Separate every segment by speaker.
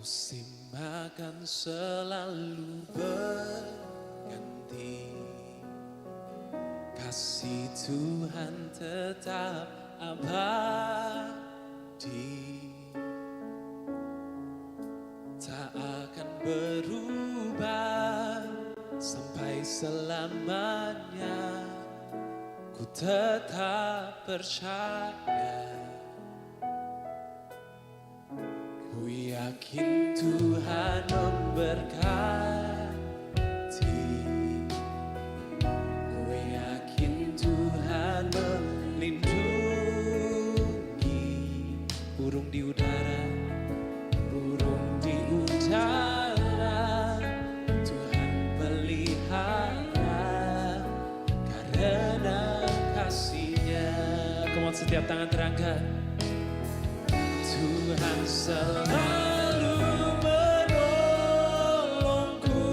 Speaker 1: Musim akan selalu berganti, kasih Tuhan tetap abadi, tak akan berubah sampai selamanya. Ku tetap percaya, ku yakin Tuhan memberkati, ku yakin Tuhan melindungi. Burung di udara, burung di udara, Tuhan pelihara karena kasih-Nya. Come on, setiap tangan terangkat. Tuhan selalu menolongku,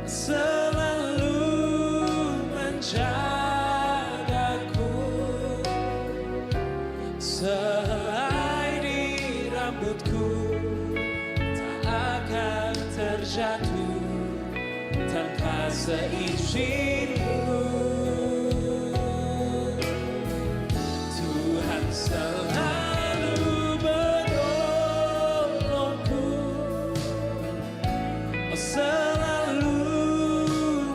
Speaker 1: selalu menjagaku, sehelai di rambutku tak akan terjatuh tanpa seizinku. Tuhan selalu menolongku, selalu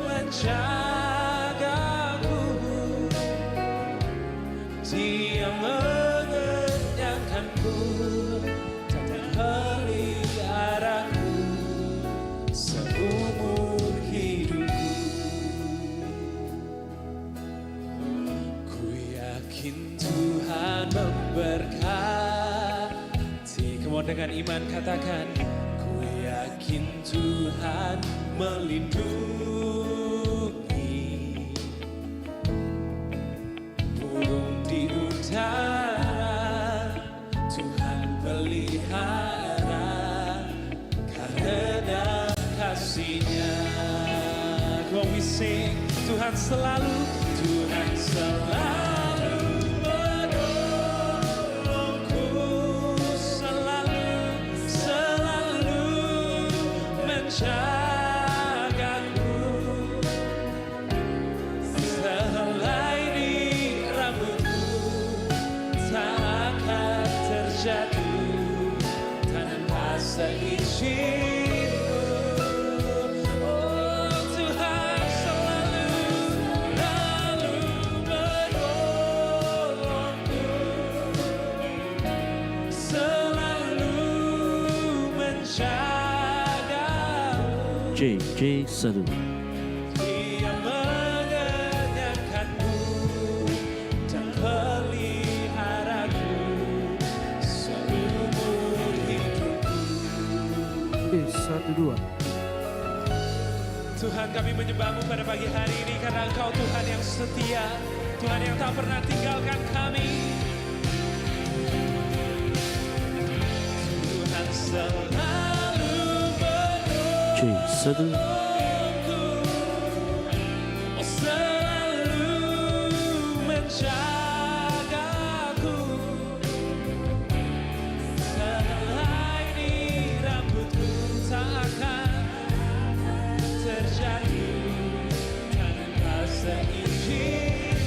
Speaker 1: menjagaku, Dia mengenyangkanku dan memeliharaku seumur hidupku. Ku yakin Tuhan memberkati. Kamu dengan iman katakan, ku yakin Tuhan melindungi. Burung di udara, Tuhan pelihara karena kasih-Nya. Come on, we sing. Tuhan selalu menolongku, selalu menjagaku, sehelai di rambutku tak akan terjatuh tanpa seizinku. Oh, Tuhan selalu menolongku, selalu menjagaku.
Speaker 2: JJ Seru.
Speaker 1: Dia mengenyangkanku dan peliharaku seumur hidupku.
Speaker 2: 12.
Speaker 1: Tuhan, kami menyembah-Mu pada pagi hari ini karena Engkau Tuhan yang setia, Tuhan yang tak pernah tinggalkan kami. Tuhan selalu
Speaker 2: J Seru.
Speaker 1: selalu menjagaku, sehelai di rambutku tak akan terjatuh tanpa seizinku.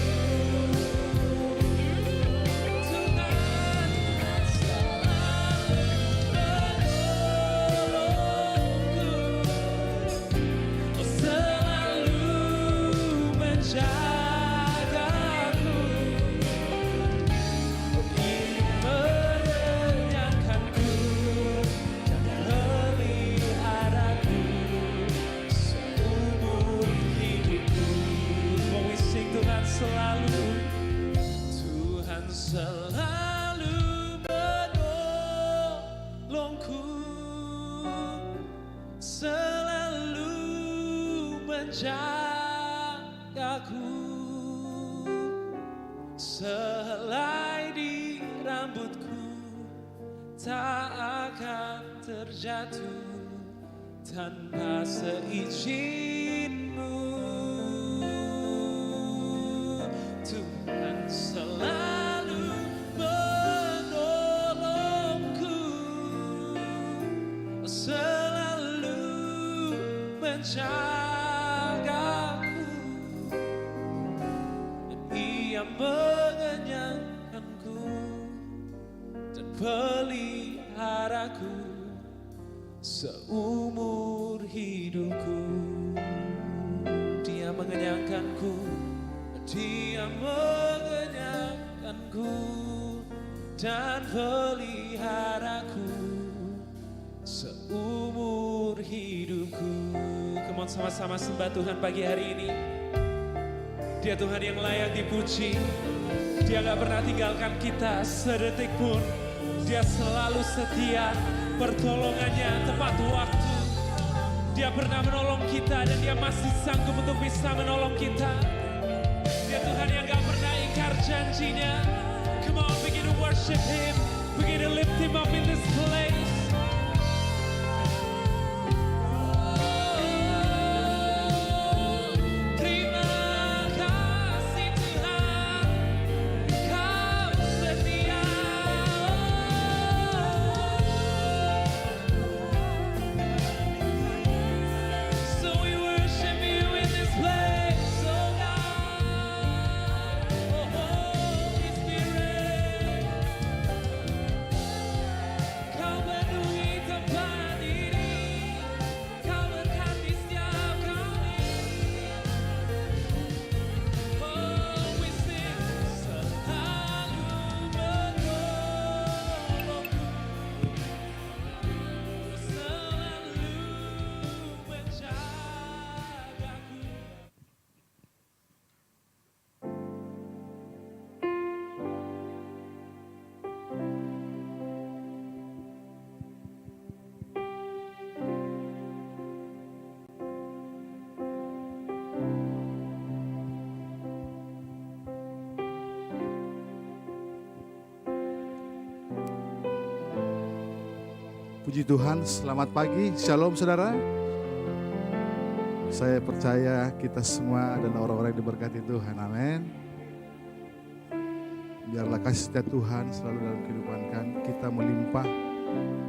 Speaker 1: Tuhan selalu menolongku, selalu menjagaku, Dia mengenyangkanku dan meliharaku seumur hidupku. Mau we sing. Tuhan selalu menolongku, selalu menjagaku, sehelai di rambutku tak akan terjatuh tanpa seizin-Mu. Tuhan selalu menolongku, menjagaku, dan Ia mengenyangkanku dan peliharaku seumur hidupku. Dia mengenyangkanku, Dia mengenyangkanku dan peliharaku seumur hidupku. Come on, sama-sama sembah Tuhan pagi hari ini. Dia Tuhan yang layak dipuji. Dia gak pernah tinggalkan kita sedetik pun. Dia selalu setia, pertolongannya tepat waktu. Dia pernah menolong kita dan Dia masih sanggup untuk bisa menolong kita. Dia Tuhan yang gak pernah ingkar janjinya. Come on, begin to worship Him, begin to lift Him up in this place.
Speaker 3: Puji Tuhan, selamat pagi, shalom saudara. Saya percaya kita semua adalah orang-orang yang diberkati Tuhan, amin. Biarlah kasih setia Tuhan selalu dalam kehidupan kita melimpah.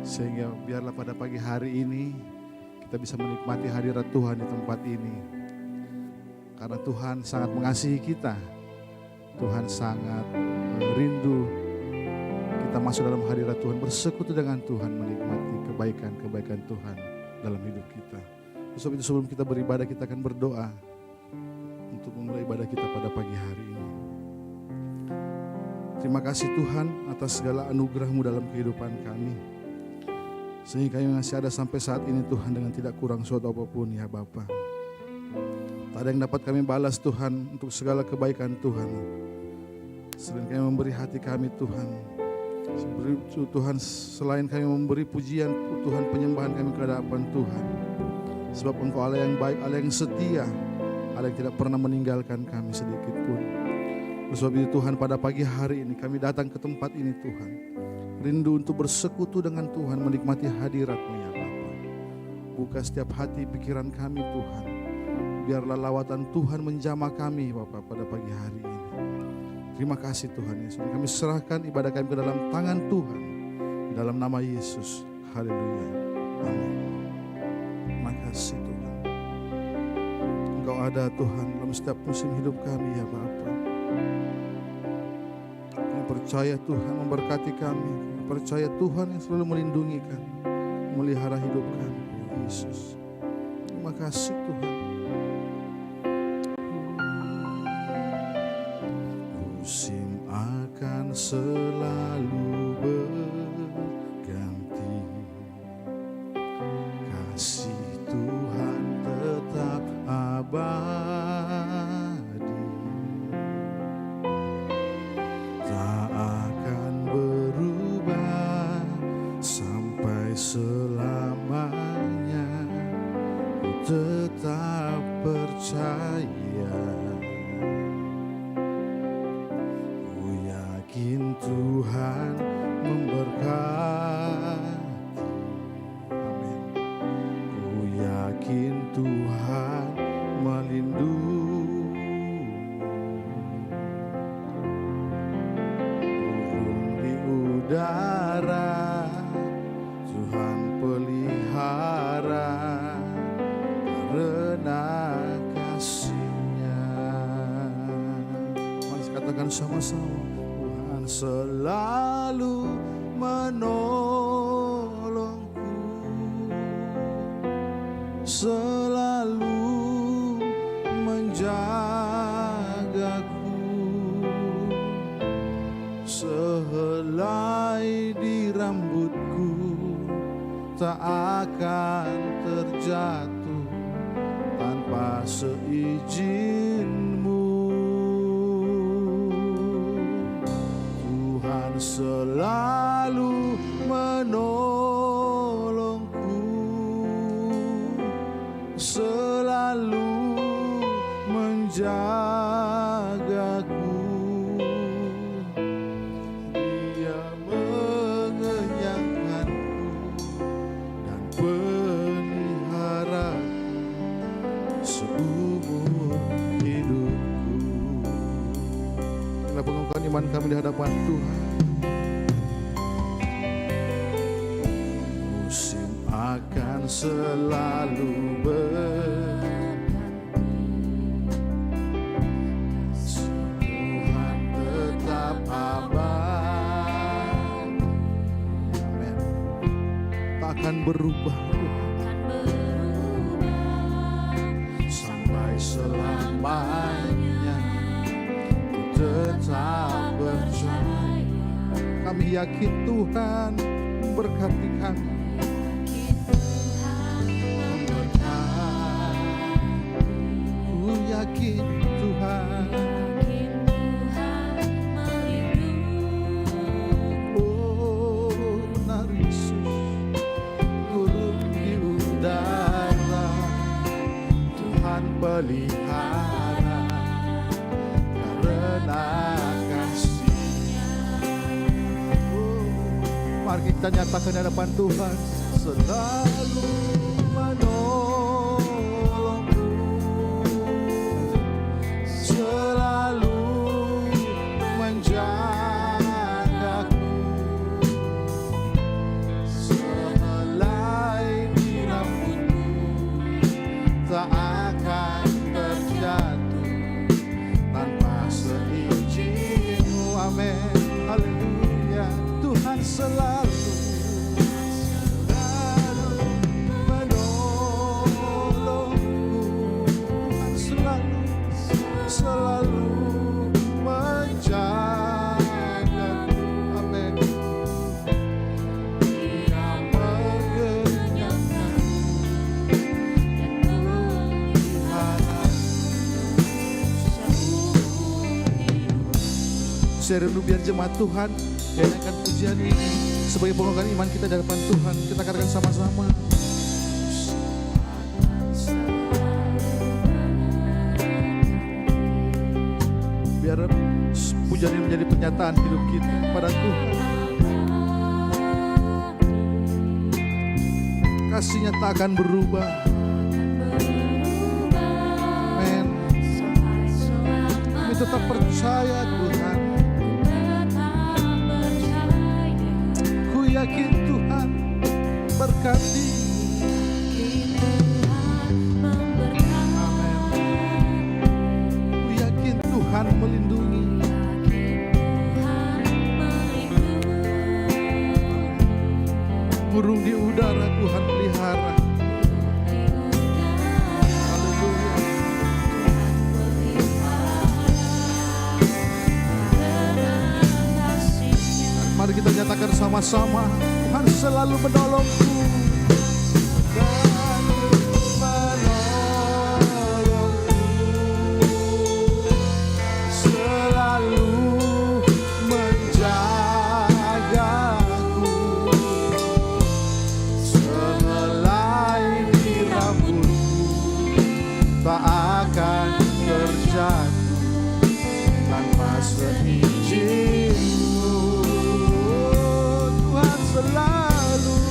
Speaker 3: Sehingga biarlah pada pagi hari ini kita bisa menikmati hadirat Tuhan di tempat ini. Karena Tuhan sangat mengasihi kita. Tuhan sangat rindu kita masuk dalam hadirat Tuhan, bersekutu dengan Tuhan, menikmati kebaikan-kebaikan Tuhan dalam hidup kita. Sebab itu sebelum kita beribadah, kita akan berdoa untuk memulai ibadah kita pada pagi hari ini. Terima kasih Tuhan atas segala anugerah-Mu dalam kehidupan kami. Sehingga kami masih ada sampai saat ini Tuhan, dengan tidak kurang suatu apapun ya Bapa. Tak ada yang dapat kami balas Tuhan untuk segala kebaikan Tuhan. Selain kami memberi hati kami Tuhan, Tuhan, selain kami memberi pujian Tuhan, penyembahan kami ke hadapan Tuhan. Sebab Engkau Allah yang baik, Allah yang setia, Allah yang tidak pernah meninggalkan kami sedikit pun. Sebab itu Tuhan, pada pagi hari ini kami datang ke tempat ini Tuhan, rindu untuk bersekutu dengan Tuhan, menikmati hadirat-Mu ya Bapa. Buka setiap hati pikiran kami Tuhan. Biarlah lawatan Tuhan menjamah kami Bapa pada pagi hari ini. Terima kasih Tuhan Yesus. Kami serahkan ibadah kami ke dalam tangan Tuhan. Dalam nama Yesus. Haleluya. Amin. Terima kasih Tuhan. Engkau ada Tuhan dalam setiap musim hidup kami ya Bapa. Kami percaya Tuhan memberkati kami. Kami percaya Tuhan yang selalu melindungi kami, memelihara hidup kami. Yesus. Terima kasih Tuhan. Musim akan selalu berganti, kasih Tuhan tetap abadi, tak akan berubah sampai selamanya. Ku tetap percaya, Tuhan memberkati, amin. Ku yakin Tuhan melindungi, burung di udara Tuhan pelihara, sama-sama. Tuhan selalu menolongku, selalu menjagaku, sehelai di rambutku tak akan terjatuh tanpa seizin-Mu. Tuhan selalu menolongku, selalu menjagaku. Dia mengenyangkanku dan peliharaku seumur hidupku. Kita pengukuhan iman kami di hadapan Tuhan. Musim akan selalu Tuhan tetap abadi. Amin. Tak akan berubah sampai selamanya. Ku tetap percaya. Kami yakin Tuhan memberkati kami. Ku yakin Tuhan. Oh, benar Yesus, turun di udara, Tuhan pelihara karena kasih-Nya. Oh, mari kita nyatakan di hadapan Tuhan, selalu menolongku, selalu menjagaku, sehelai di rambutku tak akan terjatuh tanpa seizin-Mu. Amin, haleluya. Tuhan selalu saya rindu biar jemaat Tuhan nyanyikan pujian ini sebagai pengukuhan iman kita di hadapan Tuhan. Kita katakan sama-sama. Biar pujian ini menjadi pernyataan hidup kita pada Tuhan. Kasih-Nya tak akan berubah. Amin. Kami tetap percaya Tuhan. Yakin Tuhan berkati. Amin. Ku yakin Tuhan melindungi. Burung di udara Tuhan pelihara. Haleluya. Mari kita nyatakan sama-sama, Tuhan selalu menolongku. Selalu menjagaku, sehelai di rambutku tak akan terjatuh tanpa seizin-Mu. Selalu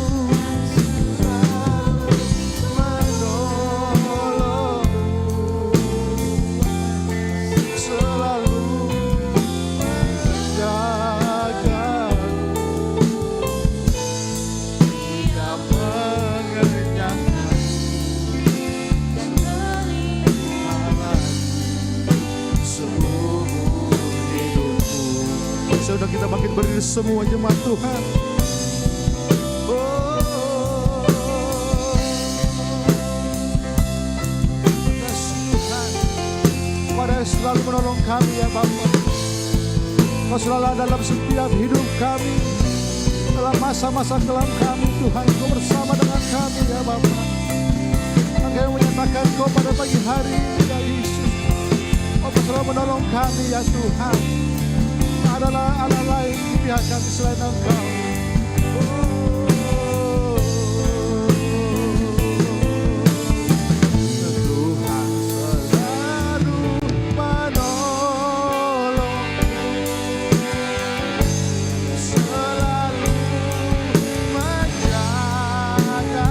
Speaker 3: saudara kita makin berdiri semua jemaat Tuhan. Tuhan, Kau yang selalu menolong kami ya Bapa. Kau selalu ada dalam setiap hidup kami, dalam masa-masa kelam kami Tuhan. Kau bersama dengan kami ya Bapa. Kami menyatakan Kau pada pagi hari ini ya Yesus. Kau selalu menolong kami ya Tuhan. Adalah Allah lain di pihak kami selain Engkau. Tuhan selalu menolong, selalu menjaga.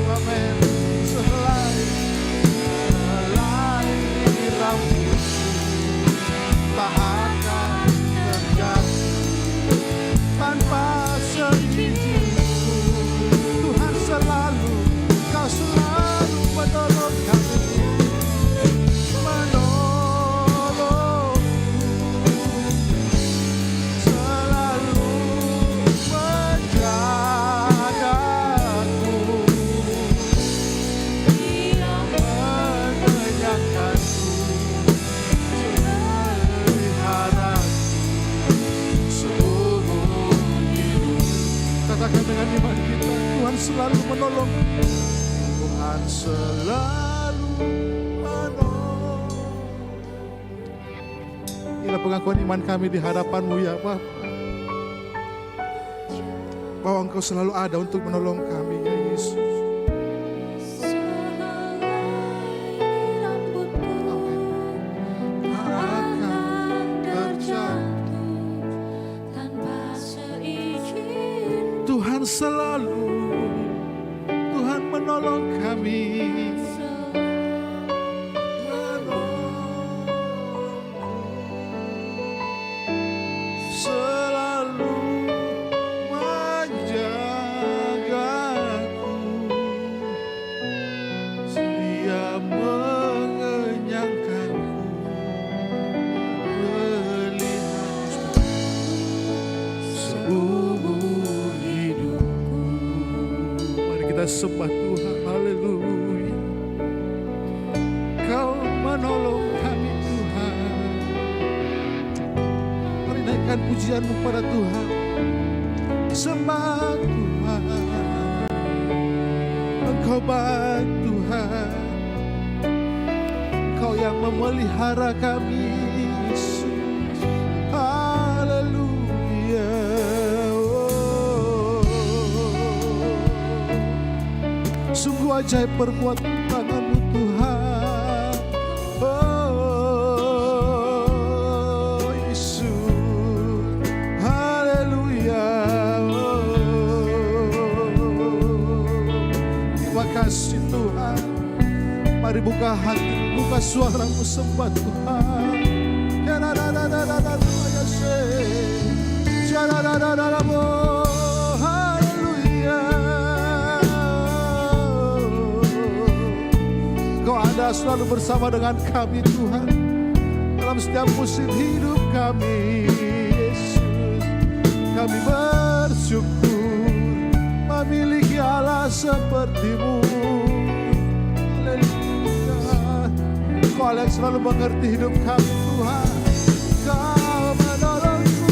Speaker 3: Amin. Selain rambut tak akan terjatuh tanpa seizinku. Tuhan selalu, Kau selalu menolong kami, menolong, selalu menjagaku, Dia mengenyangkanku, katakan dengan iman kita, Tuhan selalu menolong. Tuhan selalu menolong. Inilah pengakuan iman kami di hadapan-Mu ya Bapa, bahwa Engkau selalu ada untuk menolong kami ya Yesus. Tuhan selalu, Tuhan menolong kami, selalu menjagaku, Dia mengenyangkanku, melihat seumur hidupku. Mari kita sembah Tuhan, haleluya. Kau menolong kami Tuhan. Mari naikkan pujianmu pada Tuhan. Sembah Tuhan, Engkau baik Tuhan. Kau yang memelihara kami Yesus. Haleluya. Sungguh ajaib perbuatan tangan-Mu Tuhan. Oh Yesus, haleluya. Terima kasih Tuhan. Mari buka hati, buka suaramu, sembah Tuhan. Kau ada selalu bersama dengan kami Tuhan, dalam setiap musim hidup kami Yesus. Kami bersyukur memiliki Allah seperti-Mu. Haleluya. Kau Allah yang selalu mengerti hidup kami Tuhan. Kau menolongku.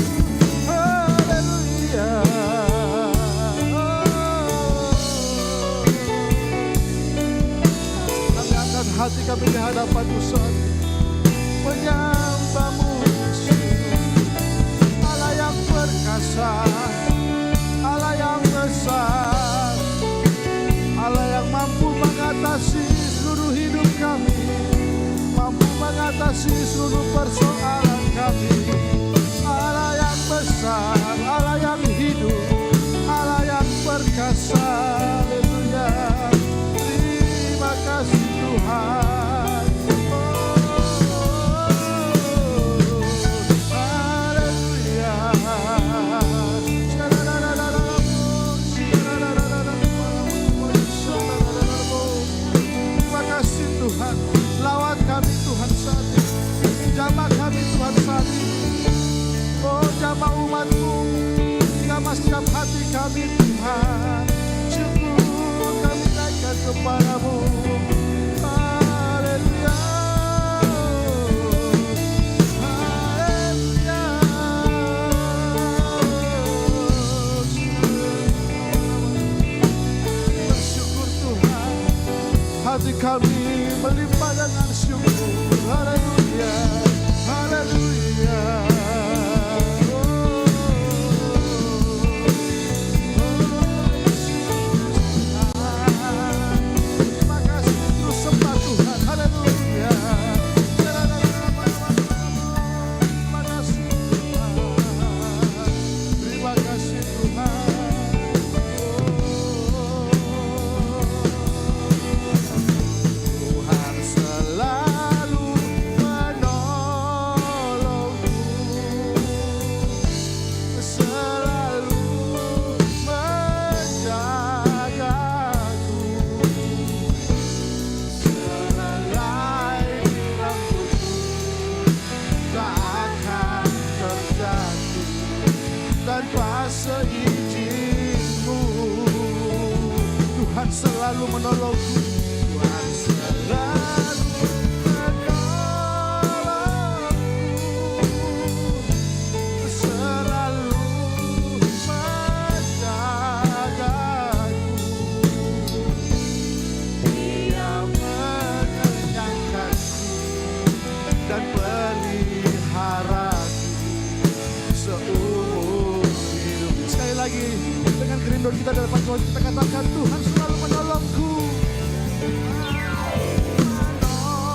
Speaker 3: Haleluya. Kami angkat hati kami di hadapan Tuhan, menyembah-Mu Allah yang perkasa, Allah yang besar, Allah yang mampu mengatasi seluruh hidup kami, mampu mengatasi seluruh persoalan kami. Allah yang besar, Allah yang hidup, Allah yang perkasa. Haleluya. Terima kasih Tuhan. Haleluya. Terima kasih Tuhan. Lawat kami Tuhan saat ini, jamah kami Tuhan saat ini. kami Tuhan, syukur kami naikkan kepadamu. Haleluya, haleluya. Bersyukur Tuhan, hati kami melimpah dengan syukur. Haleluya, haleluya. Terima kasih, terus sembah Tuhan. Haleluya. Terima kasih Tuhan. Terima kasih Tuhan. Tuhan selalu menolongku, selalu menjagaku, selalai rambutku tak akan terjatuh tanpa seizin-Mu. Tuhan selalu menolongku, Tuhan selalu menolongku, selalu menjagaku. Dia mengenyangkanku dan peliharaku seumur hidup. Sekali lagi dengan kerinduan kita dalam Tuhan, kita katakan Tuhan selalu menolongku.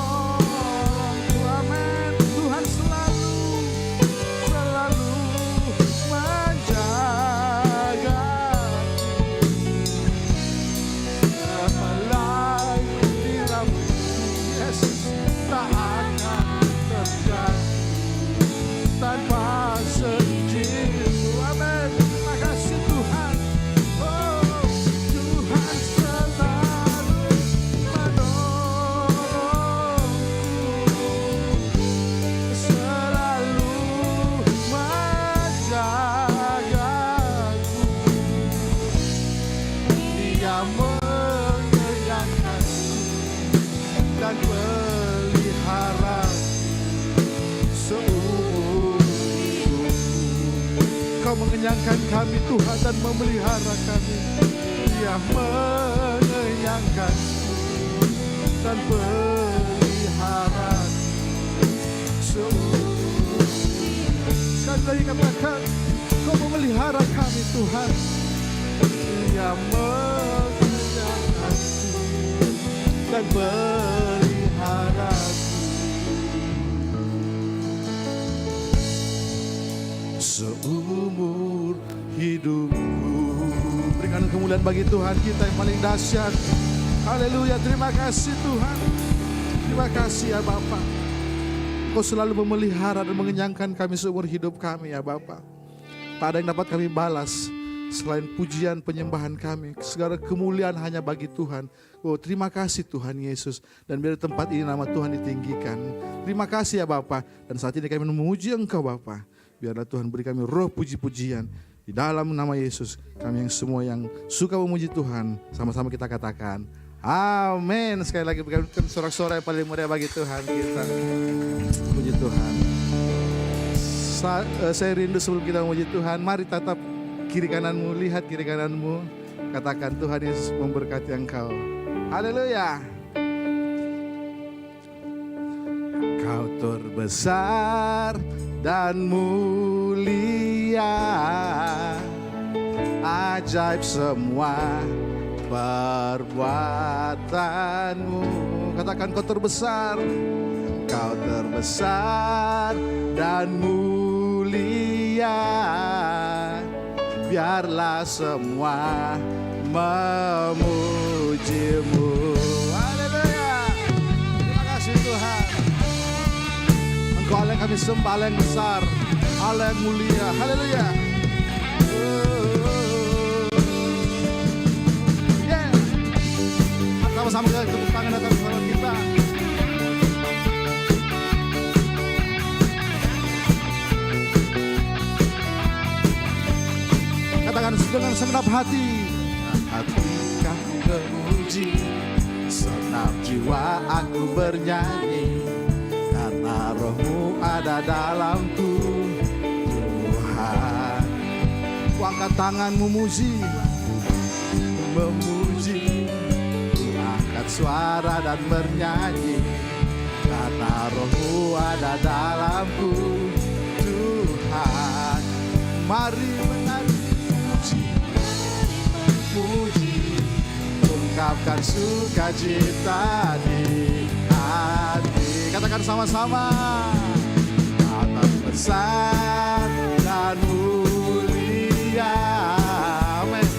Speaker 3: Menolongku, amin. Tuhan selalu menjagaku, melayani rambutku, Yesus, tak akan terjatuh tanpa seizin-Mu. Amin. Terima kasih Tuhan. Oh, Tuhan selalu menolongku, selalu menjagaku. Dia mengenyangkanku dan peliharaku seumur hidupku. Kau mengenyangkan kami Tuhan dan memelihara kami. Dia mengenyangkanku dan peliharaku seumur hidupku. Sekali lagi katakan, Kau memelihara kami Tuhan. Dia mengenyangkanku dan peliharaku seumur hidupku. Berikan kemuliaan bagi Tuhan kita yang paling dahsyat. Haleluya, terima kasih Tuhan. Terima kasih ya Bapa. Kau selalu memelihara dan mengenyangkan kami seumur hidup kami ya Bapa. Tak ada yang dapat kami balas selain pujian penyembahan kami. Segala kemuliaan hanya bagi Tuhan. Oh, terima kasih Tuhan Yesus. Dan biar tempat ini nama Tuhan ditinggikan. Terima kasih ya Bapa. Dan saat ini kami memuji Engkau Bapa. Biarlah Tuhan beri kami roh puji-pujian. Di dalam nama Yesus, kami yang semua yang suka memuji Tuhan, sama-sama kita katakan, amin. Sekali lagi berikan sorak-sorai yang paling meriah bagi Tuhan kita. Puji Tuhan. Saya rindu sebelum kita memuji Tuhan, mari tatap kiri kananmu, lihat kiri kananmu. Katakan Tuhan Yesus memberkati engkau. Haleluya. Kau terbesar dan mulia, ajaib semua perbuatanmu. Katakan kau terbesar. Kau terbesar dan mulia, biarlah semua memujimu. Haleluya. Terima kasih Tuhan. Engkau Allah yang kami sembah, Allah yang besar, Allah yang mulia. Haleluya. Yeah. Sama-sama kita tepuk tangan atas sahabat kita. Katakan Katakan dengan segenap hati. Hati aku memuji, senap jiwa aku bernyanyi, karena rohmu ada dalamku. Tuhan, ku angkat tangan memuji, ku angkat suara dan bernyanyi, karena rohmu ada dalamku. Tuhan, mari menari puji, ungkapkan sukacita di hati. Katakan sama-sama. Atas besar dan mulia, amin,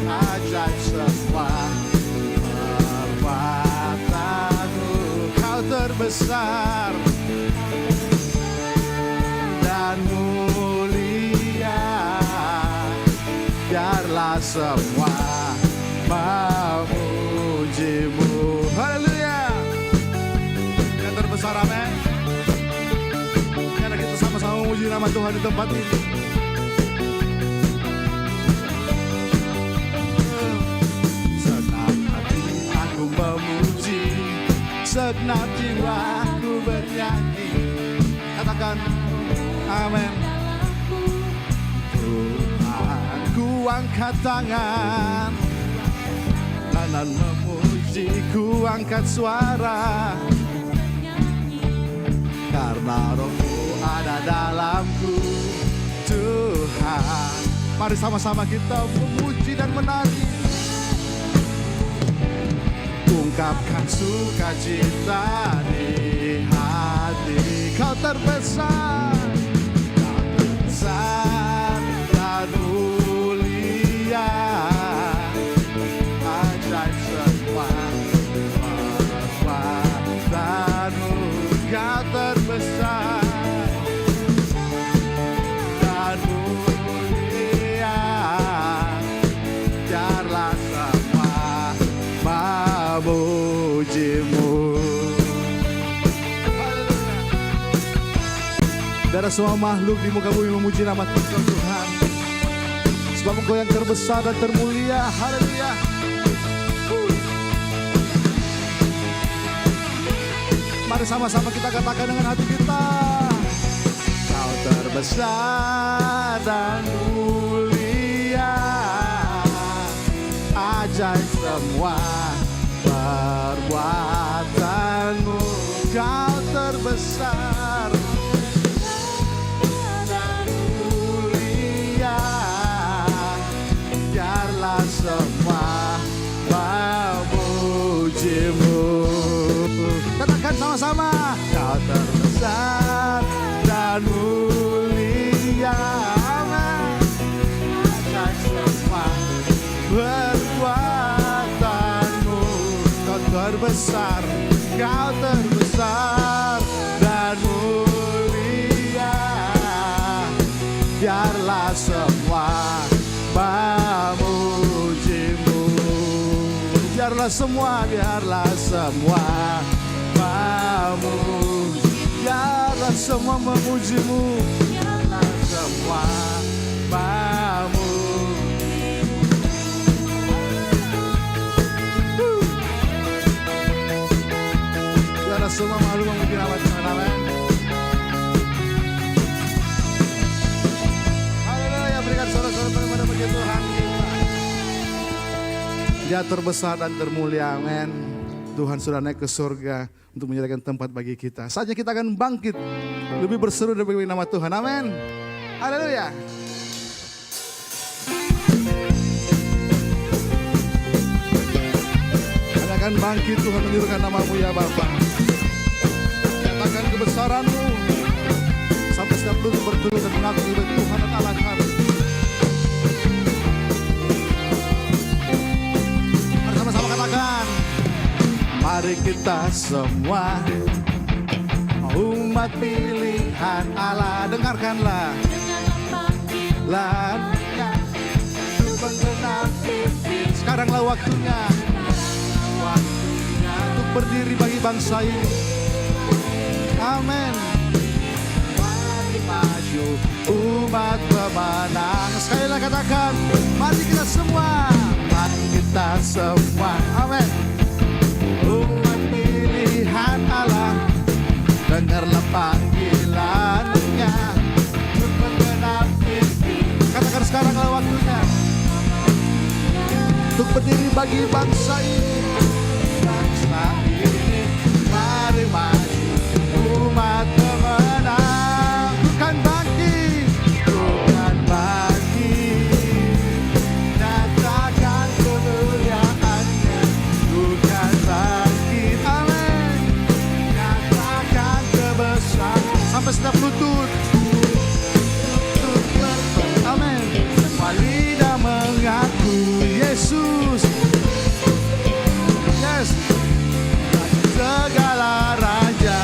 Speaker 3: ajaib semua perbuatanmu. Kau terbesar dan mulia, biarlah semua memujimu. Haleluya. Yang terbesar, amin. Karena kita sama-sama memuji nama Tuhan di tempat ini. Senang hati aku memuji, segenap jiwaku bernyanyi. Katakan amin. Tuhan, ku angkat tangan, kanan memuji, ku angkat suara, karena rohmu ada dalamku. Tuhan, mari sama-sama kita memuji dan menari, ungkapkan sukacita di hati. Kau terbesar, kau terbesar dan mulia, ajaib semua perbuatanmu. Kau terbesar dan mulia, biarlah semua memujimu. Biar semua makhluk di muka bumi memuji nama Tuhan, sebab Engkau yang terbesar dan termulia. Haleluya. Mari sama-sama kita katakan dengan hati kita. Kau terbesar dan mulia, ajaib semua perbuatanmu. Kau terbesar dan mulia, biarlah semua memujimu. Katakan sama-sama. Kau terbesar dan mulia, amin, ajaib semua perbuatanmu. Kau terbesar, kau terbesar dan mulia, biarlah semua memujimu. Biarlah semua biarlah semua memujimu, biarlah semua biarlah semua makhluk memuji nama Tuhan. Amin. Haleluya. Berikan sorak-sorak pada puji Tuhan kita. Dia terbesar dan termulia, amin. Tuhan sudah naik ke surga untuk menyediakan tempat bagi kita. Saatnya kita akan bangkit, lebih berseru dan bagi nama Tuhan. Amin. Haleluya. Kami akan bangkit, Tuhan menyerukan nama-Mu ya Bapa. Katakan kebesaran-Mu sampai setiap lutut berteduh dan mengaku sebagai Tuhan dan Allah kami. Mari sama-sama katakan. Mari kita semua umat pilihan Allah, dengarkanlah lagunya untuk menggenap pimpin. Sekaranglah waktunya untuk berdiri bagi bangsa ini. Amin. Mari maju umat pemenang. Sekali lagi katakan, mari kita semua. Mari kita semua, amin. Umat pilihan Allah, dengarlah panggilannya untuk menggenapi. Katakan sekaranglah waktunya untuk berdiri bagi bangsa ini. Bangsa ini, mari maju, umat pemenang. Bukan bangkit, bukan bangkit, nyatakan kemuliaannya. Bukan bangkit, amin, nyatakan kebesaran. Sampai setiap lutut berkata, amin. Semua lidah mengaku Yesus, yes, segala raja,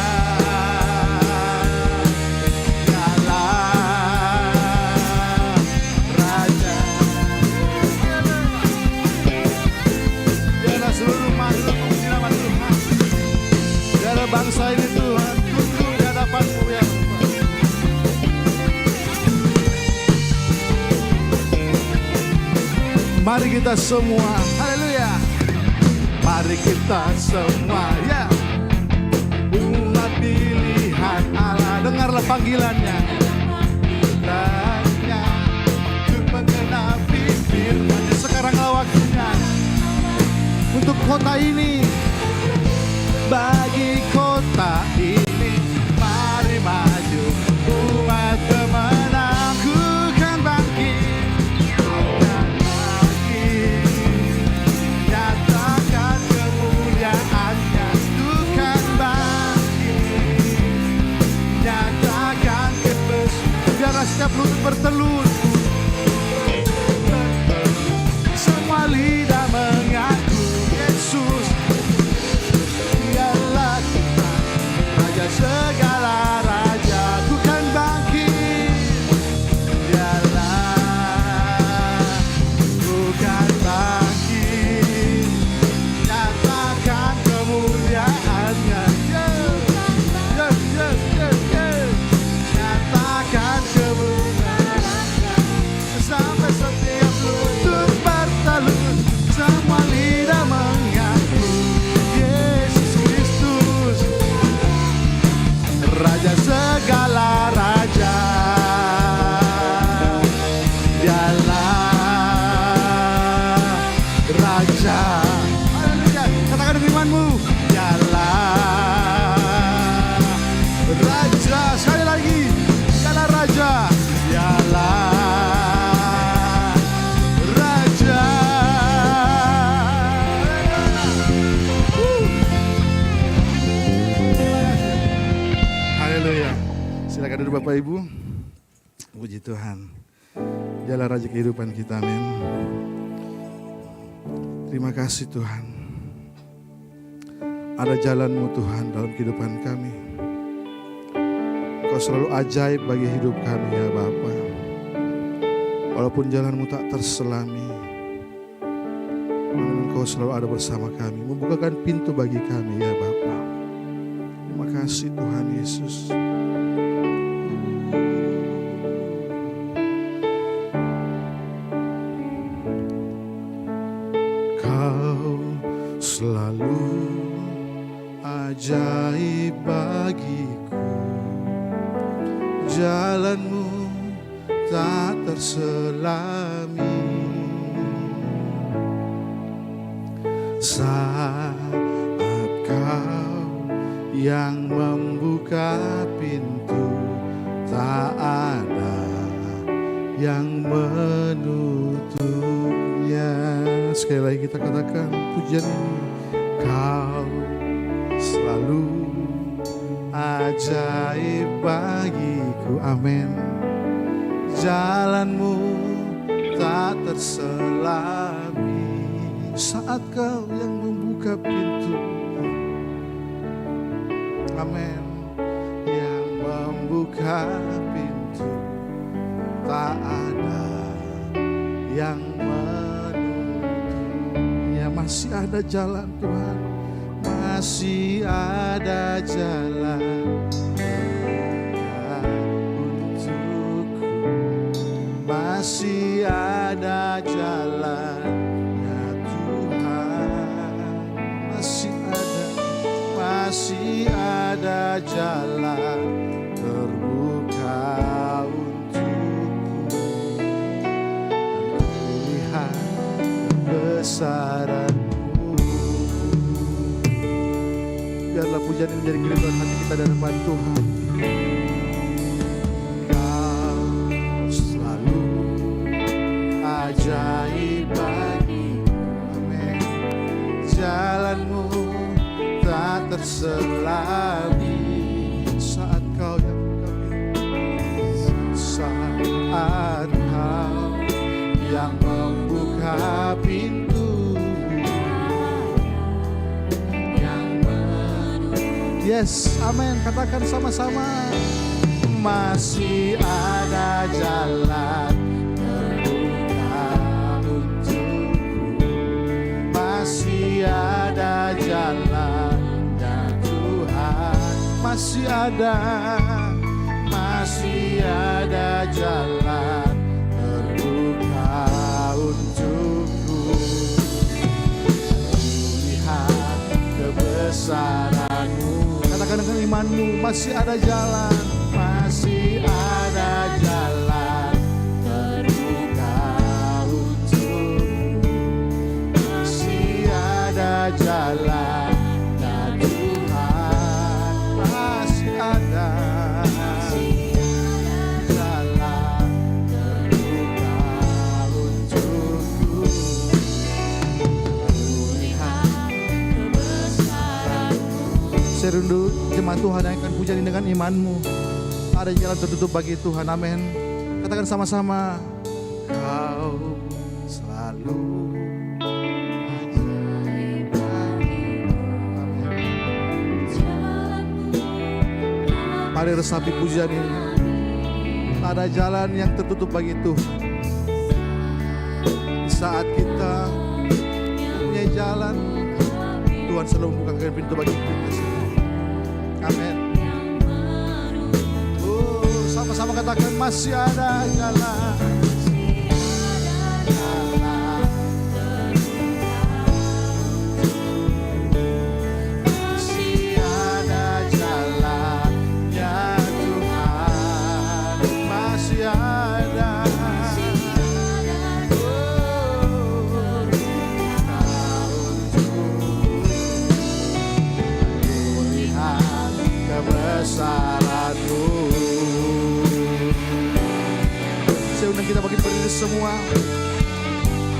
Speaker 3: segala raja. Biarlah seluruh makhluk memuji nama Tuhan. Biarlah bangsa ini Tuhan tunduk di hadapan-Mu ya Bapa. Mari kita semua, haleluya. Mari kita semua, ya. Umat pilihan Allah, dengarlah panggilannya. Tanya untuk menggenapi firman-Nya. Sekaranglah waktunya untuk kota ini, bagi kota ini. Mari maju, umat pemenang. Bukan bangkit, bukan bangkit, nyatakan kemuliaannya. Bukan bangkit, nyatakan kebesaran. Biarlah setiap lutut bertelur, semua lidah mengaku Yesus, dialah Tuhan, Raja segala raja. Bukan bangkit, dialah, bukan bangkit, nyatakan kemuliaannya. Yes, yes, yes, yes. Nyatakan kemuliaannya. Sampai setiap lutut bertelur, semua lidah mengaku Yesus Kristus, Raja segala raja. Dialah Raja. Haleluya. Katakan dengan imanmu, dialah Raja. Sekali lagi, dialah Raja. Dialah Raja. Haleluya. Silakan duduk Bapak Ibu. Puji Tuhan. Dialah Raja kehidupan kita, amin. Terima kasih Tuhan. Ada jalan-Mu Tuhan dalam kehidupan kami. Kau selalu ajaib bagi hidup kami ya Bapa. Walaupun jalan-Mu tak terselami, namun Engkau selalu ada bersama kami, membukakan pintu bagi kami ya Bapa. Terima kasih Tuhan Yesus. Kau selalu ajaib bagiku, jalan-Mu tak terselami. Saat Kau yang membuka pintu, tak ada yang menutupnya. Sekali lagi kita katakan pujian ini. Kau selalu ajaib bagiku, amin. Jalan-Mu tak terselami. Saat Kau yang membuka pintu, amin. Yang membuka pintu, tak ada yang menutupnya. Masih ada jalan Tuhan, masih ada jalan untukku. masih ada jalan ya Tuhan, masih ada jalan terbuka untukku. Aku lihat kebesaran-Mu. Biarlah pujian ini menjadi kerinduan hati kita di hadapan Tuhan. Kau selalu ajaib bagiku, amin. Jalan-Mu tak terselami saat Kau yang saat Kau yang membuka pintu yang yes, amin. Katakan sama-sama. Masih ada jalan terbuka untukku, masih ada jalan ya Tuhan, masih ada jalan terbuka untukku. Lihat kebesaran-Mu. Katakan dengan iman-Mu, masih ada jalan, masih ada jalan terbuka untukku, masih ada jalan ya Tuhan, masih ada jalan terbuka untukku. Saya rindu jemaat Tuhan yang akan pujian dengan iman-Mu. Ada jalan tertutup bagi Tuhan, amin. Katakan sama-sama. Kau selalu ajaib bagiku, amin. Mari resapi pujian ini. Tak ada jalan yang tertutup bagi Tuhan. Di saat kita punya jalan, Tuhan selalu membukakan pintu bagi kita. Amin. Sama-sama katakan masih ada jalan. Masih ada jalan ya Tuhan, masih ada. Lihat kebesaran-Mu. Saya undang kita bagi berdiri semua.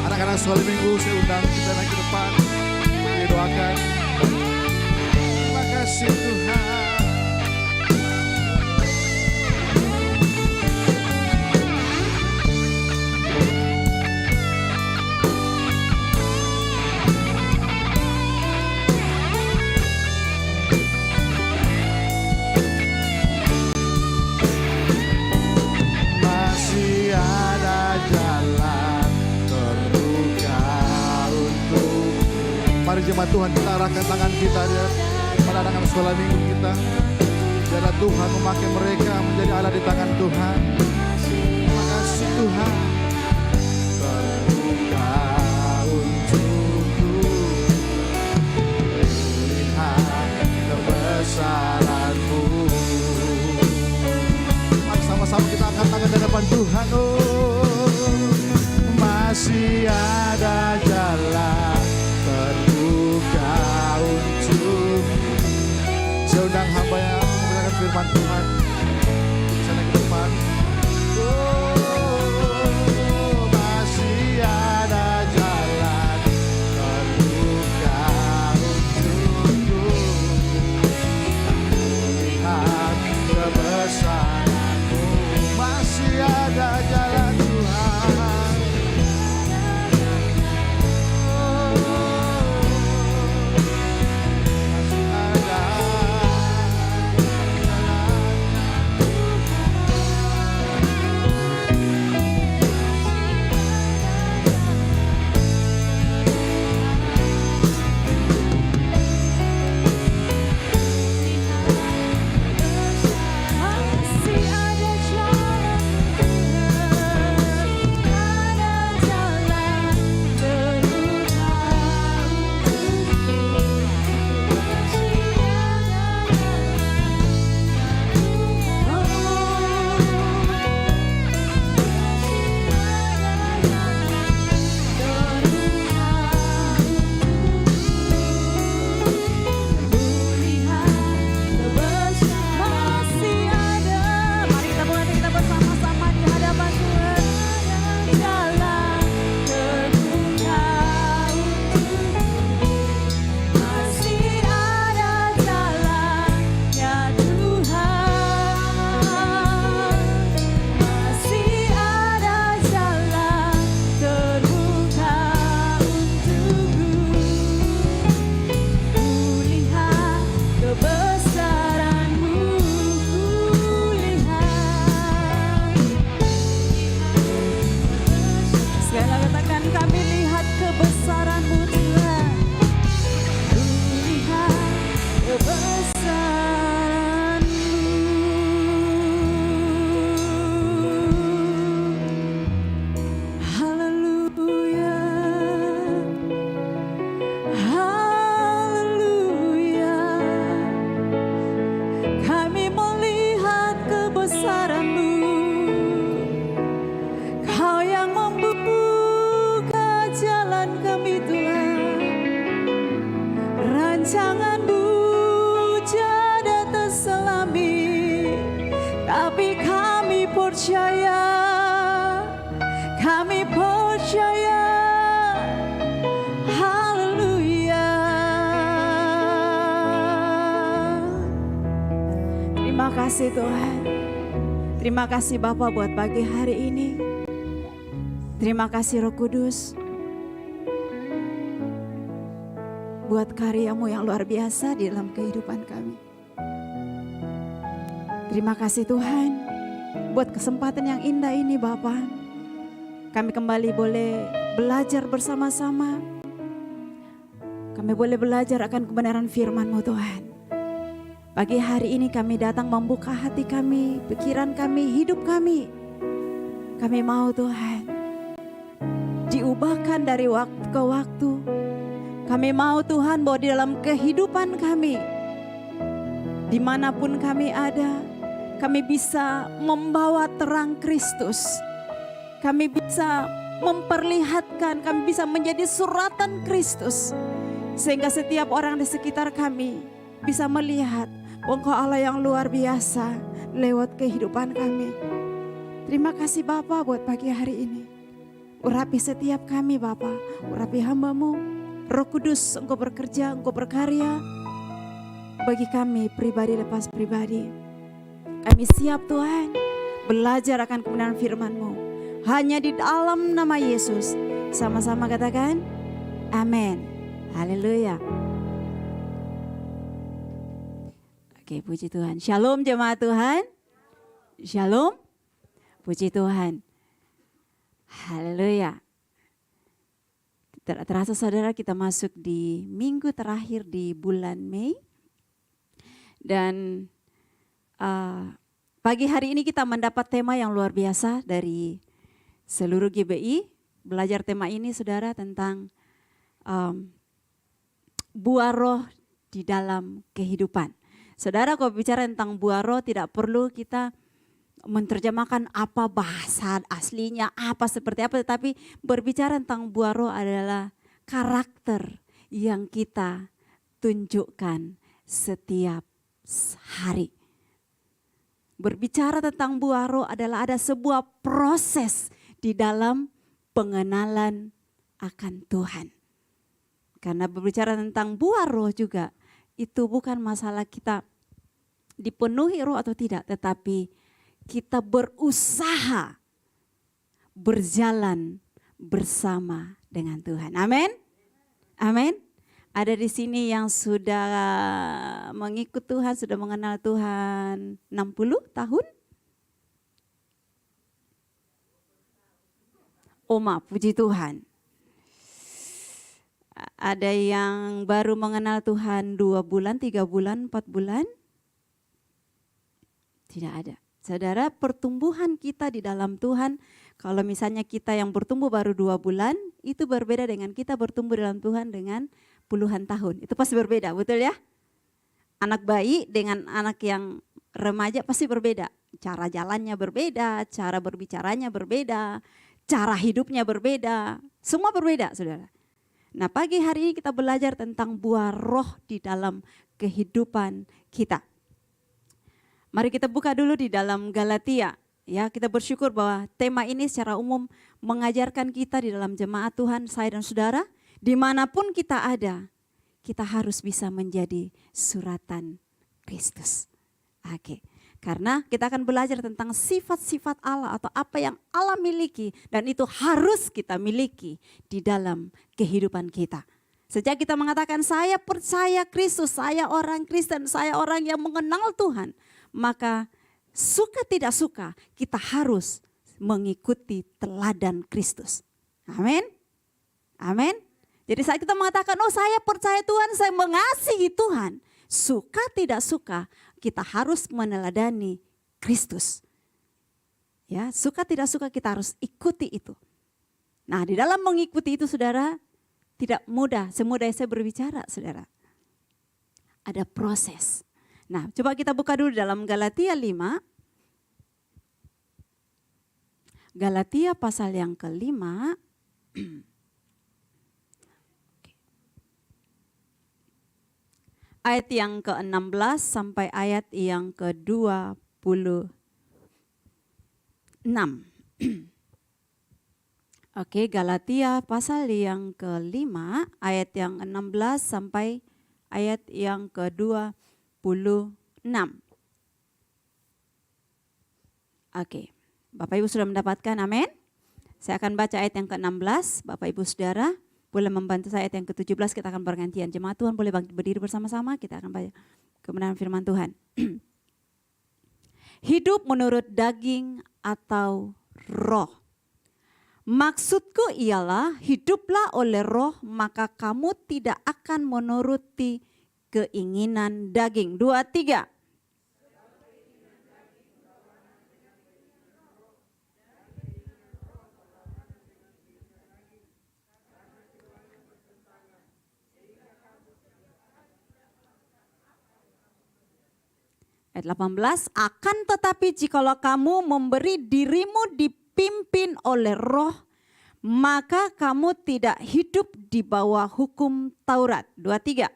Speaker 3: Anak-anak sekolah minggu saya undang kita naik ke depan. Kita doakan. Terima kasih Tuhan. Mari jemaat Tuhan, kita arahkan tangan kita pada anak-anak sekolah minggu kita. Biarlah Tuhan memakai mereka menjadi alat di tangan Tuhan. Terima kasih Tuhan. Terbuka untukku, lihat kebesaran-Mu. Mari sama-sama kita angkat tangan di hadapan Tuhan. Masih ada jalan terbuka untuk. Saya undang hamba yang memberitakan firman Tuhan. Sana ke depan.
Speaker 4: Segala katakan kami lihat kebesaran-Mu Tuhan. Lihat kebesaran-Mu. Haleluya. Haleluya. Kami melihat kebesaran-Mu. Kau yang membuka jalan kami Tuhan. Rancangan-Mu tiada terselami, tapi kami percaya, kami percaya. Haleluya. Terima kasih Tuhan. Terima kasih Bapa buat pagi hari ini. Terima kasih Roh Kudus buat karya-Mu yang luar biasa di dalam kehidupan kami. Terima kasih Tuhan buat kesempatan yang indah ini Bapa. Kami kembali boleh belajar bersama-sama. Kami boleh belajar akan kebenaran firman-Mu Tuhan. Pagi hari ini kami datang membuka hati kami, pikiran kami, hidup kami. Kami mau Tuhan diubahkan dari waktu ke waktu. Kami mau Tuhan bahwa di dalam kehidupan kami, dimanapun kami ada, kami bisa membawa terang Kristus. Kami bisa memperlihatkan, kami bisa menjadi suratan Kristus. Sehingga setiap orang di sekitar kami bisa melihat Engkau Allah yang luar biasa lewat kehidupan kami. Terima kasih Bapa buat pagi hari ini. Urapi setiap kami Bapa, urapi hamba-Mu. Roh Kudus Engkau bekerja, Engkau berkarya bagi kami pribadi lepas pribadi. Kami siap Tuhan belajar akan kebenaran firman-Mu. Hanya di dalam nama Yesus. Sama-sama katakan amin. Haleluya. Oke, puji Tuhan. Shalom jemaat Tuhan. Shalom. Puji Tuhan. Haleluya. Terasa saudara kita masuk di minggu terakhir di bulan Mei. Dan pagi hari ini kita mendapat tema yang luar biasa dari seluruh GBI. Belajar tema ini saudara tentang buah roh di dalam kehidupan. Saudara kalau bicara tentang buah roh tidak perlu kita menerjemahkan apa bahasa aslinya, apa seperti apa. Tetapi berbicara tentang buah roh adalah karakter yang kita tunjukkan setiap hari. Berbicara tentang buah roh adalah ada sebuah proses di dalam pengenalan akan Tuhan. Karena berbicara tentang buah roh juga itu bukan masalah kita dipenuhi roh atau tidak, tetapi kita berusaha berjalan bersama dengan Tuhan. Amin. Amin. Ada di sini yang sudah mengikut Tuhan, sudah mengenal Tuhan 60 tahun? Oma, puji Tuhan. Ada yang baru mengenal Tuhan 2 bulan, 3 bulan, 4 bulan? Tidak ada. Saudara, pertumbuhan kita di dalam Tuhan, kalau misalnya kita yang bertumbuh baru 2 bulan, itu berbeda dengan kita bertumbuh dalam Tuhan dengan puluhan tahun. Itu pasti berbeda, betul ya? Anak bayi dengan anak yang remaja pasti berbeda. Cara jalannya berbeda, cara berbicaranya berbeda, cara hidupnya berbeda. Semua berbeda, saudara. Nah, pagi hari ini kita belajar tentang buah roh di dalam kehidupan kita. Mari kita buka dulu di dalam Galatia. Ya, kita bersyukur bahwa tema ini secara umum mengajarkan kita di dalam jemaat Tuhan, saya dan saudara, dimanapun kita ada, kita harus bisa menjadi suratan Kristus. Oke, karena kita akan belajar tentang sifat-sifat Allah atau apa yang Allah miliki dan itu harus kita miliki di dalam kehidupan kita. Sejak kita mengatakan saya percaya Kristus, saya orang Kristen, saya orang yang mengenal Tuhan, maka suka tidak suka kita harus mengikuti teladan Kristus. Amin. Amin. Jadi saat kita mengatakan, oh saya percaya Tuhan, saya mengasihi Tuhan. Suka tidak suka, kita harus meneladani Kristus. Ya, suka tidak suka kita harus ikuti itu. Nah, di dalam mengikuti itu saudara, tidak mudah, semudah saya berbicara saudara. Ada proses. Nah, coba kita buka dulu dalam Galatia 5. Galatia pasal yang ke-5. Ayat yang ke-16 sampai ayat yang ke-26. Oke, Galatia pasal yang ke-5 ayat yang 16 sampai ayat yang ke-26. Oke, Bapak Ibu sudah mendapatkan, amin? Saya akan baca ayat yang ke-16, Bapak Ibu Saudara boleh membantu saya ayat yang ke-17, kita akan bergantian. Jemaat Tuhan boleh berdiri bersama-sama, kita akan baca kebenaran firman Tuhan. Hidup menurut daging atau roh. Maksudku ialah hiduplah oleh roh, maka kamu tidak akan menuruti keinginan daging. 2, 3. Ayat 18, akan tetapi jikalau kamu memberi dirimu dipimpin oleh roh, maka kamu tidak hidup di bawah hukum Taurat. 2, 3.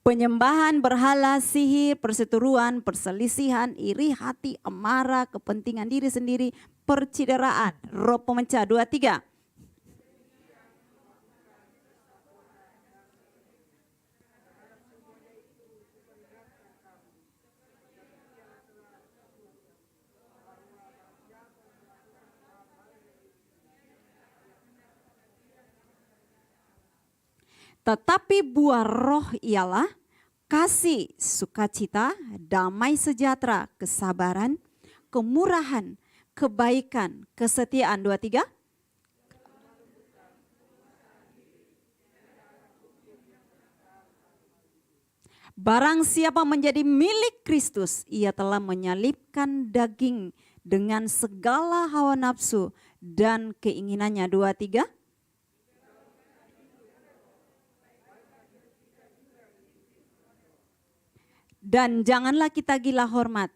Speaker 4: Penyembahan berhala, sihir, perseteruan, perselisihan, iri hati, amarah, kepentingan diri sendiri, percideraan, roh pemecah. 2, 3. Tetapi buah roh ialah kasih, sukacita, damai sejahtera, kesabaran, kemurahan, kebaikan, kesetiaan. 2, 3. Barang siapa menjadi milik Kristus, ia telah menyalibkan daging dengan segala hawa nafsu dan keinginannya. 2, 3. Dan janganlah kita gila hormat,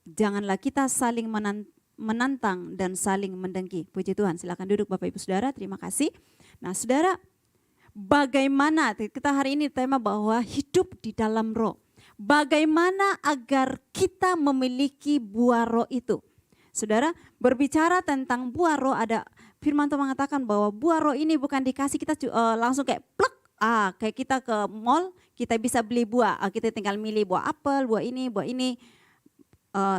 Speaker 4: janganlah kita saling menantang dan saling mendengki. Puji Tuhan, silakan duduk Bapak Ibu Saudara, terima kasih. Nah Saudara, bagaimana, kita hari ini tema bahwa hidup di dalam roh. Bagaimana agar kita memiliki buah roh itu? Saudara, berbicara tentang buah roh, ada firman Tuhan mengatakan bahwa buah roh ini bukan dikasih kita langsung kayak plek. Kayak kita ke mall, kita bisa beli buah. Kita tinggal milih buah apel, buah ini, buah ini.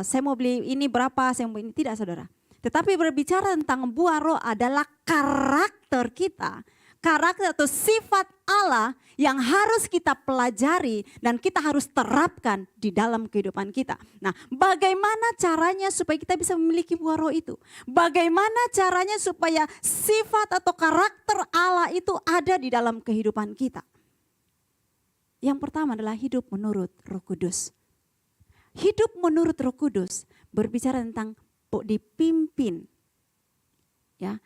Speaker 4: Saya mau beli ini berapa, saya mau ini. Tidak saudara. Tetapi berbicara tentang buah roh adalah karakter kita. Karakter atau sifat Allah yang harus kita pelajari dan kita harus terapkan di dalam kehidupan kita. Nah, bagaimana caranya supaya kita bisa memiliki buah roh itu? Bagaimana caranya supaya sifat atau karakter Allah itu ada di dalam kehidupan kita? Yang pertama adalah hidup menurut Roh Kudus. Hidup menurut Roh Kudus berbicara tentang dipimpin, ya.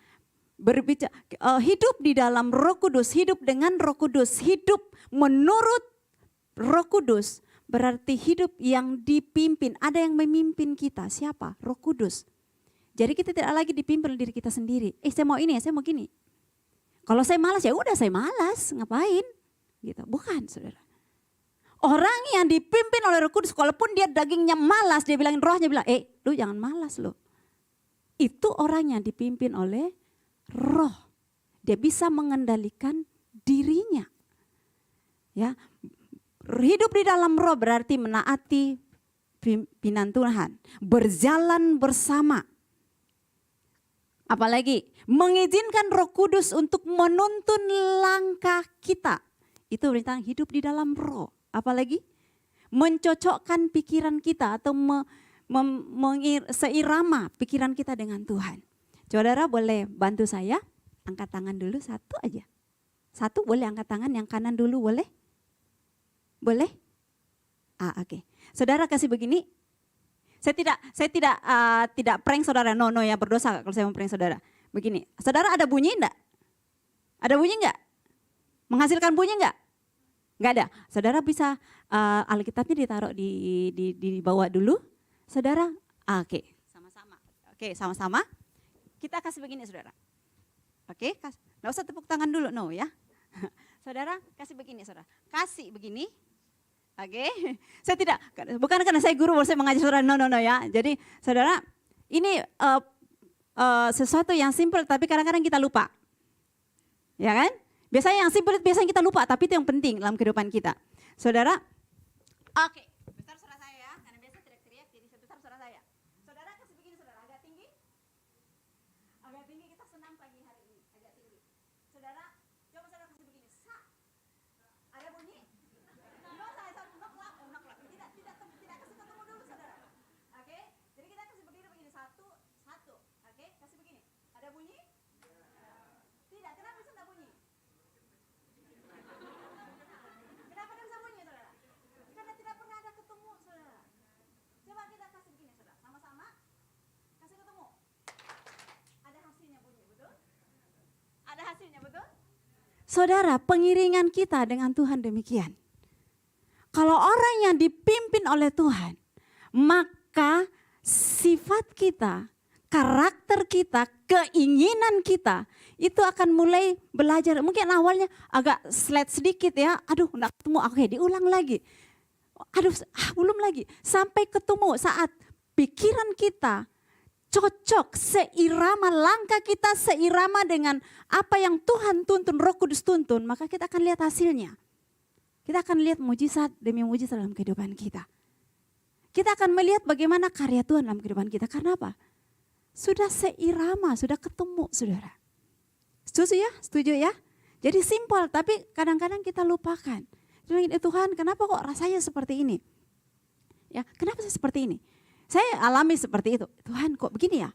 Speaker 4: Berbicara hidup di dalam Roh Kudus, hidup dengan Roh Kudus, hidup menurut Roh Kudus berarti hidup yang dipimpin. Ada yang memimpin kita, siapa? Roh Kudus. Jadi kita tidak lagi dipimpin oleh diri kita sendiri. Saya mau ini, saya mau gini. Kalau saya malas ya udah saya malas, ngapain? Gitu. Bukan, saudara. Orang yang dipimpin oleh Roh Kudus, walaupun dia dagingnya malas, dia bilangin rohnya bilang, lu jangan malas lo. Itu orang yang dipimpin oleh roh. Dia bisa mengendalikan dirinya. Ya, hidup di dalam roh berarti menaati pimpinan Tuhan, berjalan bersama. Apalagi mengizinkan Roh Kudus untuk menuntun langkah kita. Itu tentang hidup di dalam roh. Apalagi mencocokkan pikiran kita atau seirama pikiran kita dengan Tuhan. Saudara boleh bantu saya? Angkat tangan dulu satu aja. Satu boleh angkat tangan, yang kanan dulu boleh? Boleh? Oke. Saudara kasih begini. Saya tidak prank saudara, no ya, berdosa kalau saya mau prank saudara. Begini, saudara ada bunyi enggak? Ada bunyi enggak? Menghasilkan bunyi enggak? Enggak ada. Saudara bisa Alkitabnya ditaruh di bawah dulu. Saudara, oke, sama-sama. Oke, sama-sama. Kita kasih begini saudara. Oke, nggak usah tepuk tangan dulu, no ya. Saudara kasih begini saudara. Kasih begini. Oke, saya tidak, bukan karena saya guru, saya mengajar saudara, no ya. Jadi saudara, ini sesuatu yang simpel tapi kadang-kadang kita lupa. Ya kan? Biasanya yang simpel, biasanya kita lupa, tapi itu yang penting dalam kehidupan kita. Saudara, oke, besar suara saya ya, karena biasa teriak-teriak, jadi sebesar suara saya. Saudara kasih begini saudara, agak tinggi. Agak tinggi, kita senang pagi hari ini, agak tinggi. Saudara, coba saudara kasih begini, sa. Ada bunyi? Tidak kasih ketemu dulu saudara. Oke, jadi kita kasih berdiri begini, satu. Oke, kasih begini. Ada bunyi? Tidak, kenapa bisa tidak bunyi? Kenapa tidak bisa bunyi saudara? Karena tidak pernah ada ketemu saudara. Coba kita kasih begini saudara, sama-sama. Kasih ketemu. Ada hasilnya bunyi, betul? Ada hasilnya, betul? Saudara, pengiringan kita dengan Tuhan demikian. Kalau orang yang dipimpin oleh Tuhan, maka sifat kita, karakter kita, keinginan kita, itu akan mulai belajar. Mungkin awalnya agak slide sedikit ya, aduh enggak ketemu, oke diulang lagi. Aduh belum lagi, sampai ketemu saat pikiran kita cocok, seirama, langkah kita seirama dengan apa yang Tuhan tuntun, Roh Kudus tuntun, maka kita akan lihat hasilnya. Kita akan lihat mujizat demi mujizat dalam kehidupan kita. Kita akan melihat bagaimana karya Tuhan dalam kehidupan kita. Karena apa? Sudah seirama, sudah ketemu saudara. Setuju ya? Setuju ya? Jadi simpel, tapi kadang-kadang kita lupakan. Tuhan, kenapa kok rasanya seperti ini? Ya, kenapa saya seperti ini? Saya alami seperti itu. Tuhan kok begini ya?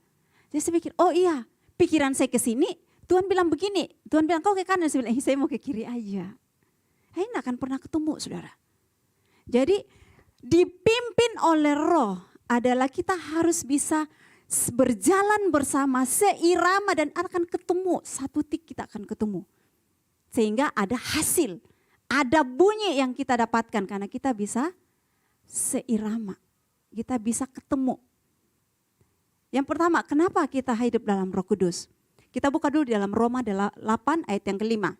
Speaker 4: Jadi saya pikir, oh iya, pikiran saya ke sini, Tuhan bilang begini. Tuhan bilang kau ke kanan, saya bilang, saya mau ke kiri aja. Saya tidak akan pernah ketemu saudara. Jadi dipimpin oleh Roh adalah kita harus bisa berjalan bersama seirama dan akan ketemu. Satu titik kita akan ketemu. Sehingga ada hasil, ada bunyi yang kita dapatkan karena kita bisa seirama. Kita bisa ketemu. Yang pertama, kenapa kita hidup dalam Roh Kudus? Kita buka dulu di dalam Roma 8 ayat yang kelima.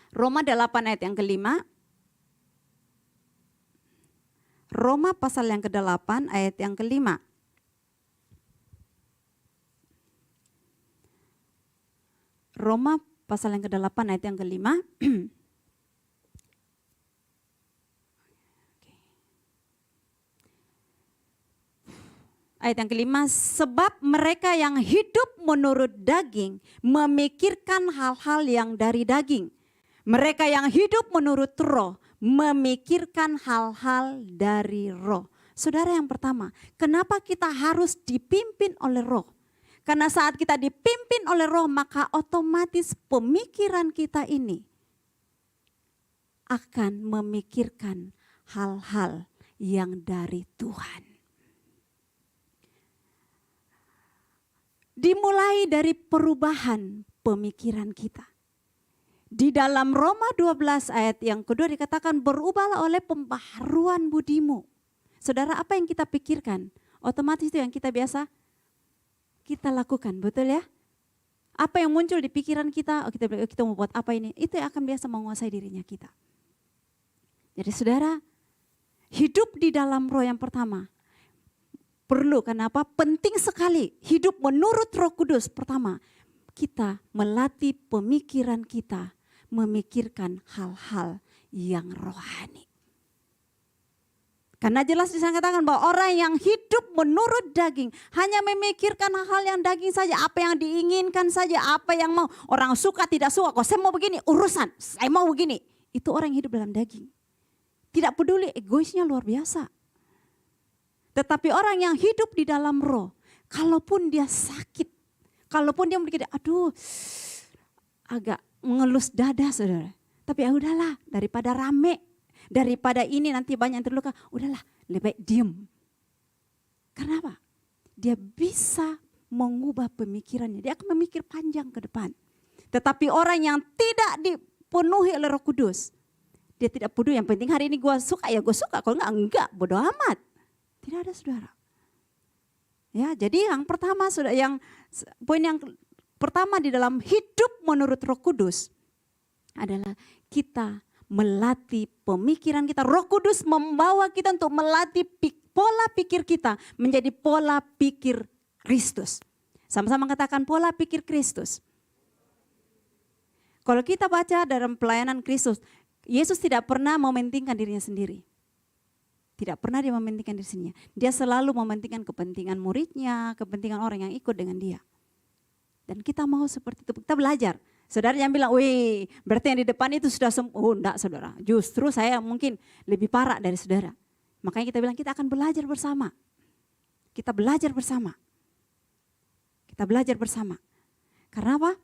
Speaker 4: Roma 8 ayat yang kelima. Roma pasal yang ke-8 ayat yang kelima. Roma pasal yang ke-8 ayat yang kelima. Ayat yang kelima, sebab mereka yang hidup menurut daging memikirkan hal-hal yang dari daging. Mereka yang hidup menurut roh memikirkan hal-hal dari roh. Saudara yang pertama, kenapa kita harus dipimpin oleh roh? Karena saat kita dipimpin oleh roh maka otomatis pemikiran kita ini akan memikirkan hal-hal yang dari Tuhan. Dimulai dari perubahan pemikiran kita. Di dalam Roma 12 ayat yang kedua dikatakan berubahlah oleh pembaharuan budimu. Saudara, apa yang kita pikirkan? Otomatis itu yang kita biasa kita lakukan, betul ya? Apa yang muncul di pikiran kita, kita mau buat apa ini? Itu yang akan biasa menguasai dirinya kita. Jadi saudara, hidup di dalam roh yang pertama. Perlu, kenapa? Penting sekali hidup menurut Roh Kudus. Pertama, kita melatih pemikiran kita memikirkan hal-hal yang rohani. Karena jelas di sana katakan bahwa orang yang hidup menurut daging hanya memikirkan hal-hal yang daging saja, apa yang diinginkan saja, apa yang mau. Orang suka tidak suka, kok saya mau begini, urusan, saya mau begini. Itu orang yang hidup dalam daging. Tidak peduli, egoisnya luar biasa. Tetapi orang yang hidup di dalam roh, kalaupun dia sakit, kalaupun dia memiliki, aduh agak mengelus dada saudara. Tapi ya udahlah, daripada rame, daripada ini nanti banyak yang terluka, udahlah lebih baik diem. Karena apa? Dia bisa mengubah pemikirannya, dia akan memikir panjang ke depan. Tetapi orang yang tidak dipenuhi oleh Roh Kudus, dia tidak peduli, yang penting hari ini gue suka ya gue suka, kalau enggak bodoh amat. Tidak ada saudara. Ya, jadi yang pertama saudara, poin yang pertama di dalam hidup menurut Roh Kudus adalah kita melatih pemikiran kita. Roh Kudus membawa kita untuk melatih pola pikir kita menjadi pola pikir Kristus. Sama-sama katakan pola pikir Kristus. Kalau kita baca dalam pelayanan Kristus, Yesus tidak pernah mementingkan dirinya sendiri. Tidak pernah dia mementingkan diri sendiri. Dia selalu mementingkan kepentingan muridnya, kepentingan orang yang ikut dengan dia. Dan kita mau seperti itu, kita belajar. Saudara yang bilang, wih berarti yang di depan itu sudah oh enggak saudara. Justru saya mungkin lebih parah dari saudara. Makanya kita bilang kita akan belajar bersama. Kita belajar bersama. Kita belajar bersama. Karena apa?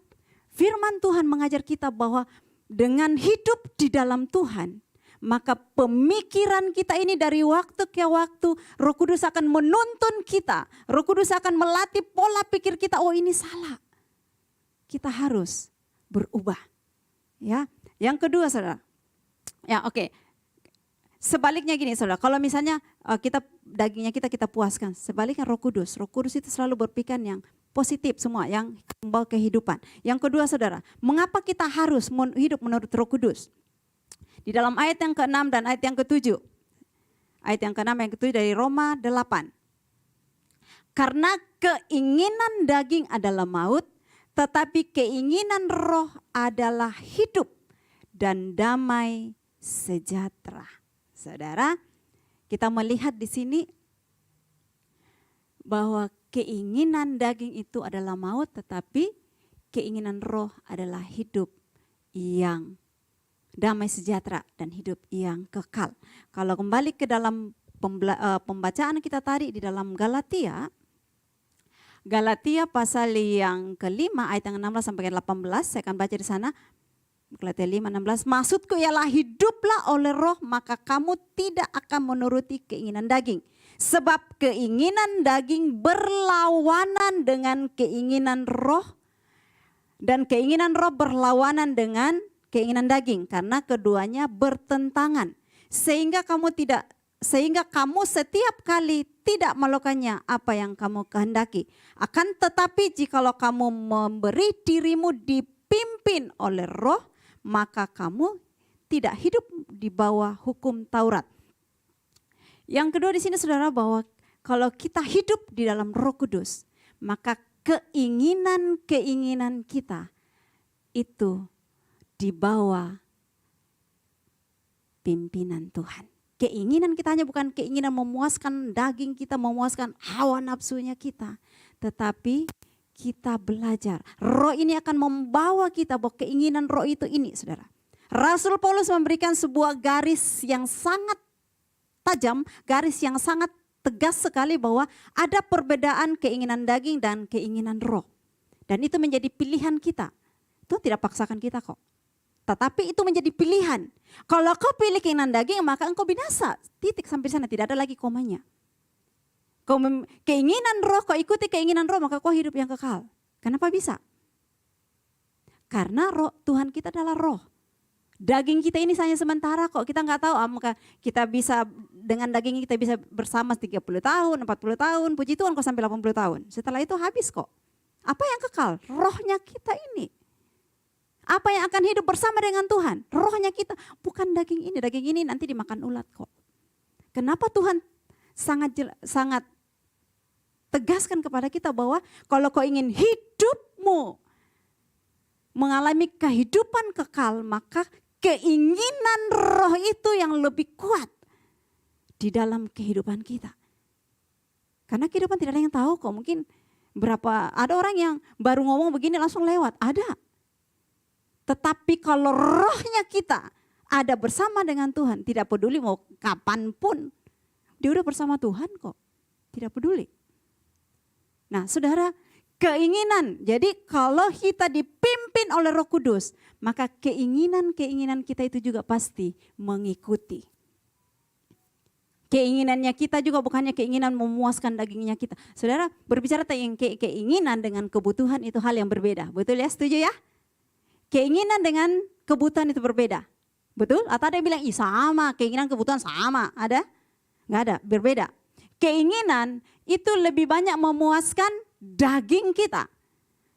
Speaker 4: Firman Tuhan mengajar kita bahwa dengan hidup di dalam Tuhan, maka pemikiran kita ini dari waktu ke waktu, Roh Kudus akan menuntun kita. Roh Kudus akan melatih pola pikir kita, oh ini salah. Kita harus berubah. Ya, yang kedua saudara. Ya oke. Sebaliknya gini saudara, kalau misalnya dagingnya kita puaskan, sebaliknya Roh Kudus itu selalu berpikir yang positif semua, yang membawa kehidupan. Yang kedua saudara, mengapa kita harus hidup menurut Roh Kudus? Di dalam ayat yang ke-6 dan ayat yang ke-7. Ayat yang ke-6 yang ke-7 dari Roma 8. Karena keinginan daging adalah maut, tetapi keinginan roh adalah hidup dan damai sejahtera. Saudara, kita melihat di sini bahwa keinginan daging itu adalah maut, tetapi keinginan roh adalah hidup yang damai sejahtera dan hidup yang kekal. Kalau kembali ke dalam pembacaan kita tadi di dalam Galatia pasal yang kelima ayat yang 16 sampai 18, saya akan baca di sana. Galatia 5:16, maksudku ialah hiduplah oleh roh, maka kamu tidak akan menuruti keinginan daging. Sebab keinginan daging berlawanan dengan keinginan roh, dan keinginan roh berlawanan dengan keinginan daging, karena keduanya bertentangan. Sehingga kamu setiap kali tidak melakukannya apa yang kamu kehendaki. Akan tetapi jikalau kamu memberi dirimu dipimpin oleh roh, maka kamu tidak hidup di bawah hukum Taurat. Yang kedua di sini saudara, bahwa kalau kita hidup di dalam Roh Kudus, maka keinginan-keinginan kita itu di bawah pimpinan Tuhan. Keinginan kita hanya bukan keinginan memuaskan daging kita, memuaskan hawa nafsunya kita, tetapi kita belajar. Roh ini akan membawa kita bahwa keinginan roh itu ini, saudara. Rasul Paulus memberikan sebuah garis yang sangat tajam, garis yang sangat tegas sekali bahwa ada perbedaan keinginan daging dan keinginan roh. Dan itu menjadi pilihan kita. Itu tidak paksakan kita kok. Tetapi itu menjadi pilihan. Kalau kau pilih keinginan daging, maka engkau binasa. Titik sampai sana, tidak ada lagi komanya. Keinginan roh, kau ikuti keinginan roh, maka kau hidup yang kekal. Kenapa bisa? Karena roh, Tuhan kita adalah roh. Daging kita ini hanya sementara kok. Kita nggak tahu, maka kita bisa dengan daging kita bisa bersama 30 tahun, 40 tahun. Puji Tuhan kok sampai 80 tahun. Setelah itu habis kok. Apa yang kekal? Rohnya kita ini. Apa yang akan hidup bersama dengan Tuhan? Rohnya kita, bukan daging ini. Daging ini nanti dimakan ulat kok. Kenapa Tuhan sangat tegaskan kepada kita bahwa kalau kau ingin hidupmu mengalami kehidupan kekal, maka keinginan roh itu yang lebih kuat di dalam kehidupan kita. Karena kehidupan tidak ada yang tahu kok. Mungkin ada orang yang baru ngomong begini langsung lewat. Ada. Tetapi kalau rohnya kita ada bersama dengan Tuhan, tidak peduli mau kapanpun, dia udah bersama Tuhan kok, tidak peduli. Nah saudara, keinginan, jadi kalau kita dipimpin oleh Roh Kudus, maka keinginan-keinginan kita itu juga pasti mengikuti. Keinginannya kita juga bukannya keinginan memuaskan dagingnya kita. Saudara, berbicara tentang keinginan dengan kebutuhan itu hal yang berbeda. Betul ya, setuju ya? Keinginan dengan kebutuhan itu berbeda. Betul? Atau ada yang bilang, sama, keinginan kebutuhan sama. Ada? Nggak ada, berbeda. Keinginan itu lebih banyak memuaskan daging kita.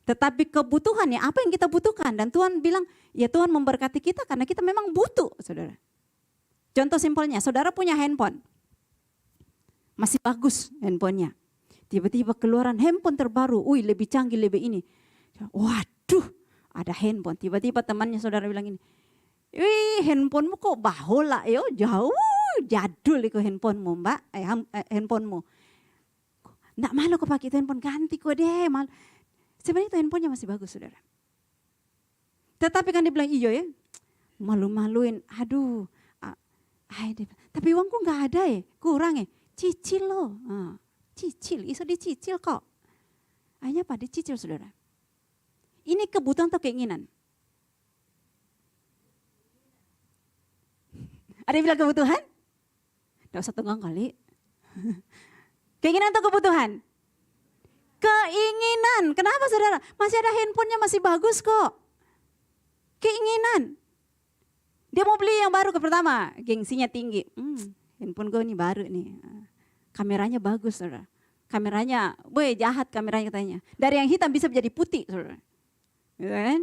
Speaker 4: Tetapi kebutuhannya, apa yang kita butuhkan. Dan Tuhan bilang, ya Tuhan memberkati kita karena kita memang butuh, saudara. Contoh simpelnya, saudara punya handphone. Masih bagus handphonenya. Tiba-tiba keluaran handphone terbaru, lebih canggih, lebih ini. Waduh, ada handphone. Tiba-tiba temannya saudara bilang ini, handphonemu kok bahola, jauh, jadul itu handphonemu mbak, handphonemu. Nggak malu kok pakai itu handphone, ganti kok deh. Sebenarnya itu handphonenya masih bagus saudara. Tetapi kan dia bilang, iya ya, malu-maluin, aduh. Tapi uangku nggak ada ya, kurang ya. Cicil loh, cicil, iso dicicil kok. Akhirnya apa? Dicicil saudara. Ini kebutuhan atau keinginan? Ada yang bilang kebutuhan? Nggak usah tunggang kali. Keinginan atau kebutuhan? Keinginan. Kenapa saudara? Masih ada handphonenya masih bagus kok. Keinginan. Dia mau beli yang baru ke pertama, gengsinya tinggi. Handphone gue ini baru nih. Kameranya bagus saudara. Kameranya, jahat kameranya katanya. Dari yang hitam bisa menjadi putih saudara. Gitu kan?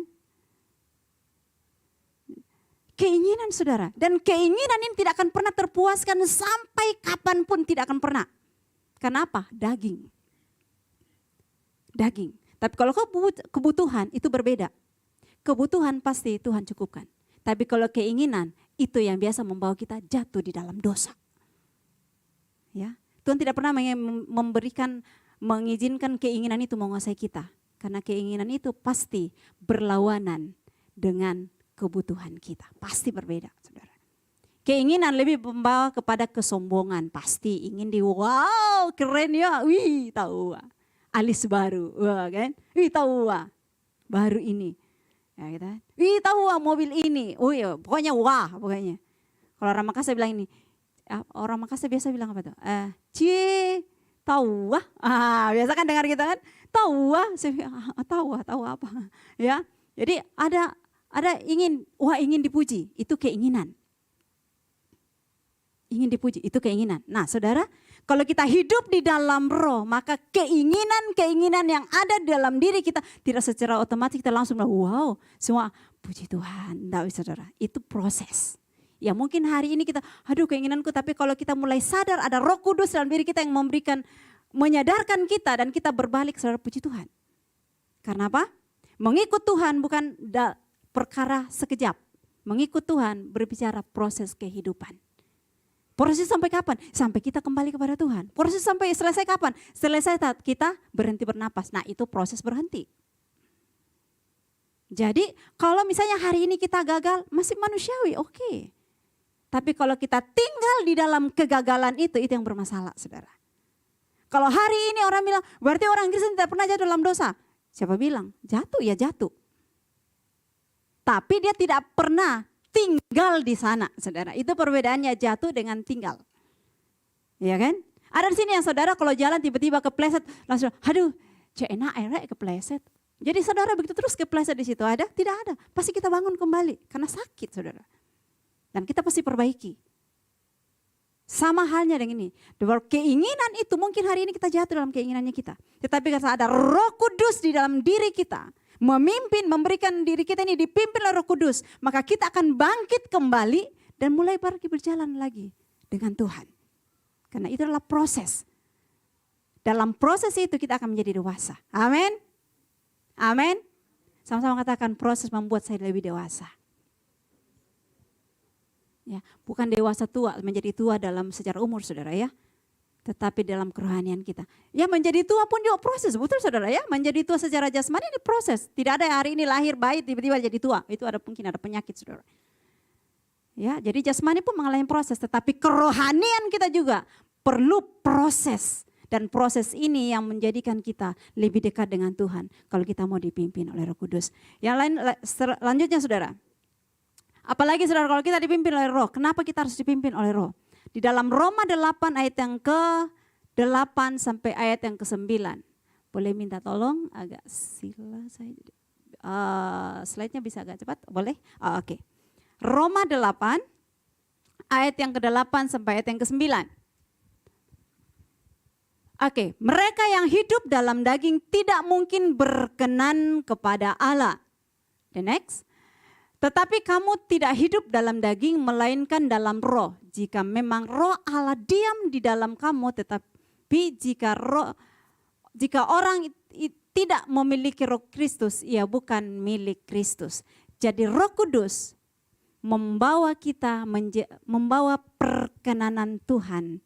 Speaker 4: Keinginan saudara. Dan keinginan ini tidak akan pernah terpuaskan sampai kapanpun tidak akan pernah. Kenapa? Daging. Daging. Tapi kalau kebutuhan itu berbeda. Kebutuhan pasti Tuhan cukupkan. Tapi kalau keinginan itu yang biasa membawa kita jatuh di dalam dosa. Ya, Tuhan tidak pernah mengizinkan keinginan itu menguasai kita. Karena keinginan itu pasti berlawanan dengan kebutuhan kita. Pasti berbeda, saudara. Keinginan lebih membawa kepada kesombongan. Pasti ingin wow keren ya, tahu. Alis baru, kan? Tahu, baru ini. Ya, gitu. Tahu mobil ini, pokoknya pokoknya. Kalau orang Makassar bilang ini, orang Makassar biasa bilang apa tuh? Tahu biasa kan dengar kita kan? Tahu apa? Ya, jadi ada ingin dipuji, itu keinginan. Ingin dipuji, itu keinginan. Nah, saudara, kalau kita hidup di dalam roh, maka keinginan yang ada dalam diri kita tidak secara otomatis kita langsung wow, semua puji Tuhan. Tidak, saudara, itu proses. Ya mungkin hari ini kita, keinginanku, tapi kalau kita mulai sadar ada Roh Kudus dalam diri kita yang menyadarkan kita dan kita berbalik, saudara, puji Tuhan. Karena apa? Mengikut Tuhan bukan perkara sekejap. Mengikut Tuhan berbicara proses kehidupan. Proses sampai kapan? Sampai kita kembali kepada Tuhan. Proses sampai selesai kapan? Selesai saat kita berhenti bernapas. Nah, itu proses berhenti. Jadi kalau misalnya hari ini kita gagal, masih manusiawi, oke. Tapi kalau kita tinggal di dalam kegagalan itu yang bermasalah, saudara. Kalau hari ini orang bilang, berarti orang Kristen tidak pernah jatuh dalam dosa. Siapa bilang? Jatuh ya jatuh. Tapi dia tidak pernah tinggal di sana, saudara. Itu perbedaannya jatuh dengan tinggal. Ya kan? Ada di sini yang saudara kalau jalan tiba-tiba kepleset, langsung, enak kepleset. Jadi saudara begitu terus kepleset di situ ada? Tidak ada. Pasti kita bangun kembali karena sakit, saudara. Dan kita pasti perbaiki. Sama halnya dengan ini. Keinginan itu mungkin hari ini kita jatuh dalam keinginannya kita. Tetapi kalau ada Roh Kudus di dalam diri kita, memimpin, memberikan diri kita ini dipimpin oleh Roh Kudus, maka kita akan bangkit kembali dan mulai pergi berjalan lagi dengan Tuhan. Karena itu adalah proses. Dalam proses itu kita akan menjadi dewasa. Amin. Amin. Sama-sama katakan proses membuat saya lebih dewasa. Ya, bukan dewasa tua, menjadi tua dalam secara umur, saudara ya. Tetapi dalam kerohanian kita. Ya menjadi tua pun juga proses, betul saudara ya. Menjadi tua secara jasmani ini proses. Tidak ada hari ini lahir baik tiba-tiba jadi tua. Itu mungkin ada penyakit, saudara. Ya, jadi jasmani pun mengalami proses, tetapi kerohanian kita juga perlu proses. Dan proses ini yang menjadikan kita lebih dekat dengan Tuhan kalau kita mau dipimpin oleh Roh Kudus. Yang lain lanjutnya saudara. Apalagi saudara kalau kita dipimpin oleh Roh, kenapa kita harus dipimpin oleh Roh? Di dalam Roma 8 ayat yang ke-8 sampai ayat yang ke-9. Boleh minta tolong agak sila saya. Slide-nya bisa agak cepat, boleh? Oke. Roma 8 ayat yang ke-8 sampai ayat yang ke-9. Oke, mereka yang hidup dalam daging tidak mungkin berkenan kepada Allah. The next. Tetapi kamu tidak hidup dalam daging melainkan dalam roh. Jika memang roh Allah diam di dalam kamu, tetapi jika orang tidak memiliki roh Kristus, ia bukan milik Kristus. Jadi Roh Kudus membawa kita membawa perkenanan Tuhan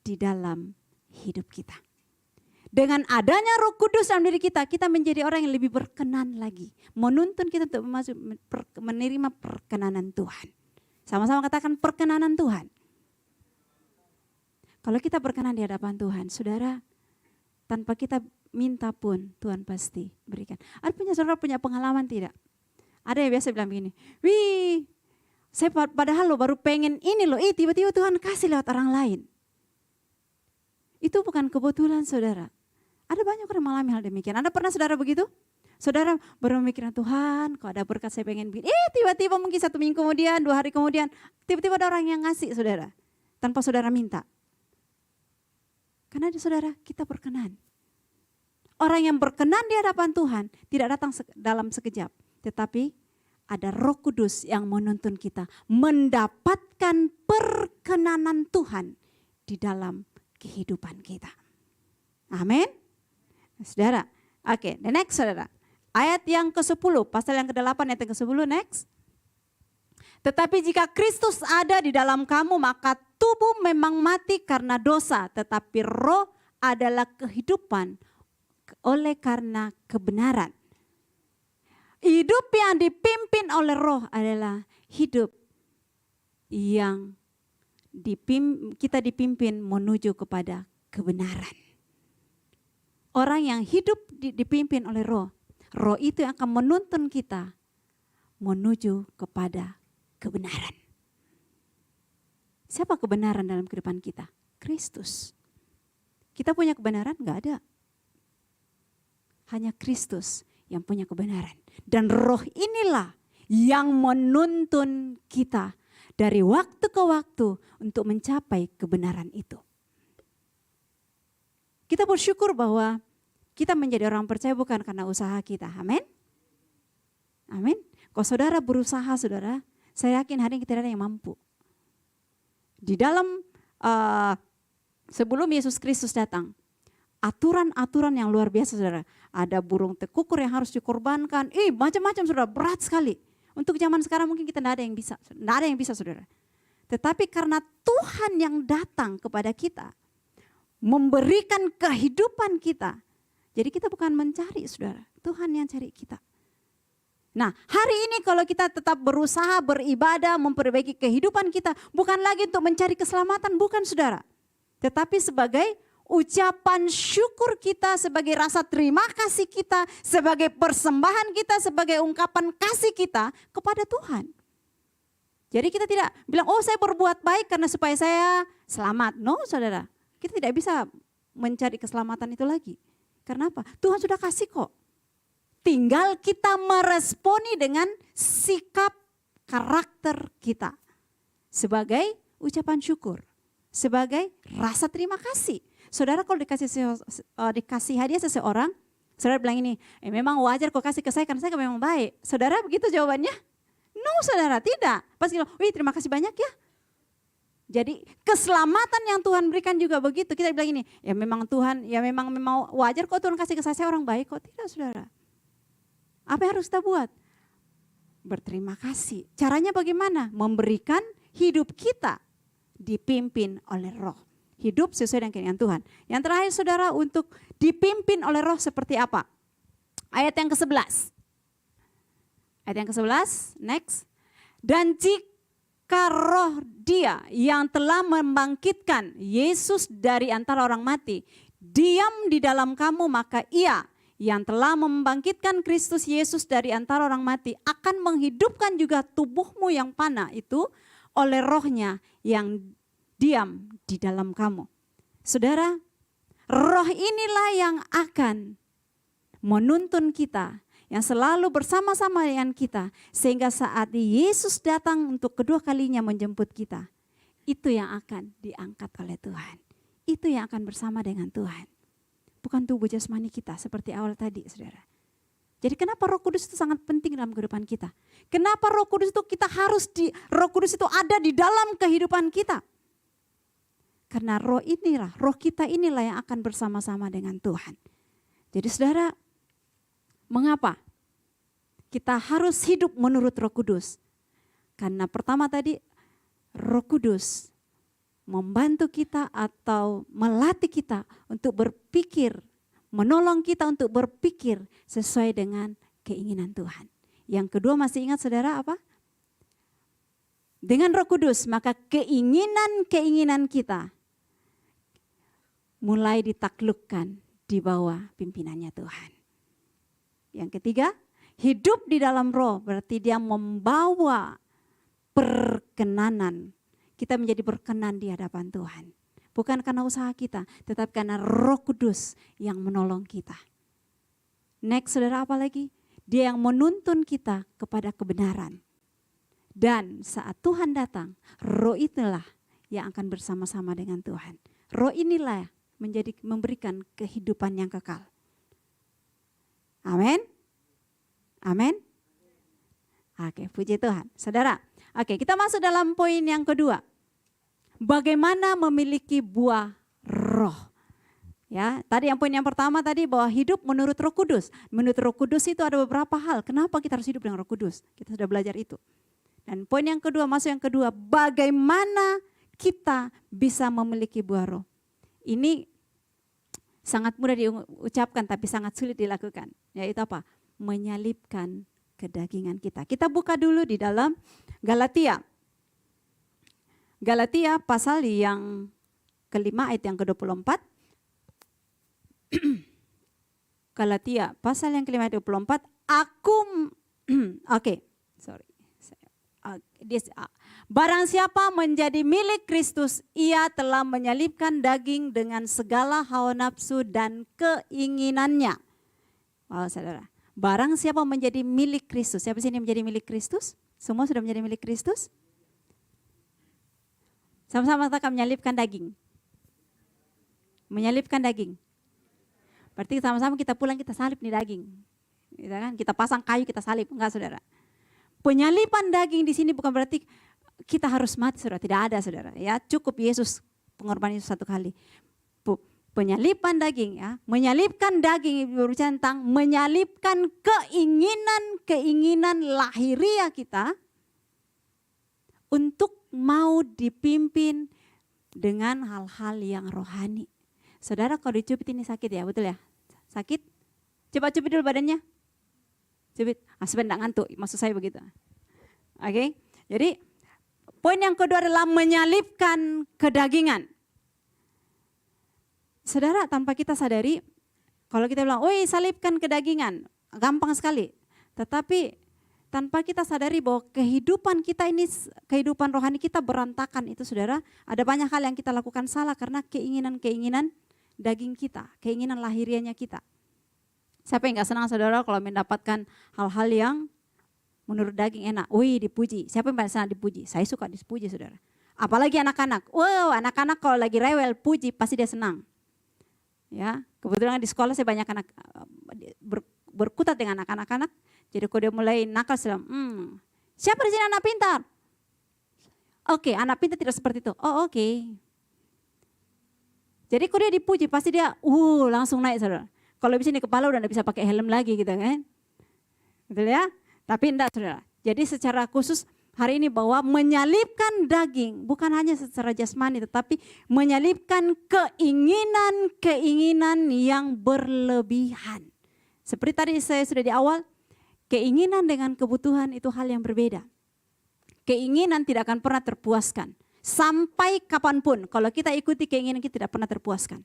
Speaker 4: di dalam hidup kita. Dengan adanya Roh Kudus dalam diri kita, kita menjadi orang yang lebih berkenan lagi. Menuntun kita untuk menerima perkenanan Tuhan. Sama-sama katakan perkenanan Tuhan. Kalau kita berkenan di hadapan Tuhan, saudara, tanpa kita minta pun Tuhan pasti berikan. Saudara punya pengalaman tidak? Ada yang biasa bilang begini, wih, saya padahal baru pengen ini tiba-tiba Tuhan kasih lewat orang lain. Itu bukan kebetulan saudara. Ada banyak orang mengalami hal demikian. Anda pernah saudara begitu? Saudara baru memikirkan Tuhan, kalau ada berkat saya pengen bikin. Tiba-tiba mungkin 1 minggu kemudian, 2 hari kemudian, tiba-tiba ada orang yang ngasih saudara. Tanpa saudara minta. Karena saudara kita berkenan. Orang yang berkenan di hadapan Tuhan tidak datang dalam sekejap. Tetapi ada Roh Kudus yang menuntun kita mendapatkan perkenanan Tuhan di dalam kehidupan kita. Amin. Saudara, oke, the next saudara. Ayat yang ke-10, pasal yang ke-8 ayat yang ke-10, next. Tetapi jika Kristus ada di dalam kamu, maka tubuh memang mati karena dosa, tetapi roh adalah kehidupan oleh karena kebenaran. Hidup yang dipimpin oleh roh adalah hidup yang kita dipimpin menuju kepada kebenaran. Orang yang hidup dipimpin oleh roh, roh itu yang akan menuntun kita menuju kepada kebenaran. Siapa kebenaran dalam kehidupan kita? Kristus. Kita punya kebenaran? Enggak ada. Hanya Kristus yang punya kebenaran. Dan roh inilah yang menuntun kita dari waktu ke waktu untuk mencapai kebenaran itu. Kita bersyukur bahwa kita menjadi orang percaya bukan karena usaha kita. Amin. Amin. Kalau saudara berusaha saudara, saya yakin hari ini tidak ada yang mampu. Di dalam sebelum Yesus Kristus datang, aturan-aturan yang luar biasa saudara. Ada burung tekukur yang harus dikorbankan. Macam-macam saudara, berat sekali. Untuk zaman sekarang mungkin kita tidak ada yang bisa saudara. Tetapi karena Tuhan yang datang kepada kita, memberikan kehidupan kita. Jadi kita bukan mencari saudara, Tuhan yang cari kita. Nah hari ini kalau kita tetap berusaha beribadah, memperbaiki kehidupan kita, bukan lagi untuk mencari keselamatan, bukan saudara. Tetapi sebagai ucapan syukur kita, sebagai rasa terima kasih kita, sebagai persembahan kita, sebagai ungkapan kasih kita kepada Tuhan. Jadi kita tidak bilang, saya berbuat baik karena supaya saya selamat. No saudara, kita tidak bisa mencari keselamatan itu lagi. Karena apa? Tuhan sudah kasih kok. Tinggal kita meresponi dengan sikap karakter kita. Sebagai ucapan syukur. Sebagai rasa terima kasih. Saudara kalau dikasih hadiah seseorang, saudara bilang ini, memang wajar kok kasih ke saya karena saya memang baik. Saudara begitu jawabannya? No saudara, tidak. Pasti bilang, terima kasih banyak ya. Jadi keselamatan yang Tuhan berikan juga begitu. Kita bilang ini, memang Tuhan, memang wajar kok Tuhan kasih ke saya orang baik kok. Tidak saudara. Apa yang harus kita buat? Berterima kasih. Caranya bagaimana? Memberikan hidup kita dipimpin oleh roh. Hidup sesuai dengan keinginan Tuhan. Yang terakhir saudara, untuk dipimpin oleh roh seperti apa? Ayat yang ke-11. Ayat yang ke-11, next. Dan Maka roh Dia yang telah membangkitkan Yesus dari antara orang mati diam di dalam kamu, maka Ia yang telah membangkitkan Kristus Yesus dari antara orang mati akan menghidupkan juga tubuhmu yang fana itu oleh rohnya yang diam di dalam kamu. Saudara, roh inilah yang akan menuntun kita, yang selalu bersama-sama dengan kita, sehingga saat Yesus datang untuk kedua kalinya menjemput kita, itu yang akan diangkat oleh Tuhan. Itu yang akan bersama dengan Tuhan. Bukan tubuh jasmani kita seperti awal tadi, saudara. Jadi kenapa Roh Kudus itu sangat penting dalam kehidupan kita? Kenapa Roh Kudus itu Roh Kudus itu ada di dalam kehidupan kita? Karena roh kita inilah yang akan bersama-sama dengan Tuhan. Jadi saudara, mengapa kita harus hidup menurut Roh Kudus? Karena pertama tadi, Roh Kudus membantu kita atau melatih kita untuk berpikir, menolong kita untuk berpikir sesuai dengan keinginan Tuhan. Yang kedua, masih ingat saudara apa? Dengan Roh Kudus, maka keinginan-keinginan kita mulai ditaklukkan di bawah pimpinannya Tuhan. Yang ketiga, hidup di dalam roh berarti dia membawa perkenanan. Kita menjadi berkenan di hadapan Tuhan. Bukan karena usaha kita, tetapi karena Roh Kudus yang menolong kita. Next, saudara, apa lagi? Dia yang menuntun kita kepada kebenaran. Dan saat Tuhan datang, roh itulah yang akan bersama-sama dengan Tuhan. Roh inilah memberikan kehidupan yang kekal. Amin. Amin. Oke, puji Tuhan. Saudara, oke, kita masuk dalam poin yang kedua. Bagaimana memiliki buah roh? Ya, tadi yang poin yang pertama tadi bahwa hidup menurut Roh Kudus. Menurut Roh Kudus itu ada beberapa hal. Kenapa kita harus hidup dengan Roh Kudus? Kita sudah belajar itu. Dan poin yang kedua, masuk yang kedua, bagaimana kita bisa memiliki buah roh? Ini sangat mudah diucapkan tapi sangat sulit dilakukan. Yaitu apa? Menyalibkan kedagingan kita. Kita buka dulu di dalam Galatia. Galatia pasal yang kelima ayat yang ke-24. Galatia pasal yang kelima ayat 24. Barang siapa menjadi milik Kristus, ia telah menyalibkan daging dengan segala hawa nafsu dan keinginannya. Wow, saudara. Barang siapa menjadi milik Kristus. Siapa sini menjadi milik Kristus? Semua sudah menjadi milik Kristus? Sama-sama katakan menyalibkan daging. Menyalibkan daging. Berarti sama-sama kita pulang kita salib nih daging. Kita pasang kayu kita salib. Enggak, saudara. Penyaliban daging di sini bukan berarti kita harus mati, saudara. Tidak ada, saudara. Ya, cukup Yesus, pengorbanan Yesus satu kali. Penyaliban daging, ya, menyalibkan daging berbicara tentang menyalibkan keinginan lahiriah kita untuk mau dipimpin dengan hal-hal yang rohani. Saudara, kalau dicubit ini sakit ya, betul ya? Sakit? Coba cubit dulu badannya. Cubit, sebentar ngantuk, maksud saya begitu. Oke, jadi poin yang kedua adalah menyalibkan kedagingan. Saudara, tanpa kita sadari, kalau kita bilang, woi salibkan kedagingan, gampang sekali. Tetapi tanpa kita sadari bahwa kehidupan kita ini, kehidupan rohani kita berantakan itu, saudara. Ada banyak hal yang kita lakukan salah karena keinginan-keinginan daging kita, keinginan lahiriahnya kita. Siapa yang gak senang, saudara, kalau mendapatkan hal-hal yang menurut daging enak. Wih, dipuji. Siapa yang paling senang dipuji? Saya suka dipuji, saudara. Apalagi anak-anak. Wow, anak-anak kalau lagi rewel, puji, pasti dia senang. Ya, kebetulan di sekolah saya banyak anak berkutat dengan anak-anak. Jadi kalau dia mulai nakal, siapa di sini anak pintar? Oke, anak pintar tidak seperti itu. Oh, oke. Jadi kalau dia dipuji, pasti dia langsung naik, saudara. Kalau di sini kepala udah tidak bisa pakai helm lagi gitu kan. Betul ya? Tapi enggak, saudara. Jadi secara khusus hari ini bahwa menyalibkan daging bukan hanya secara jasmani tetapi menyalibkan keinginan-keinginan yang berlebihan. Seperti tadi saya sudah di awal, keinginan dengan kebutuhan itu hal yang berbeda. Keinginan tidak akan pernah terpuaskan. Sampai kapanpun, kalau kita ikuti keinginan kita tidak pernah terpuaskan.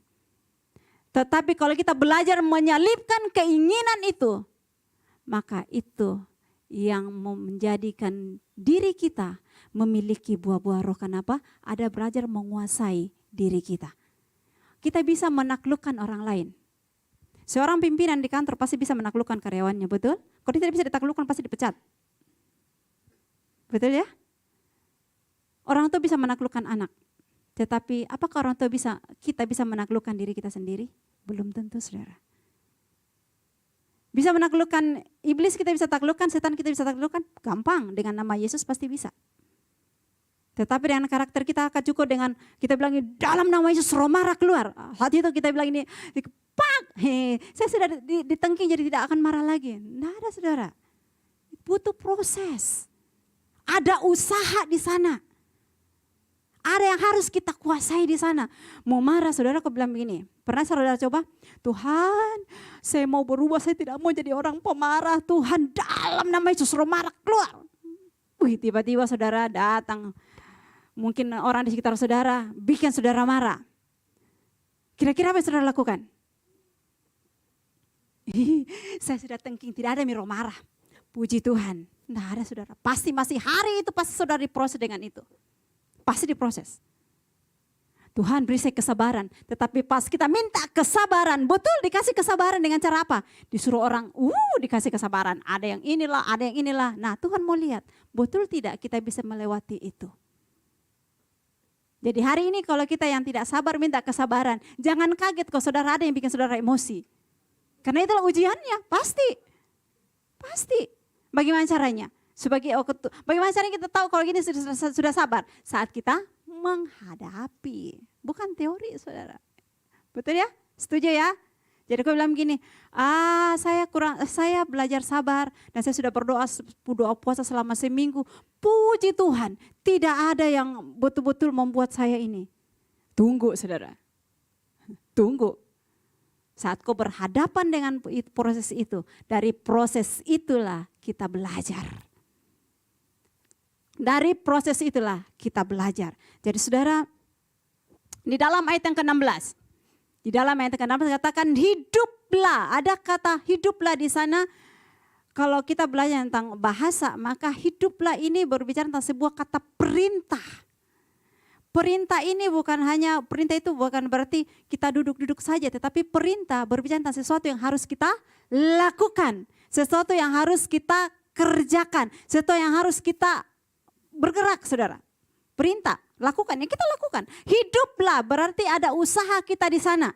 Speaker 4: Tetapi kalau kita belajar menyalipkan keinginan itu, maka itu yang menjadikan diri kita memiliki buah-buah roh. Kenapa? Ada belajar menguasai diri kita. Kita bisa menaklukkan orang lain. Seorang pimpinan di kantor pasti bisa menaklukkan karyawannya, betul? Kalau dia tidak bisa ditaklukkan pasti dipecat. Betul ya? Orang tua bisa menaklukkan anak. Tetapi apakah orang tua kita bisa menaklukkan diri kita sendiri? Belum tentu, saudara. Bisa menaklukkan iblis, kita bisa taklukkan, setan kita bisa taklukkan, gampang, dengan nama Yesus pasti bisa. Tetapi dengan karakter kita akan cukup dengan kita bilang dalam nama Yesus roh marah keluar. Hati itu kita bilang ini, pak, saya sudah ditengking jadi tidak akan marah lagi. Tidak ada, saudara. Butuh proses. Ada usaha di sana. Ada yang harus kita kuasai di sana. Mau marah, saudara, aku bilang begini. Pernah saudara coba? Tuhan, saya mau berubah, saya tidak mau jadi orang pemarah. Tuhan, dalam nama Yesus roh marah keluar. Wih, tiba-tiba saudara datang. Mungkin orang di sekitar saudara bikin saudara marah. Kira-kira apa yang saudara lakukan? Saya sudah tengking, tidak ada roh marah. Puji Tuhan, tidak ada, saudara. Pasti masih hari itu pasti saudara diproses dengan itu. Pasti diproses. Tuhan beri saya kesabaran. Tetapi pas kita minta kesabaran, betul dikasih kesabaran dengan cara apa? Disuruh orang, dikasih kesabaran. Ada yang inilah, ada yang inilah. Nah, Tuhan mau lihat, betul tidak kita bisa melewati itu. Jadi hari ini kalau kita yang tidak sabar minta kesabaran, jangan kaget kalau saudara ada yang bikin saudara emosi. Karena itulah ujiannya, pasti. Pasti. Bagaimana caranya? Bagaimana caranya kita tahu kalau gini sudah sabar? Saat kita menghadapi. Bukan teori, saudara. Betul ya? Setuju ya? Jadi aku bilang begini, saya belajar sabar dan saya sudah berdoa puasa selama seminggu. Puji Tuhan, tidak ada yang betul-betul membuat saya ini. Tunggu, saudara. Tunggu. Saat kau berhadapan dengan proses itu, dari proses itulah kita belajar. Dari proses itulah kita belajar. Jadi saudara, di dalam ayat yang ke-16. Di dalam ayat yang ke-16 katakan hiduplah. Ada kata hiduplah di sana. Kalau kita belajar tentang bahasa, maka hiduplah ini berbicara tentang sebuah kata perintah. Perintah ini bukan hanya, perintah itu bukan berarti kita duduk-duduk saja. Tetapi perintah berbicara tentang sesuatu yang harus kita lakukan. Sesuatu yang harus kita kerjakan. Sesuatu yang harus kita bergerak, saudara. Perintah, lakukan, yang kita lakukan. Hiduplah berarti ada usaha kita di sana.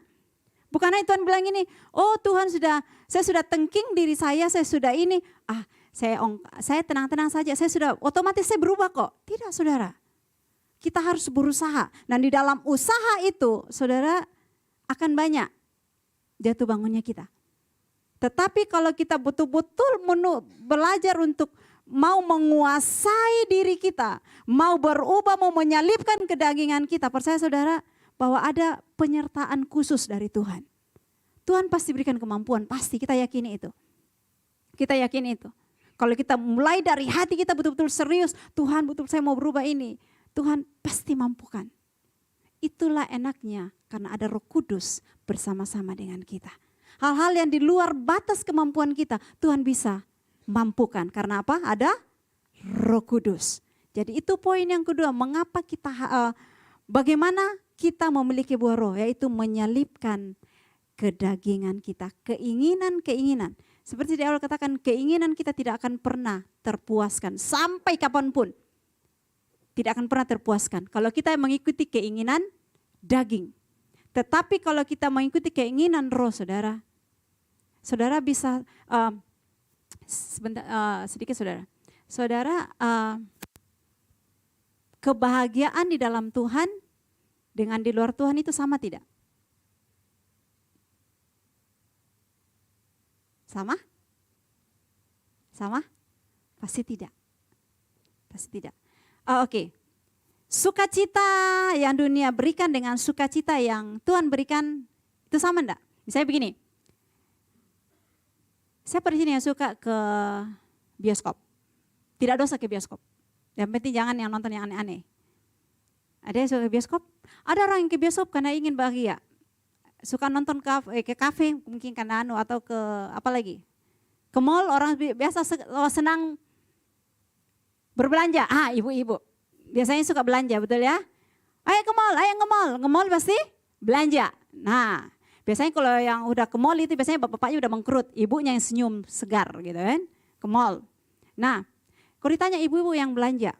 Speaker 4: Bukannya Tuhan bilang ini, oh Tuhan saya sudah tengking diri saya sudah ini. Saya tenang-tenang saja, otomatis saya berubah kok. Tidak, saudara. Kita harus berusaha. Dan di dalam usaha itu, saudara, akan banyak jatuh bangunnya kita. Tetapi kalau kita betul-betul belajar untuk mau menguasai diri kita, mau berubah, mau menyalipkan kedagingan kita, percaya saudara bahwa ada penyertaan khusus dari Tuhan. Tuhan pasti berikan kemampuan, pasti kita yakini itu. Kita yakini itu. Kalau kita mulai dari hati kita betul-betul serius, Tuhan betul saya mau berubah ini. Tuhan pasti mampukan. Itulah enaknya karena ada Roh Kudus bersama-sama dengan kita. Hal-hal yang di luar batas kemampuan kita, Tuhan bisa mampukan. Karena apa? Ada Roh Kudus. Jadi itu poin yang kedua, mengapa bagaimana kita memiliki buah roh, yaitu menyalipkan kedagingan kita, keinginan-keinginan. Seperti di awal katakan, keinginan kita tidak akan pernah terpuaskan sampai kapanpun. Tidak akan pernah terpuaskan. Kalau kita mengikuti keinginan daging. Tetapi kalau kita mengikuti keinginan roh, saudara bisa, sedikit saudara. Saudara, kebahagiaan di dalam Tuhan dengan di luar Tuhan itu sama tidak? Sama? Sama? Pasti tidak. Pasti tidak. Oke. Sukacita yang dunia berikan dengan sukacita yang Tuhan berikan itu sama enggak? Misalnya begini. Siapa di sini yang suka ke bioskop? Tidak dosa ke bioskop. Yang penting jangan yang nonton yang aneh-aneh. Ada yang suka ke bioskop? Ada orang yang ke bioskop karena ingin bahagia. Suka nonton ke kafe mungkin karena atau ke apa lagi? Ke mall orang biasa senang berbelanja. Ibu-ibu biasanya suka belanja, betul ya? Ayo ke mall, Ke mall pasti belanja. Nah, biasanya kalau yang udah ke mall itu biasanya bapak-bapaknya udah mengkerut, ibunya yang senyum segar gitu kan, ke mall. Nah, kalau ditanya ibu-ibu yang belanja,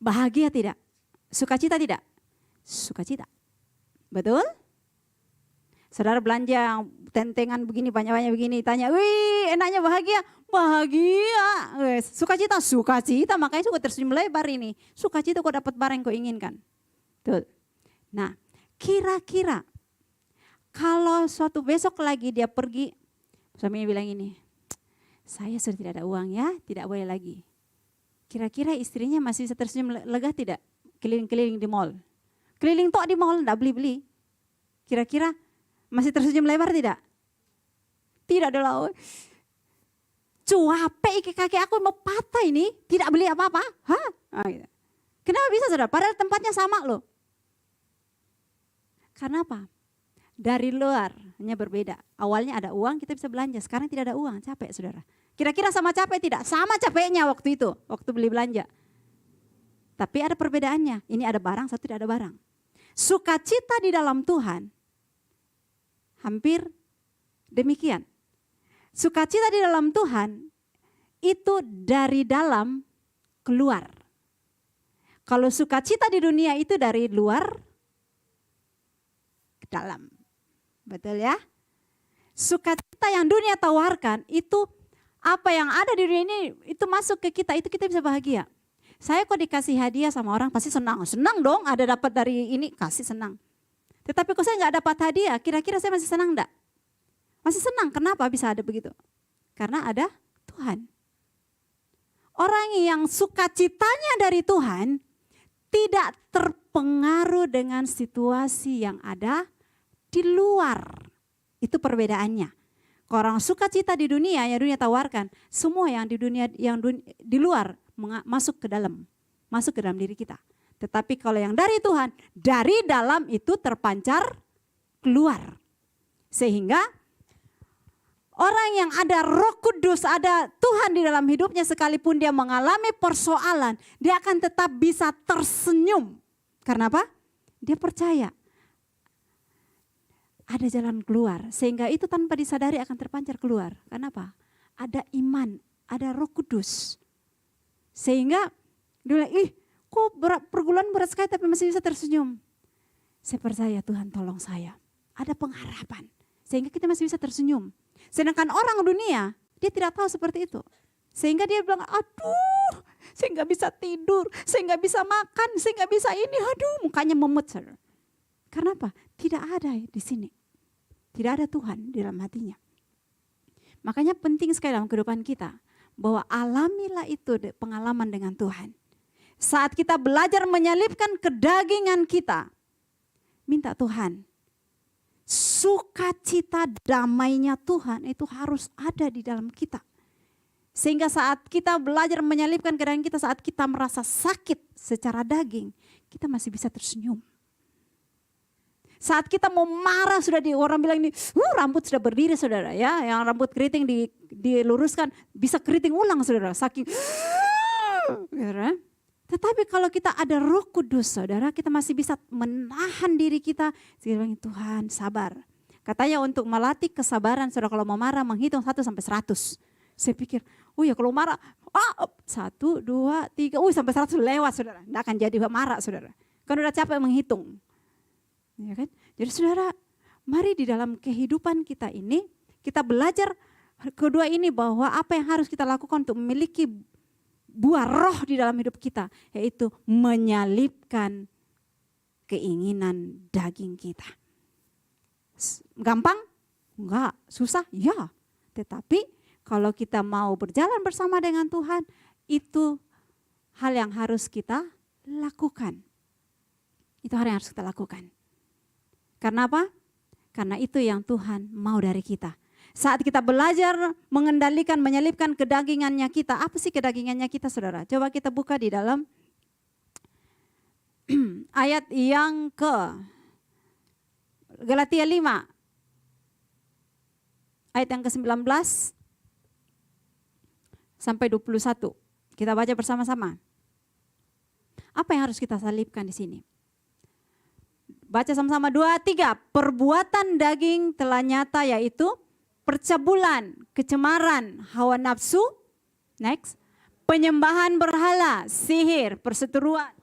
Speaker 4: bahagia tidak? Sukacita tidak? Sukacita. Betul? Saudara belanja yang tentengan begini, banyak-banyak begini, tanya, wih enaknya bahagia? Bahagia. Sukacita? Sukacita, makanya suka tersenyum lebar ini. Sukacita kau dapat barang yang kau inginkan. Betul. Nah, kira-kira kalau suatu besok lagi dia pergi, suaminya bilang ini, saya sudah tidak ada uang ya, tidak boleh lagi. Kira-kira istrinya masih bisa tersenyum lega tidak? Keliling-keliling di mall. Keliling tok di mall, tidak beli-beli. Kira-kira masih tersenyum lebar tidak? Tidak adalah. Cuape iki kaki aku mau patah ini, tidak beli apa-apa. Gitu. Kenapa bisa saudara? Padahal tempatnya sama loh. Karena apa? Dari luar hanya berbeda. Awalnya ada uang kita bisa belanja, sekarang tidak ada uang, capek saudara. Kira-kira sama capek tidak? Sama capeknya waktu itu, waktu beli belanja. Tapi ada perbedaannya, ini ada barang, satu tidak ada barang. Sukacita di dalam Tuhan, hampir demikian. Sukacita di dalam Tuhan, itu dari dalam keluar. Kalau sukacita di dunia itu dari luar ke dalam. Betul ya? Sukacita yang dunia tawarkan itu apa yang ada di dunia ini itu masuk ke kita, itu kita bisa bahagia. Saya kok dikasih hadiah sama orang pasti senang. Senang dong ada dapat dari ini, kasih senang. Tetapi kok saya nggak dapat hadiah, kira-kira saya masih senang enggak? Masih senang, kenapa bisa ada begitu? Karena ada Tuhan. Orang yang sukacitanya dari Tuhan tidak terpengaruh dengan situasi yang ada di luar. Itu perbedaannya. Kalau orang sukacita di dunia, yang dunia tawarkan, semua yang di dunia di luar masuk ke dalam diri kita. Tetapi kalau yang dari Tuhan, dari dalam itu terpancar keluar. Sehingga orang yang ada Roh Kudus, ada Tuhan di dalam hidupnya, sekalipun dia mengalami persoalan, dia akan tetap bisa tersenyum. Karena apa? Dia percaya ada jalan keluar, sehingga itu tanpa disadari akan terpancar keluar. Kenapa? Ada iman, ada Roh Kudus. Sehingga dia bilang, kok pergumulan berat sekali tapi masih bisa tersenyum. Saya percaya Tuhan tolong saya. Ada pengharapan, sehingga kita masih bisa tersenyum. Sedangkan orang dunia, dia tidak tahu seperti itu. Sehingga dia bilang, aduh saya nggak bisa tidur, saya nggak bisa makan, saya nggak bisa ini, aduh mukanya memecer. Karena apa? Tidak ada di sini. Tidak ada Tuhan di dalam hatinya. Makanya penting sekali dalam kehidupan kita, bahwa alamilah itu pengalaman dengan Tuhan. Saat kita belajar menyelipkan kedagingan kita, minta Tuhan, sukacita damainya Tuhan itu harus ada di dalam kita. Sehingga saat kita belajar menyelipkan kedagingan kita, saat kita merasa sakit secara daging, kita masih bisa tersenyum. Saat kita mau marah sudah orang bilang ini, rambut sudah berdiri saudara ya, yang rambut keriting diluruskan bisa keriting ulang saudara, saking. Tetapi kalau kita ada Roh Kudus saudara, kita masih bisa menahan diri kita. Tuhan sabar. Katanya untuk melatih kesabaran saudara, kalau mau marah menghitung 1 sampai 100. Saya pikir, ya kalau marah 1, 2, 3, sampai 100 lewat saudara. Tidak akan jadi marah saudara. Kan udah capek menghitung. Ya kan? Jadi saudara, mari di dalam kehidupan kita ini, kita belajar kedua ini, bahwa apa yang harus kita lakukan untuk memiliki buah roh di dalam hidup kita, yaitu menyalipkan keinginan daging kita. Gampang? Enggak. Susah? Ya. Tetapi kalau kita mau berjalan bersama dengan Tuhan, itu hal yang harus kita lakukan. Itu hal yang harus kita lakukan. Karena apa? Karena itu yang Tuhan mau dari kita. Saat kita belajar mengendalikan, menyelipkan kedagingannya kita. Apa sih kedagingannya kita, saudara? Coba kita buka di dalam ayat yang ke Galatia 5. Ayat yang ke-19 sampai 21. Kita baca bersama-sama. Apa yang harus kita salibkan di sini? Baca sama-sama 2, 3. Perbuatan daging telah nyata, yaitu percabulan, kecemaran, hawa nafsu, next, penyembahan berhala, sihir, perseteruan,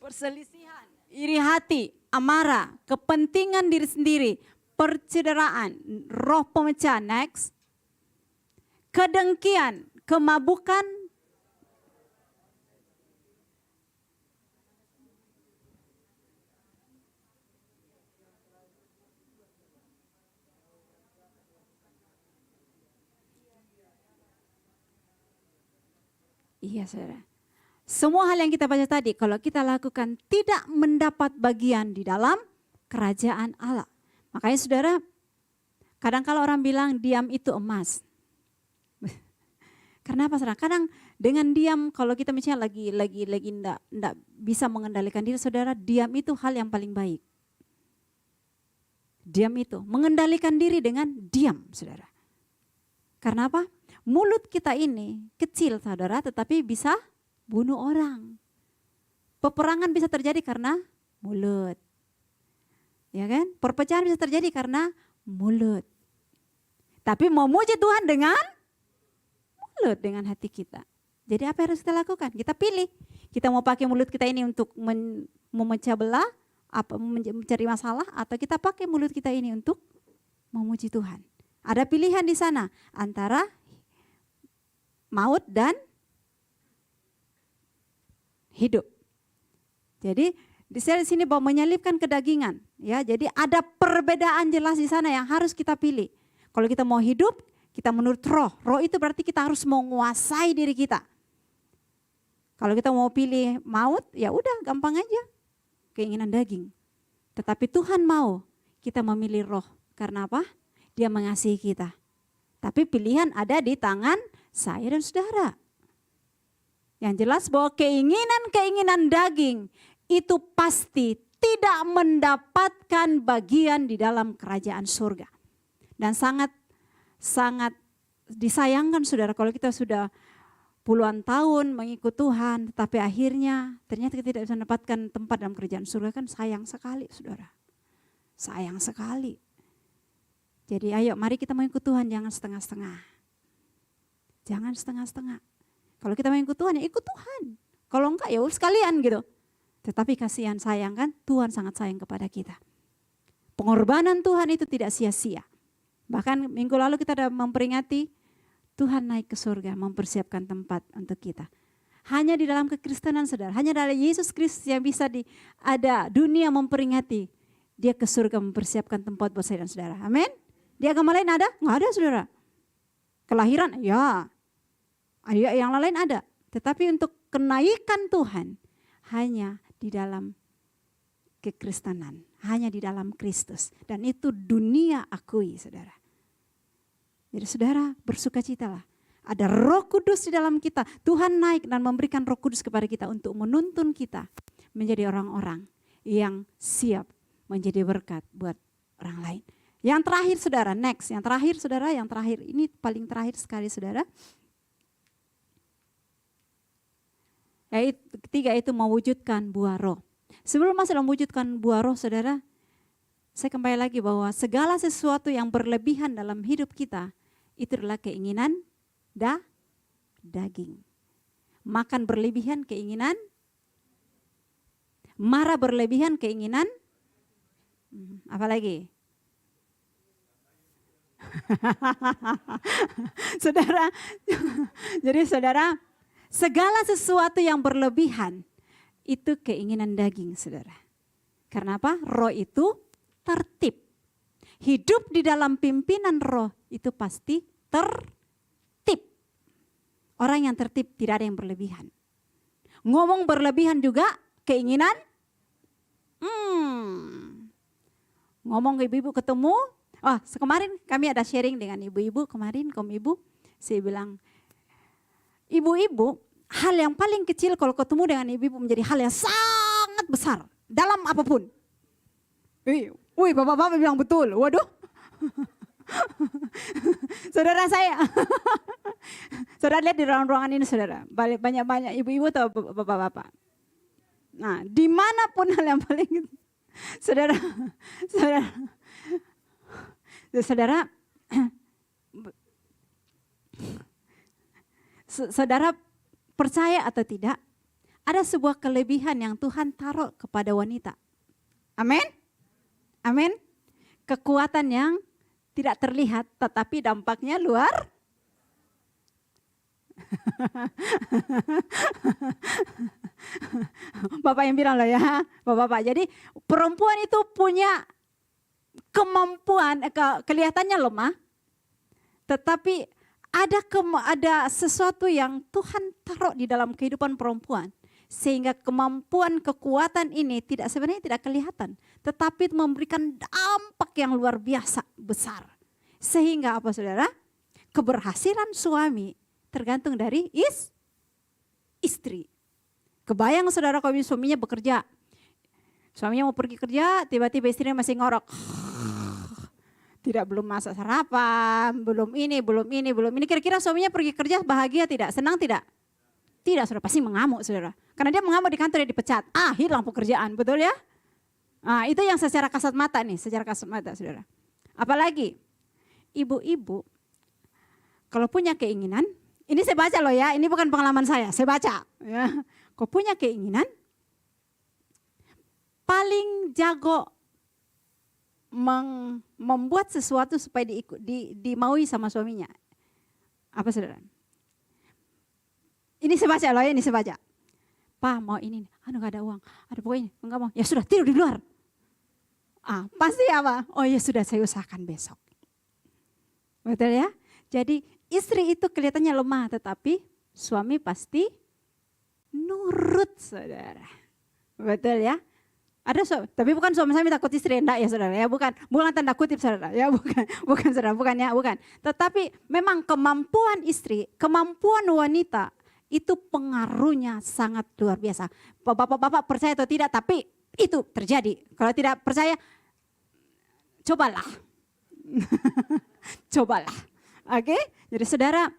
Speaker 4: perselisihan, iri hati, amarah, kepentingan diri sendiri, percederaan, roh pemecah, next, kedengkian, kemabukan, iya, saudara. Semua hal yang kita baca tadi, kalau kita lakukan tidak mendapat bagian di dalam kerajaan Allah. Makanya saudara, kadang kalau orang bilang diam itu emas. Karena apa, saudara? Kadang dengan diam, kalau kita misalnya lagi enggak bisa mengendalikan diri, saudara, diam itu hal yang paling baik. Diam itu, mengendalikan diri dengan diam, saudara. Karena apa? Mulut kita ini kecil, saudara, tetapi bisa bunuh orang. Peperangan bisa terjadi karena mulut. Ya kan? Perpecahan bisa terjadi karena mulut. Tapi memuji Tuhan dengan mulut, dengan hati kita. Jadi apa yang harus kita lakukan? Kita pilih. Kita mau pakai mulut kita ini untuk memecah belah, mencari masalah, atau kita pakai mulut kita ini untuk memuji Tuhan. Ada pilihan di sana antara maut dan hidup. Jadi di sini bahwa menyelipkan kedagingan, ya. Jadi ada perbedaan jelas di sana yang harus kita pilih. Kalau kita mau hidup, kita menurut roh. Roh itu berarti kita harus menguasai diri kita. Kalau kita mau pilih maut, ya udah gampang aja. Keinginan daging. Tetapi Tuhan mau kita memilih roh. Karena apa? Dia mengasihi kita. Tapi pilihan ada di tangan saya dan saudara. Yang jelas bahwa keinginan-keinginan daging itu pasti tidak mendapatkan bagian di dalam kerajaan surga. Dan sangat disayangkan, saudara, kalau kita sudah puluhan tahun mengikut Tuhan, tetapi akhirnya ternyata kita tidak bisa mendapatkan tempat dalam kerajaan surga, kan sayang sekali, saudara. Sayang sekali. Jadi ayo mari kita mengikut Tuhan, jangan setengah-setengah. Jangan setengah-setengah. Kalau kita mengikut Tuhan, ya ikut Tuhan. Kalau enggak, ya sekalian gitu. Tetapi kasihan, sayang kan, Tuhan sangat sayang kepada kita. Pengorbanan Tuhan itu tidak sia-sia. Bahkan minggu lalu kita sudah memperingati Tuhan naik ke surga, mempersiapkan tempat untuk kita. Hanya di dalam kekristenan, saudara, hanya dari Yesus Kristus yang bisa ada dunia memperingati. Dia ke surga mempersiapkan tempat buat saya dan saudara. Amin. Di agama lain ada? Enggak ada, saudara. Kelahiran, ya. Yang lain ada. Tetapi untuk kenaikan Tuhan hanya di dalam kekristenan. Hanya di dalam Kristus. Dan itu dunia akui, saudara. Jadi saudara, bersukacitalah. Ada Roh Kudus di dalam kita. Tuhan naik dan memberikan Roh Kudus kepada kita untuk menuntun kita menjadi orang-orang yang siap menjadi berkat buat orang lain. Yang terakhir, saudara, next. Yang terakhir, saudara, yang terakhir. Ini paling terakhir sekali, saudara. Ketiga itu mewujudkan buah roh. Sebelum masuk mewujudkan buah roh, saudara, saya kembali lagi bahwa segala sesuatu yang berlebihan dalam hidup kita, itu adalah keinginan daging. Makan berlebihan, keinginan. Marah berlebihan, keinginan. Apa lagi? Saudara, jadi saudara, segala sesuatu yang berlebihan itu keinginan daging, saudara. Karena apa? Roh itu tertib. Hidup di dalam pimpinan roh itu pasti tertib. Orang yang tertib tidak ada yang berlebihan. Ngomong berlebihan juga keinginan. Ngomong ke ibu-ibu ketemu, Oh, kemarin kami ada sharing dengan ibu-ibu kemarin, ibu, saya bilang, ibu-ibu, hal yang paling kecil kalau ketemu dengan ibu-ibu menjadi hal yang sangat besar dalam apapun. Wih, bapak-bapak bilang betul. Waduh. Saudara saya. Saudara lihat di ruangan ini saudara. Banyak-banyak ibu-ibu atau bapak-bapak. Nah, dimanapun hal yang paling saudara saudara percaya atau tidak, ada sebuah kelebihan yang Tuhan taruh kepada wanita. Amin? Amin? Kekuatan yang tidak terlihat tetapi dampaknya luar. Bapak yang bilang loh ya, bapak-bapak. Jadi perempuan itu punya kemampuan, kelihatannya lemah, tetapi ada sesuatu yang Tuhan taruh di dalam kehidupan perempuan. Sehingga kemampuan kekuatan ini sebenarnya tidak kelihatan. Tetapi memberikan dampak yang luar biasa besar. Sehingga apa saudara? Keberhasilan suami tergantung dari istri. Kebayang saudara kalau suaminya bekerja. Suaminya mau pergi kerja, tiba-tiba istrinya masih ngorok. Tidak, belum masak sarapan, belum ini. Kira-kira suaminya pergi kerja bahagia tidak? Senang tidak? Tidak, saudara, pasti mengamuk saudara. Karena dia mengamuk di kantor, dia dipecat. Hilang pekerjaan, betul ya? Itu yang secara kasat mata nih, saudara. Apalagi ibu-ibu kalau punya keinginan, ini saya baca loh ya, ini bukan pengalaman saya baca. Ya. Kalau punya keinginan, paling jago membuat sesuatu supaya dimaui sama suaminya. Apa saudara? Ini saya baca loh ya, ini saya baca. Pak mau ini, gak ada uang, pokoknya enggak mau. Ya sudah, tidur di luar. Pasti apa? Oh ya sudah, saya usahakan besok. Betul ya? Jadi istri itu kelihatannya lemah, tetapi suami pasti nurut saudara. Betul ya? Tapi bukan suami takut istri, enggak ya saudara ya, bukan tanda kutip saudara ya, bukan saudara, bukan. Tetapi memang kemampuan istri, kemampuan wanita itu pengaruhnya sangat luar biasa. Bapak-bapak percaya atau tidak, tapi itu terjadi. Kalau tidak percaya, cobalah. Cobalah. Oke? Jadi saudara,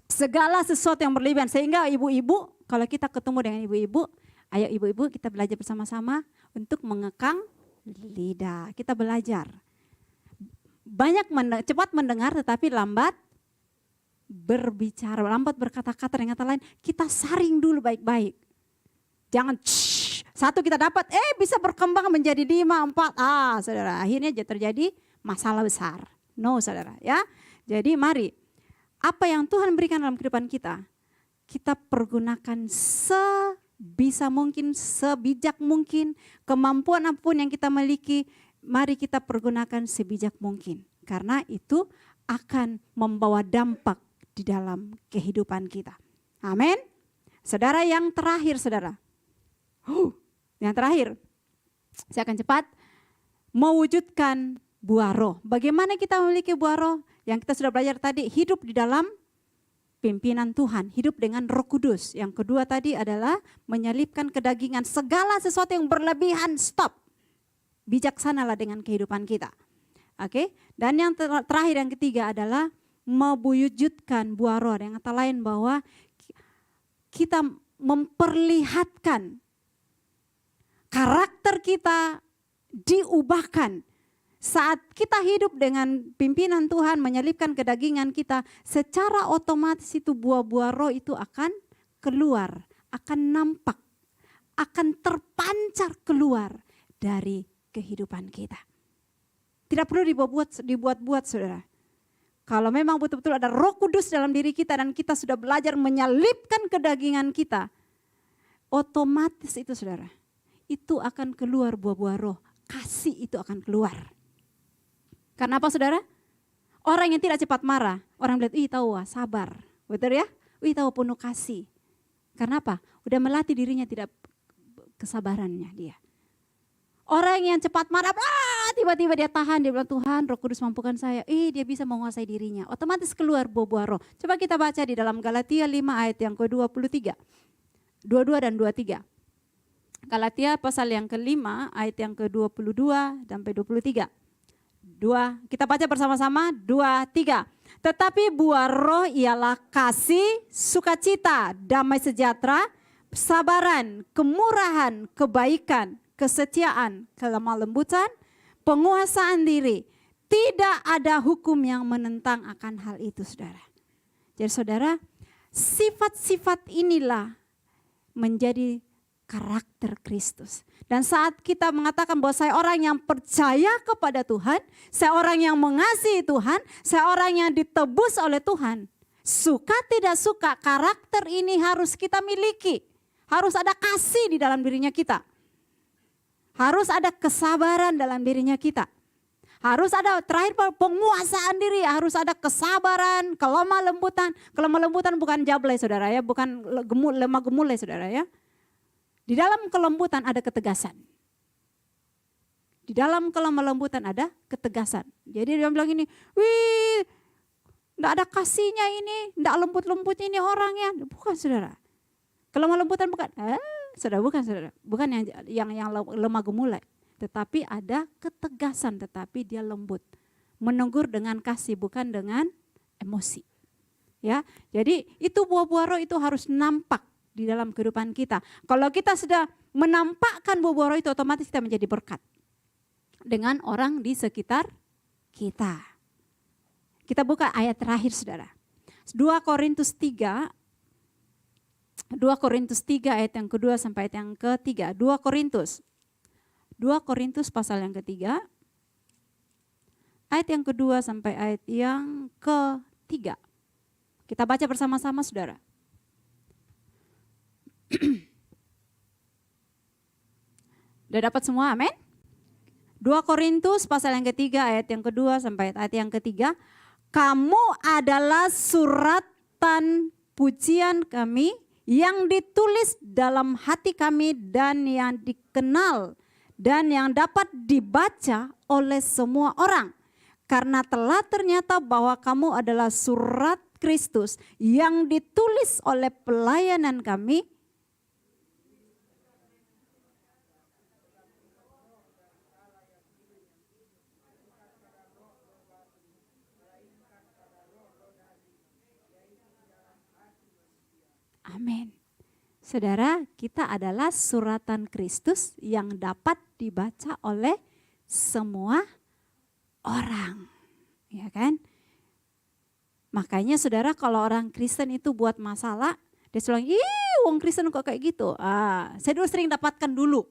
Speaker 4: segala sesuatu yang berlebihan, sehingga ibu-ibu, kalau kita ketemu dengan ibu-ibu, ayo ibu-ibu kita belajar bersama-sama untuk mengekang lidah. Kita belajar. Cepat mendengar tetapi lambat berbicara, lambat berkata-kata. Dengan kata lain, kita saring dulu baik-baik. Jangan satu kita dapat, bisa berkembang menjadi 5, 4. Saudara, akhirnya terjadi masalah besar. No saudara ya. Jadi mari, apa yang Tuhan berikan dalam kehidupan kita, kita pergunakan sebisa mungkin, sebijak mungkin. Kemampuan apapun yang kita miliki, mari kita pergunakan sebijak mungkin. Karena itu akan membawa dampak di dalam kehidupan kita. Amin. Saudara, yang terakhir saudara. Yang terakhir. Saya akan cepat. Mewujudkan buah roh. Bagaimana kita memiliki buah roh? Yang kita sudah belajar tadi, hidup di dalam pimpinan Tuhan. Hidup dengan Roh Kudus. Yang kedua tadi adalah menyelipkan kedagingan. Segala sesuatu yang berlebihan, stop. Bijaksanalah dengan kehidupan kita. Oke. Dan yang terakhir, yang ketiga adalah mewujudkan buah roh. Dengan kata lain bahwa kita memperlihatkan karakter kita diubahkan. Saat kita hidup dengan pimpinan Tuhan, menyelipkan kedagingan kita, secara otomatis itu buah-buah roh itu akan keluar, akan nampak, akan terpancar keluar dari kehidupan kita. Tidak perlu dibuat-buat saudara. Kalau memang betul-betul ada Roh Kudus dalam diri kita dan kita sudah belajar menyelipkan kedagingan kita, otomatis itu saudara, itu akan keluar buah-buah roh. Kasih itu akan keluar. Karena apa saudara? Orang yang tidak cepat marah, orang melihat, tahu sabar. Betul ya? Tahu penuh kasih. Karena apa? Udah melatih dirinya tidak kesabarannya dia. Orang yang cepat marah, tiba-tiba dia tahan, dia bilang Tuhan Roh Kudus mampukan saya. Dia bisa menguasai dirinya. Otomatis keluar buah-buah roh. Coba kita baca di dalam Galatia 5 ayat yang ke-23. 22 dan 23. Galatia pasal yang ke-5 ayat yang ke-22 sampai 23. Kita baca bersama-sama, 2, 3. Tetapi buah roh ialah kasih, sukacita, damai sejahtera, kesabaran, kemurahan, kebaikan, kesetiaan, kelemah lembutan, penguasaan diri. Tidak ada hukum yang menentang akan hal itu, saudara. Jadi saudara, sifat-sifat inilah menjadi karakter Kristus. Dan saat kita mengatakan bahwa saya orang yang percaya kepada Tuhan, saya orang yang mengasihi Tuhan, saya orang yang ditebus oleh Tuhan. Suka tidak suka, karakter ini harus kita miliki. Harus ada kasih di dalam dirinya kita. Harus ada kesabaran dalam dirinya kita. Harus ada terakhir penguasaan diri, harus ada kesabaran, kelemah lembutan. Kelemah lembutan bukan jablay saudara ya, bukan lemah gemulai saudara ya. Di dalam kelembutan ada ketegasan. Di dalam kelemah lembutan ada ketegasan. Jadi dia bilang ini, wih, enggak ada kasihnya ini, enggak lembut-lembut ini orangnya. Bukan saudara. Kelemah lembutan bukan, saudara bukan saudara. Bukan yang lemah gemulai. Tetapi ada ketegasan, tetapi dia lembut. Menegur dengan kasih, bukan dengan emosi. Ya, jadi itu buah-buah roh itu harus nampak di dalam kehidupan kita. Kalau kita sudah menampakkan buah-buah roh itu, otomatis kita menjadi berkat dengan orang di sekitar kita. Kita buka ayat terakhir saudara. 2 Korintus 3 ayat yang kedua sampai ayat yang ketiga. 2 Korintus pasal yang ketiga, ayat yang kedua sampai ayat yang ketiga. Kita baca bersama-sama saudara. Udah dapat semua, amin? 2 Korintus pasal yang ketiga, ayat yang kedua sampai ayat yang ketiga. Kamu adalah suratan pujian kami yang ditulis dalam hati kami dan yang dikenal dan yang dapat dibaca oleh semua orang. Karena telah ternyata bahwa kamu adalah surat Kristus yang ditulis oleh pelayanan kami. Amin. Saudara, kita adalah suratan Kristus yang dapat dibaca oleh semua orang. Ya kan? Makanya saudara kalau orang Kristen itu buat masalah, dia selalu, wong Kristen kok kayak gitu. Saya dulu sering dapatkan dulu.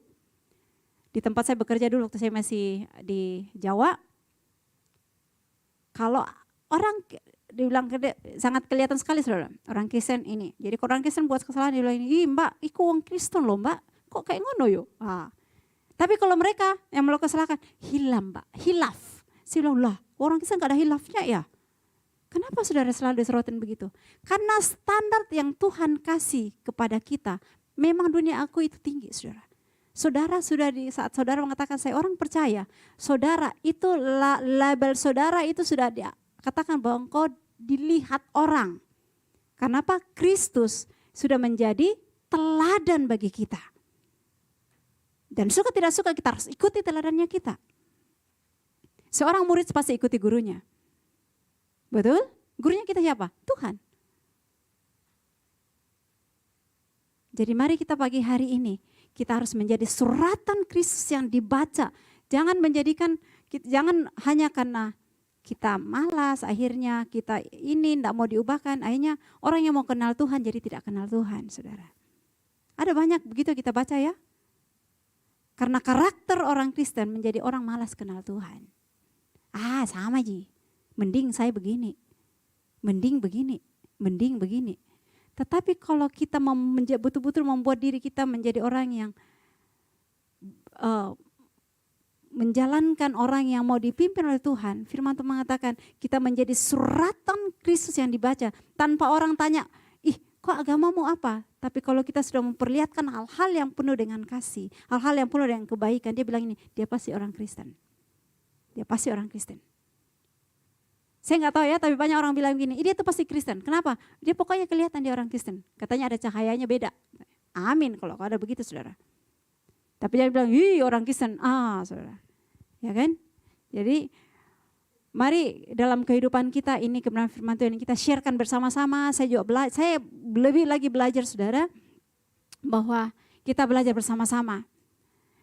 Speaker 4: Di tempat saya bekerja dulu waktu saya masih di Jawa. Kalau orang dibilang sangat kelihatan sekali saudara, orang Kristen ini. Jadi kalau orang Kristen buat kesalahan dia bilang ini, mbak, iku orang Kristen loh mbak, kok kayak ngono yuk. Tapi kalau mereka yang melakukan kesalahan, hilam mbak, hilaf. Saya bilang lah, orang Kristen gak ada hilafnya ya. Kenapa saudara selalu disorotin begitu? Karena standar yang Tuhan kasih kepada kita, memang dunia aku itu tinggi saudara. Saudara sudah di saat saudara mengatakan saya orang percaya, saudara itu label saudara itu sudah katakan bahwa engkau dilihat orang. Kenapa? Kristus sudah menjadi teladan bagi kita. Dan suka tidak suka kita harus ikuti teladannya kita. Seorang murid pasti ikuti gurunya. Betul? Gurunya kita siapa? Tuhan. Jadi mari kita pagi hari ini, kita harus menjadi suratan Kristus yang dibaca. Jangan hanya karena kita malas, akhirnya kita ini tidak mau diubahkan, akhirnya orang yang mau kenal Tuhan jadi tidak kenal Tuhan, saudara. Ada banyak begitu kita baca ya. Karena karakter orang Kristen menjadi orang malas kenal Tuhan. Sama Ji, mending saya begini, mending begini. Tetapi kalau kita betul-betul membuat diri kita menjadi orang yang menjalankan orang yang mau dipimpin oleh Tuhan, firman Tuhan mengatakan kita menjadi suratan Kristus yang dibaca tanpa orang tanya, kok kok agamamu apa? Tapi kalau kita sudah memperlihatkan hal-hal yang penuh dengan kasih, hal-hal yang penuh dengan kebaikan, dia bilang ini, dia pasti orang Kristen. Dia pasti orang Kristen. Saya nggak tahu ya, tapi banyak orang bilang gini, dia tuh pasti Kristen. Kenapa? Dia pokoknya kelihatan dia orang Kristen. Katanya ada cahayanya beda. Amin kalau ada begitu saudara. Tapi dia bilang, orang Kristen. Saudara. Ya kan? Jadi mari dalam kehidupan kita ini kebenaran firman Tuhan yang kita sharekan bersama-sama. Saya juga saya lebih lagi belajar saudara bahwa kita belajar bersama-sama.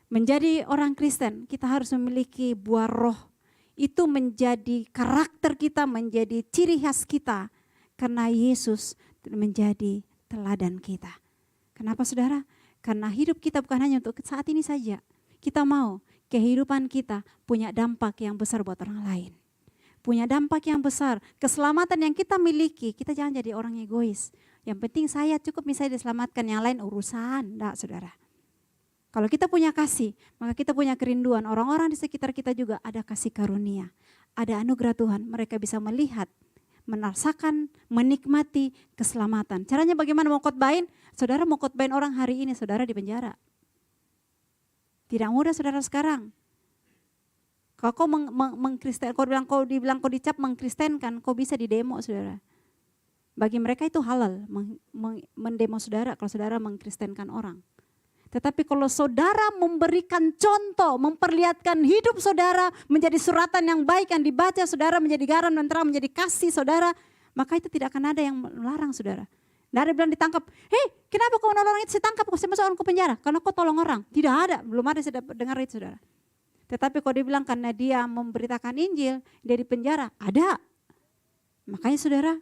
Speaker 4: Menjadi orang Kristen kita harus memiliki buah roh. Itu menjadi karakter kita, menjadi ciri khas kita. Karena Yesus menjadi teladan kita. Kenapa saudara? Karena hidup kita bukan hanya untuk saat ini saja. Kita mau kehidupan kita punya dampak yang besar buat orang lain. Punya dampak yang besar. Keselamatan yang kita miliki, kita jangan jadi orang egois. Yang penting saya cukup misalnya diselamatkan, yang lain urusan. Enggak saudara. Kalau kita punya kasih, maka kita punya kerinduan. Orang-orang di sekitar kita juga ada kasih karunia. Ada anugerah Tuhan, mereka bisa melihat, merasakan, menikmati keselamatan. Caranya bagaimana mau khotbahin? Saudara mau khotbahin orang hari ini, saudara di penjara. Tidak mudah saudara sekarang. Kalau kau mengkristen, kau dibilang kau dicap mengkristenkan, kau bisa didemo saudara. Bagi mereka itu halal mendemo saudara kalau saudara mengkristenkan orang. Tetapi kalau saudara memberikan contoh, memperlihatkan hidup saudara menjadi suratan yang baik yang dibaca saudara, menjadi garam dan terang, menjadi kasih saudara, maka itu tidak akan ada yang melarang saudara. Tidak ada yang bilang ditangkap, kenapa kau menolong itu, saya tangkap, saya masuk orang ke penjara, karena kau tolong orang. Tidak ada, belum ada saya dengar itu saudara. Tetapi kalau dibilang karena dia memberitakan Injil, dia di penjara, ada. Makanya saudara,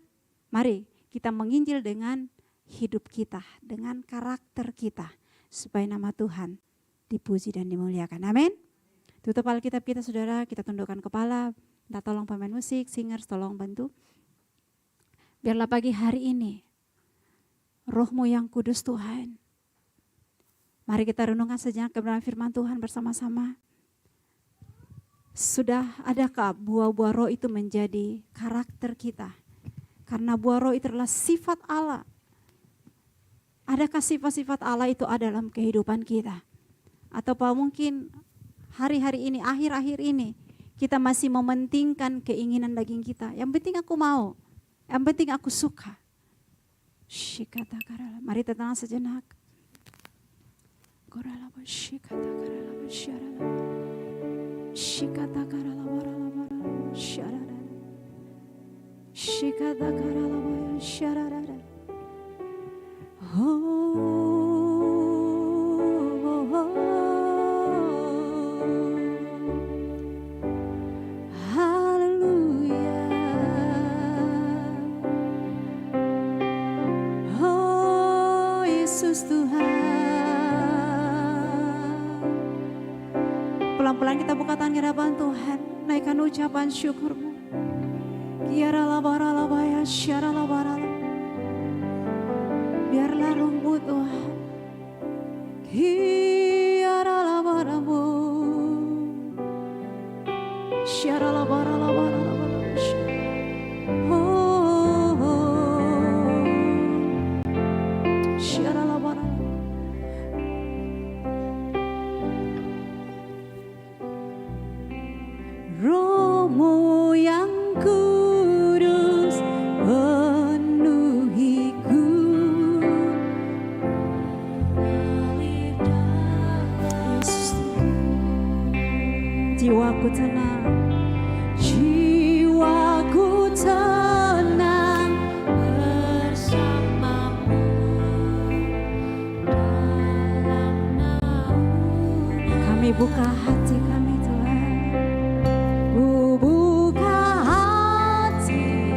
Speaker 4: mari kita menginjil dengan hidup kita, dengan karakter kita. Supaya nama Tuhan dipuji dan dimuliakan. Amin. Tutup Alkitab kita saudara, kita tundukkan kepala. Minta tolong pemain musik, singers tolong bantu. Biarlah pagi hari ini Roh-Mu yang kudus Tuhan. Mari kita renungkan sejenak kebenaran firman Tuhan bersama-sama. Sudah adakah buah-buah roh itu menjadi karakter kita? Karena buah roh itu adalah sifat Allah. Adakah sifat-sifat Allah itu ada dalam kehidupan kita? Atau mungkin hari-hari ini, akhir-akhir ini, kita masih mementingkan keinginan daging kita. Yang penting aku mau, yang penting aku suka. Mari tenang sejenak. Haleluya. Yesus Tuhan. Pelan-pelan kita buka tangan di hadapan Tuhan, naikkan ucapan syukur-Mu. Kiara labara labaya syara labara. Biarlah Roh-Mu Tuhan. Kiara labaramu. Syara labara labara labara. Syara labara. Roh-Mu yang kudus penuhiku. Jiwaku tenang, jiwaku tenang bersamamu dalam naungan. Kami buka hati kami Tuhan, ku buka hati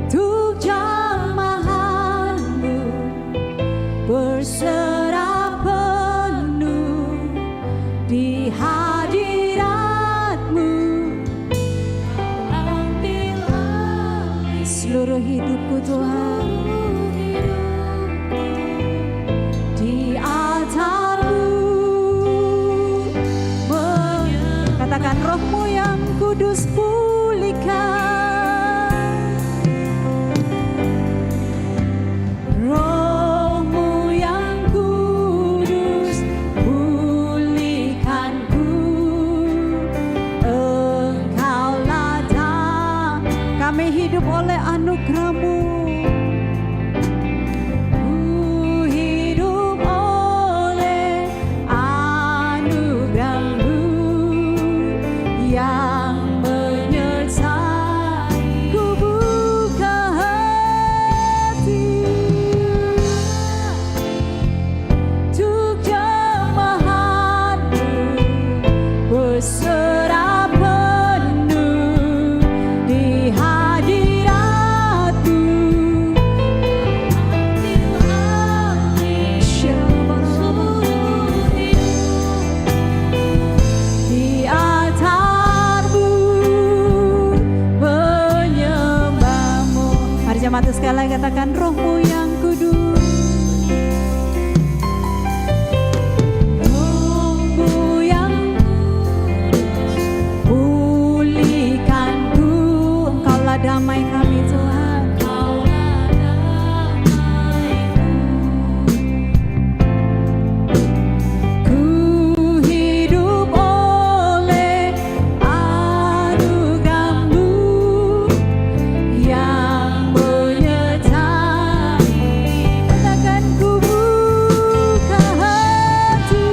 Speaker 4: untuk jamahan-Mu, berserah penuh di seluruh hidupku Tuhan, di altar-Mu. Katakan Roh-Mu yang kudus pulihkan. oleh anugerah-Mu. Ku hidup oleh anugerah-Mu yang menyertai. Ku buka hati untuk jemaat-Mu, berserah penuh di hadirat-Mu. Di altar-Mu menyembah-Mu. Mari jemaat sekali lagi katakan, Roh-Mu yang kudus, Roh-Mu yang kudus, pulihkanku. Engkaulah damai kami Tuhan. Ku hidup oleh anugerah-Mu yang menyertai. Katakan, ku buka hati.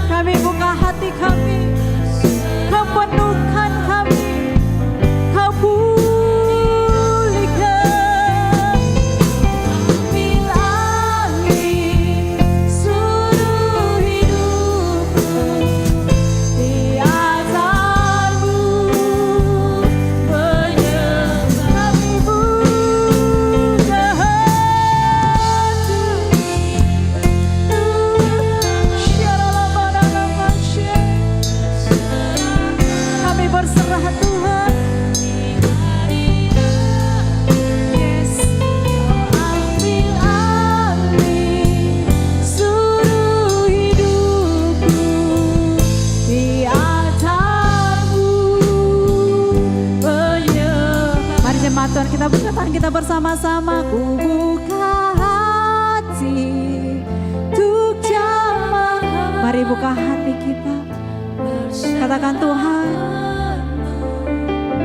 Speaker 4: Kami buka hati kami, Kau penuhkan kami, Kau pulihkan. Ambil alih seluruh hidupku, di altar-Mu menyembah. Kami buka hati. Kami berserah Tuhan. Yes. Ambil alih seluruh hidupku, di altar-Mu menyembah. Mari jemaat Tuhan, kita buka tangan kita bersama-sama. Ku buka hati untuk jemaat. Mari buka hati kita. Katakan, Tuhan,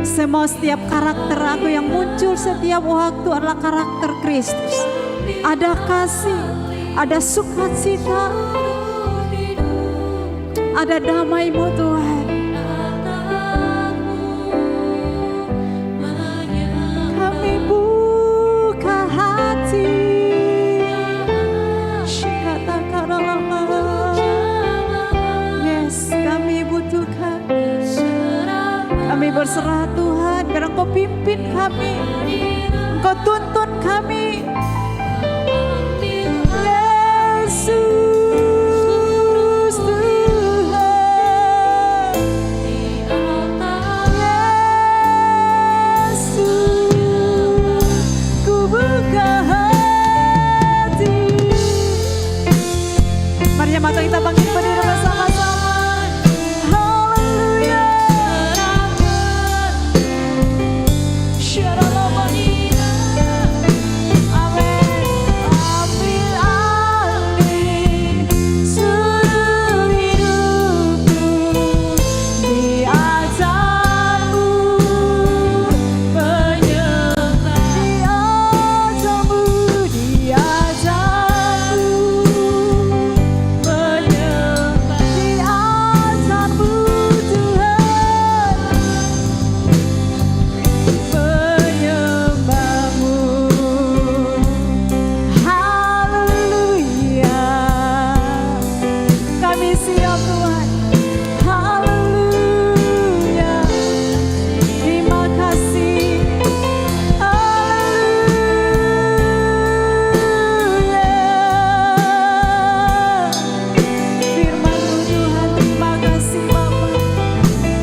Speaker 4: semua setiap karakter aku yang muncul setiap waktu adalah karakter Kristus. Ada kasih, ada sukacita, ada damai-Mu Tuhan. Kami buka hati. Yes, kami butuhkan. Kami berserah Tuhan, biar Engkau pimpin kami, Engkau tuntun kami. Yesus Tuhan, Yesus, ku buka hati. Mari jemaat kita bangkit berdiri bersama-sama. Haleluya. Amin. Ambil alih seluruh hidupku, di altar-Mu menyembah. Di altar-Mu, di altar-Mu menyembah. Di altar-Mu Tuhan menyembah-Mu. Haleluya. Kami siap Tuhan. Haleluya. Terima kasih. Haleluya. Firman-Mu Tuhan, terima kasih Bapa.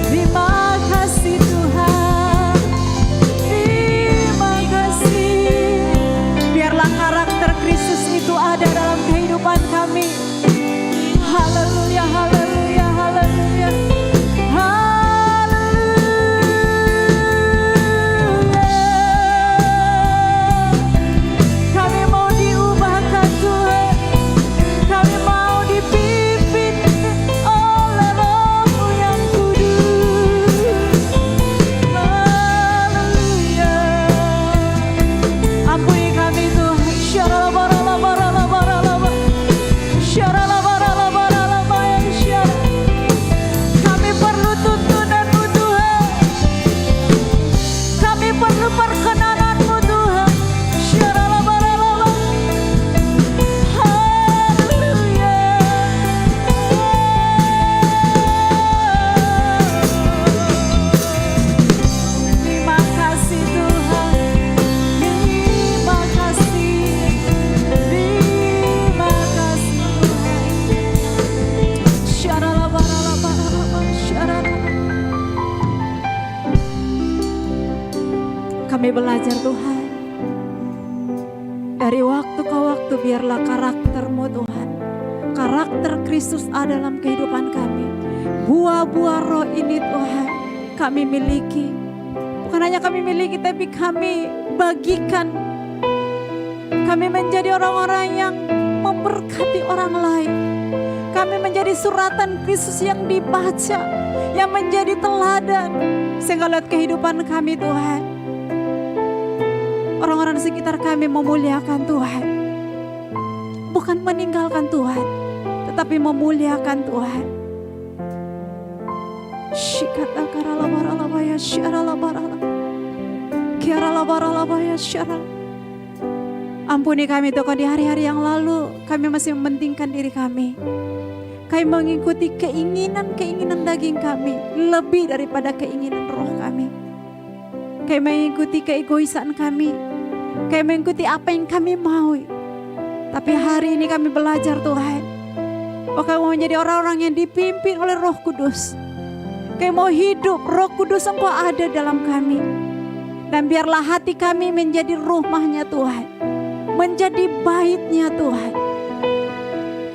Speaker 4: Terima kasih Tuhan. Terima kasih. Biarlah karakter Kristus itu ada dalam kehidupan kami. Haleluya, haleluya. Kami belajar Tuhan, dari waktu ke waktu biarlah karakter-Mu Tuhan, karakter Kristus ada dalam kehidupan kami. Buah-buah roh ini Tuhan kami miliki. Bukan hanya kami miliki, tapi kami bagikan. Kami menjadi orang-orang yang memberkati orang lain. Kami menjadi suratan Kristus yang dibaca, yang menjadi teladan. Sehingga lihat kehidupan kami Tuhan, orang-orang di sekitar kami memuliakan Tuhan. Bukan meninggalkan Tuhan, tetapi memuliakan Tuhan. Shikata karala barala baya syarala barala. Kiarala barala baya syarala. Ampuni kami Tuhan, di hari-hari yang lalu kami masih mementingkan diri kami. Kami mengikuti keinginan-keinginan daging kami lebih daripada keinginan roh kami. Kami mengikuti keegoisan kami. Kami mengikuti apa yang kami mau. Tapi hari ini kami belajar Tuhan, bahwa kami mau menjadi orang-orang yang dipimpin oleh Roh Kudus. Kami mau hidup, Roh Kudus Engkau ada dalam kami. Dan biarlah hati kami menjadi rumahnya Tuhan, menjadi baitnya Tuhan.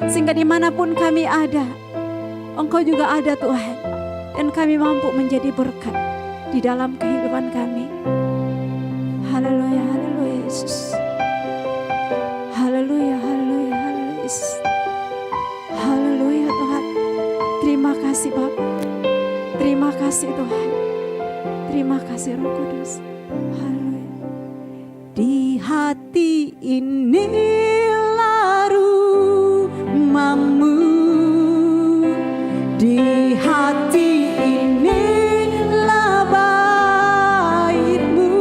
Speaker 4: Sehingga dimanapun kami ada, Engkau juga ada Tuhan. Dan kami mampu menjadi berkat di dalam kehidupan kami. Haleluya, haleluya Yesus. Haleluya, haleluya, haleluya Yesus. Haleluya Tuhan. Terima kasih Bapa. Terima kasih Tuhan. Terima kasih Roh Kudus. Haleluya. Di hati inilah rumahmu, di hati inilah baitmu,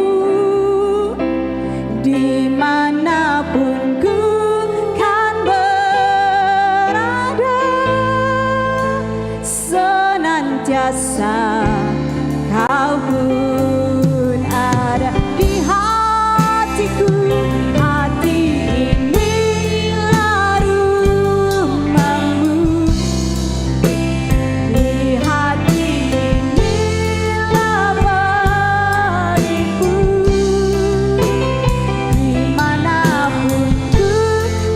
Speaker 4: dimanapun ku kan berada, senantiasa Kau pun ada di hatiku. Hati inilah rumahmu, di hati inilah baitmu, dimanapun ku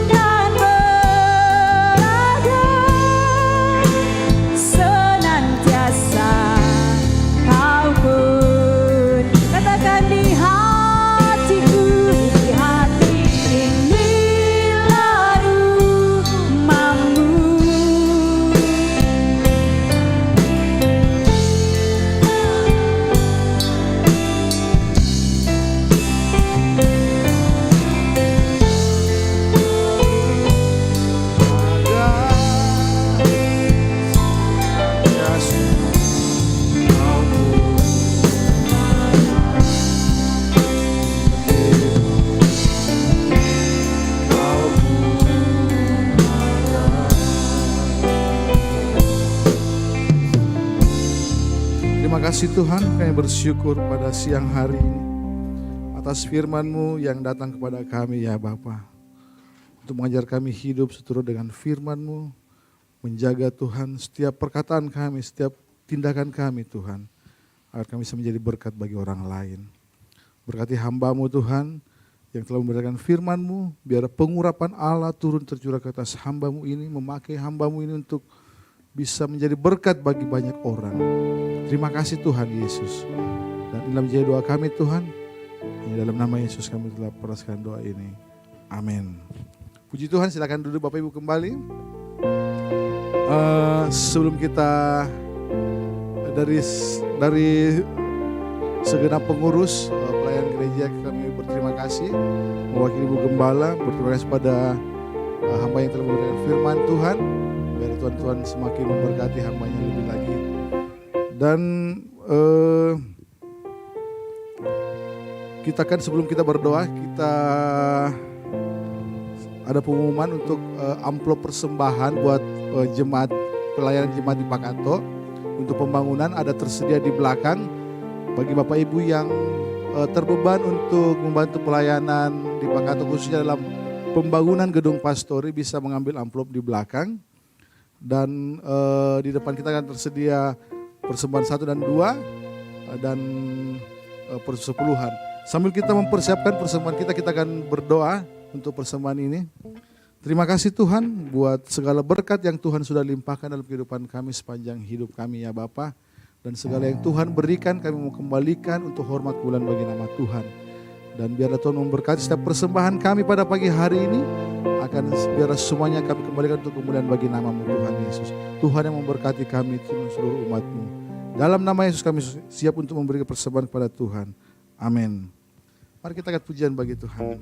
Speaker 4: kan berada, senantiasa Kau pun. Katakan di hatiku, di hati inilah rumahmu.
Speaker 3: Terima kasih Tuhan, kami bersyukur pada siang hari ini atas firman-Mu yang datang kepada kami ya Bapa, untuk mengajar kami hidup seturut dengan firman-Mu, menjaga Tuhan setiap perkataan kami, setiap tindakan kami Tuhan, agar kami bisa menjadi berkat bagi orang lain. Berkati hamba-Mu Tuhan yang telah memberikan firman-Mu, biar pengurapan Allah turun tercurah ke atas hamba-Mu ini, memakai hamba-Mu ini untuk bisa menjadi berkat bagi banyak orang. Terima kasih Tuhan Yesus. Dan inilah menjadi doa kami Tuhan. Hanya dalam nama Yesus kami telah peraskan doa ini. Amin. Puji Tuhan, silakan duduk Bapak Ibu kembali. Sebelum kita dari segenap pengurus pelayan gereja, kami berterima kasih mewakili Ibu Gembala, berterima kasih pada hamba yang telah memberikan firman Tuhan. Biar Tuhan semakin memberkati hambanya lebih lagi. Dan kita kan sebelum kita berdoa, kita ada pengumuman untuk amplop persembahan buat jemaat, pelayanan jemaat di Pakato. Untuk pembangunan ada tersedia di belakang. Bagi Bapak Ibu yang terbeban untuk membantu pelayanan di Pakato, khususnya dalam pembangunan gedung pastori, bisa mengambil amplop di belakang. Dan di depan kita akan tersedia persembahan 1 dan 2 dan persepuluhan. Sambil kita mempersiapkan persembahan kita, kita akan berdoa untuk persembahan ini. Terima kasih Tuhan buat segala berkat yang Tuhan sudah limpahkan dalam kehidupan kami sepanjang hidup kami ya Bapa. Dan segala yang Tuhan berikan kami mau kembalikan untuk hormat bulan bagi nama Tuhan. Dan biarlah Tuhan memberkati setiap persembahan kami pada pagi hari ini. Biarlah semuanya kami kembalikan untuk kemuliaan bagi nama-Mu Tuhan Yesus. Tuhan yang memberkati kami seluruh umat-Mu. Dalam nama Yesus kami siap untuk memberi persembahan kepada Tuhan. Amin. Mari kita angkat pujian bagi Tuhan.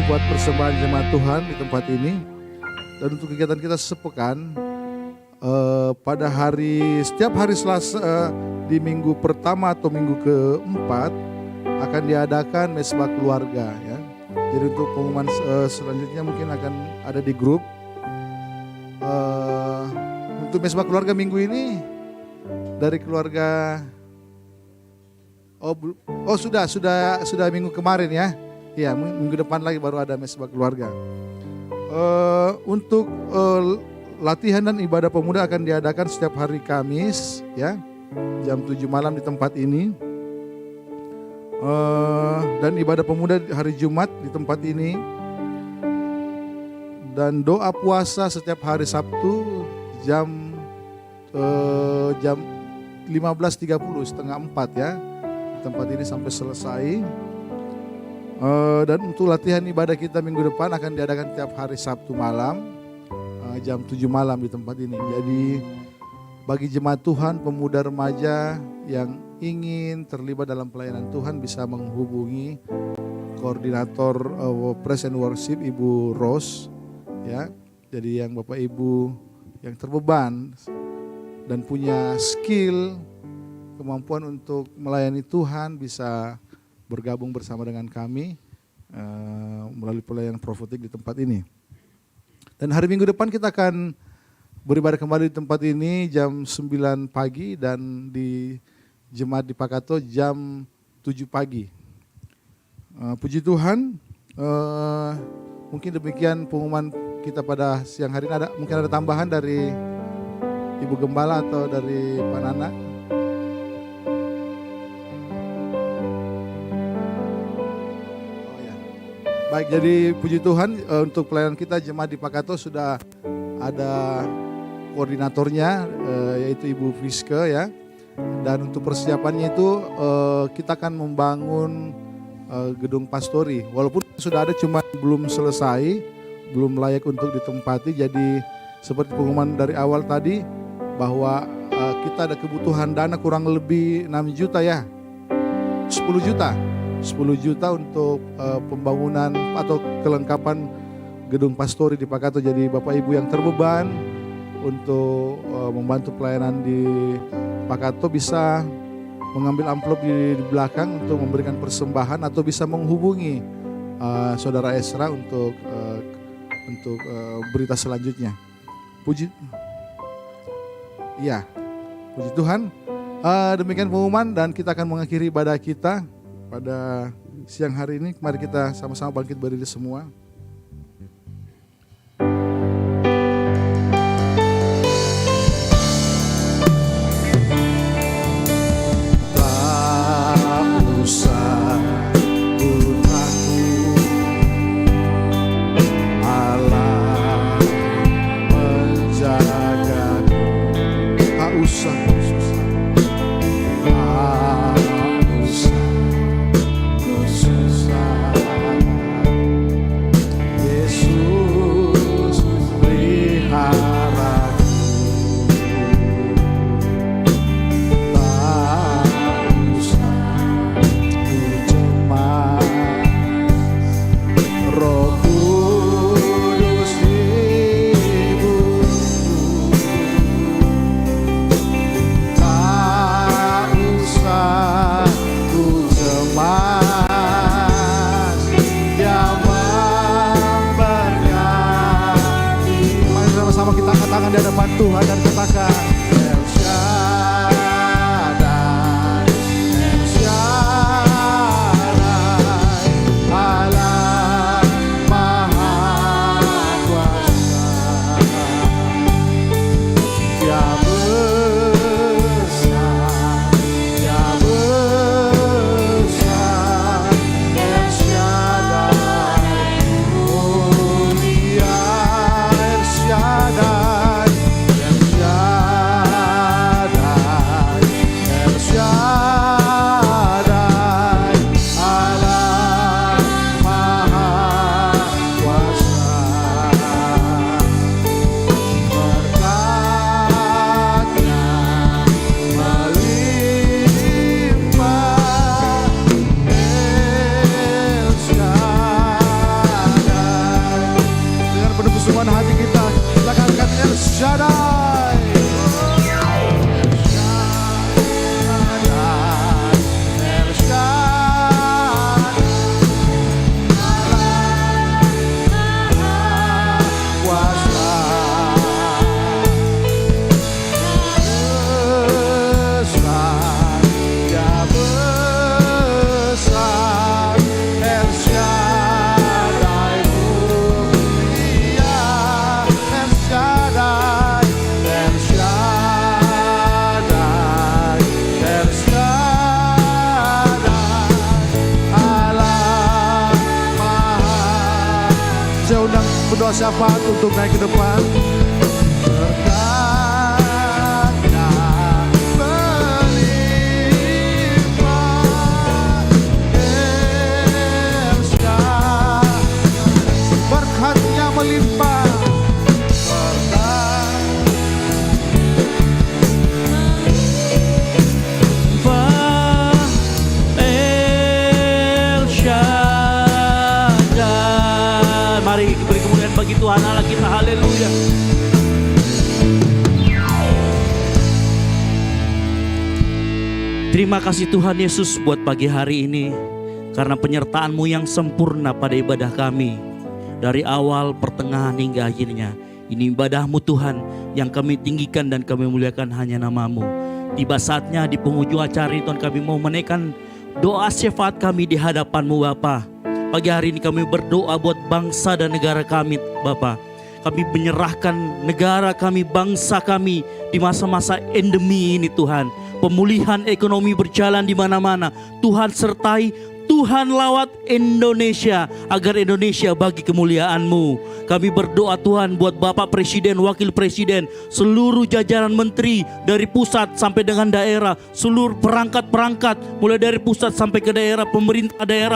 Speaker 3: Buat persembahan jemaat Tuhan di tempat ini. Dan untuk kegiatan kita sepekan, pada setiap hari Selasa di minggu pertama atau minggu keempat akan diadakan mesbah keluarga ya. Jadi untuk pengumuman selanjutnya mungkin akan ada di grup. Untuk mesbah keluarga minggu ini dari keluarga sudah minggu kemarin ya. Ya, minggu depan lagi baru ada mesbah keluarga. Untuk latihan dan ibadah pemuda akan diadakan setiap hari Kamis, ya, jam 7 malam di tempat ini. Dan ibadah pemuda hari Jumat di tempat ini. Dan doa puasa setiap hari Sabtu jam 15.30 setengah 4 ya. Di tempat ini sampai selesai. Dan untuk latihan ibadah kita minggu depan akan diadakan tiap hari Sabtu malam jam 7 malam di tempat ini. Jadi bagi jemaat Tuhan, pemuda remaja yang ingin terlibat dalam pelayanan Tuhan bisa menghubungi koordinator Praise and Worship Ibu Rose ya. Jadi yang Bapak Ibu yang terbeban dan punya skill, kemampuan untuk melayani Tuhan bisa bergabung bersama dengan kami melalui pelayanan profetik di tempat ini. Dan hari Minggu depan kita akan beribadah kembali di tempat ini jam 9 pagi dan di Jemaat di Pakato jam 7 pagi. Puji Tuhan, Mungkin demikian pengumuman kita pada siang hari ini. Mungkin ada tambahan dari Ibu Gembala atau dari Pak Nana. Oh ya. Baik, jadi puji Tuhan untuk pelayanan kita jemaat di Pakato sudah ada koordinatornya yaitu Ibu Friske ya. Dan untuk persiapannya itu kita akan membangun gedung pastori. Walaupun sudah ada cuma belum selesai, belum layak untuk ditempati. Jadi seperti pengumuman dari awal tadi bahwa kita ada kebutuhan dana kurang lebih 6 juta ya. 10 juta untuk pembangunan atau kelengkapan gedung pastori di Pakato. Jadi Bapak Ibu yang terbeban untuk membantu pelayanan di Pakato bisa mengambil amplop di belakang untuk memberikan persembahan atau bisa menghubungi Saudara Esra untuk berita selanjutnya. Puji Tuhan. Demikian pengumuman dan kita akan mengakhiri ibadah kita pada siang hari ini. Mari kita sama-sama bangkit berdiri semua. Di hadapan Tuhan dan katakan El Shaddai, El Shaddai, Allah Maha Kuasa, Dia besar, El Shaddai, mulia El Shaddai. Hati kita, kita katakan El Shaddai, El Shaddai, kuasa besar, Dia besar, El Shaddai. Saya undang berdoa syafaat untuk naik ke depan. Berkatnya melimpah, El Shaddai. Berkatnya melimpah.
Speaker 2: Mari beri kemuliaan bagi Tuhan Allah kita, haleluya. Terima kasih Tuhan Yesus buat pagi hari ini, karena penyertaan-Mu yang sempurna pada ibadah kami. Dari awal, pertengahan hingga akhirnya. Ini ibadah-Mu Tuhan yang kami tinggikan dan kami muliakan hanya nama-Mu. Tiba saatnya di penghujung acara ini Tuhan, kami mau menaikkan doa syafaat kami di hadapan-Mu Bapa. Pagi hari ini kami berdoa buat bangsa dan negara kami Bapa. Kami menyerahkan negara kami, bangsa kami di masa-masa endemi ini Tuhan. Pemulihan ekonomi berjalan di mana-mana. Tuhan sertai, Tuhan lawat Indonesia agar Indonesia bagi kemuliaan-Mu. Kami berdoa Tuhan buat Bapak Presiden, Wakil Presiden, seluruh jajaran menteri dari pusat sampai dengan daerah, seluruh perangkat-perangkat mulai dari pusat sampai ke daerah,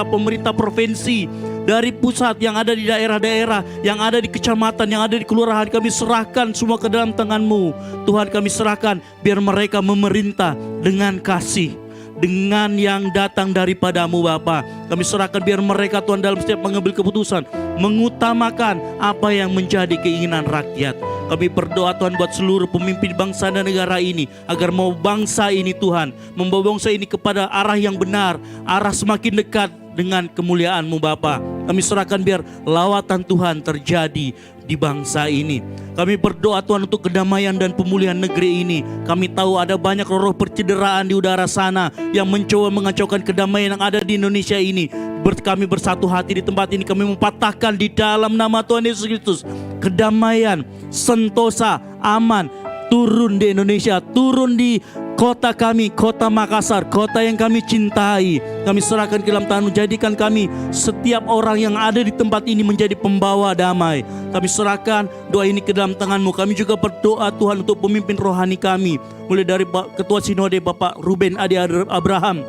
Speaker 2: pemerintah provinsi, dari pusat yang ada di daerah-daerah, yang ada di kecamatan, yang ada di kelurahan, kami serahkan semua ke dalam tangan-Mu. Tuhan kami serahkan biar mereka memerintah dengan kasih, dengan yang datang daripadamu Bapa. Kami serahkan biar mereka Tuhan dalam setiap mengambil keputusan mengutamakan apa yang menjadi keinginan rakyat. Kami berdoa Tuhan buat seluruh pemimpin bangsa dan negara ini, agar mau bangsa ini Tuhan, membawa bangsa ini kepada arah yang benar, arah semakin dekat dengan kemuliaan-Mu Bapa. Kami serahkan biar lawatan Tuhan terjadi di bangsa ini. Kami berdoa Tuhan untuk kedamaian dan pemulihan negeri ini. Kami tahu ada banyak roh percederaan di udara sana yang mencoba mengacaukan kedamaian yang ada di Indonesia ini. Kami bersatu hati di tempat ini, kami mempatahkan di dalam nama Tuhan Yesus Kristus kedamaian, sentosa, aman turun di Indonesia, turun di kota kami, kota Makassar, kota yang kami cintai. Kami serahkan ke dalam tangan-Mu, jadikan kami, setiap orang yang ada di tempat ini menjadi pembawa damai. Kami serahkan doa ini ke dalam tangan-Mu. Kami juga berdoa Tuhan untuk pemimpin rohani kami, mulai dari Ketua Sinode Bapak Ruben Adi Abraham,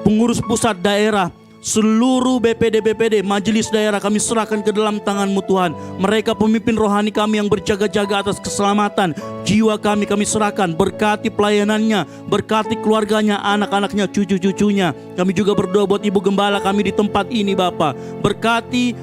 Speaker 2: pengurus pusat daerah, seluruh BPD, majelis daerah, kami serahkan ke dalam tangan-Mu Tuhan. Mereka pemimpin rohani kami yang berjaga-jaga atas keselamatan jiwa kami serahkan. Berkati pelayanannya, berkati keluarganya, anak-anaknya, cucu-cucunya. Kami juga berdoa buat Ibu Gembala kami di tempat ini Bapa. Berkati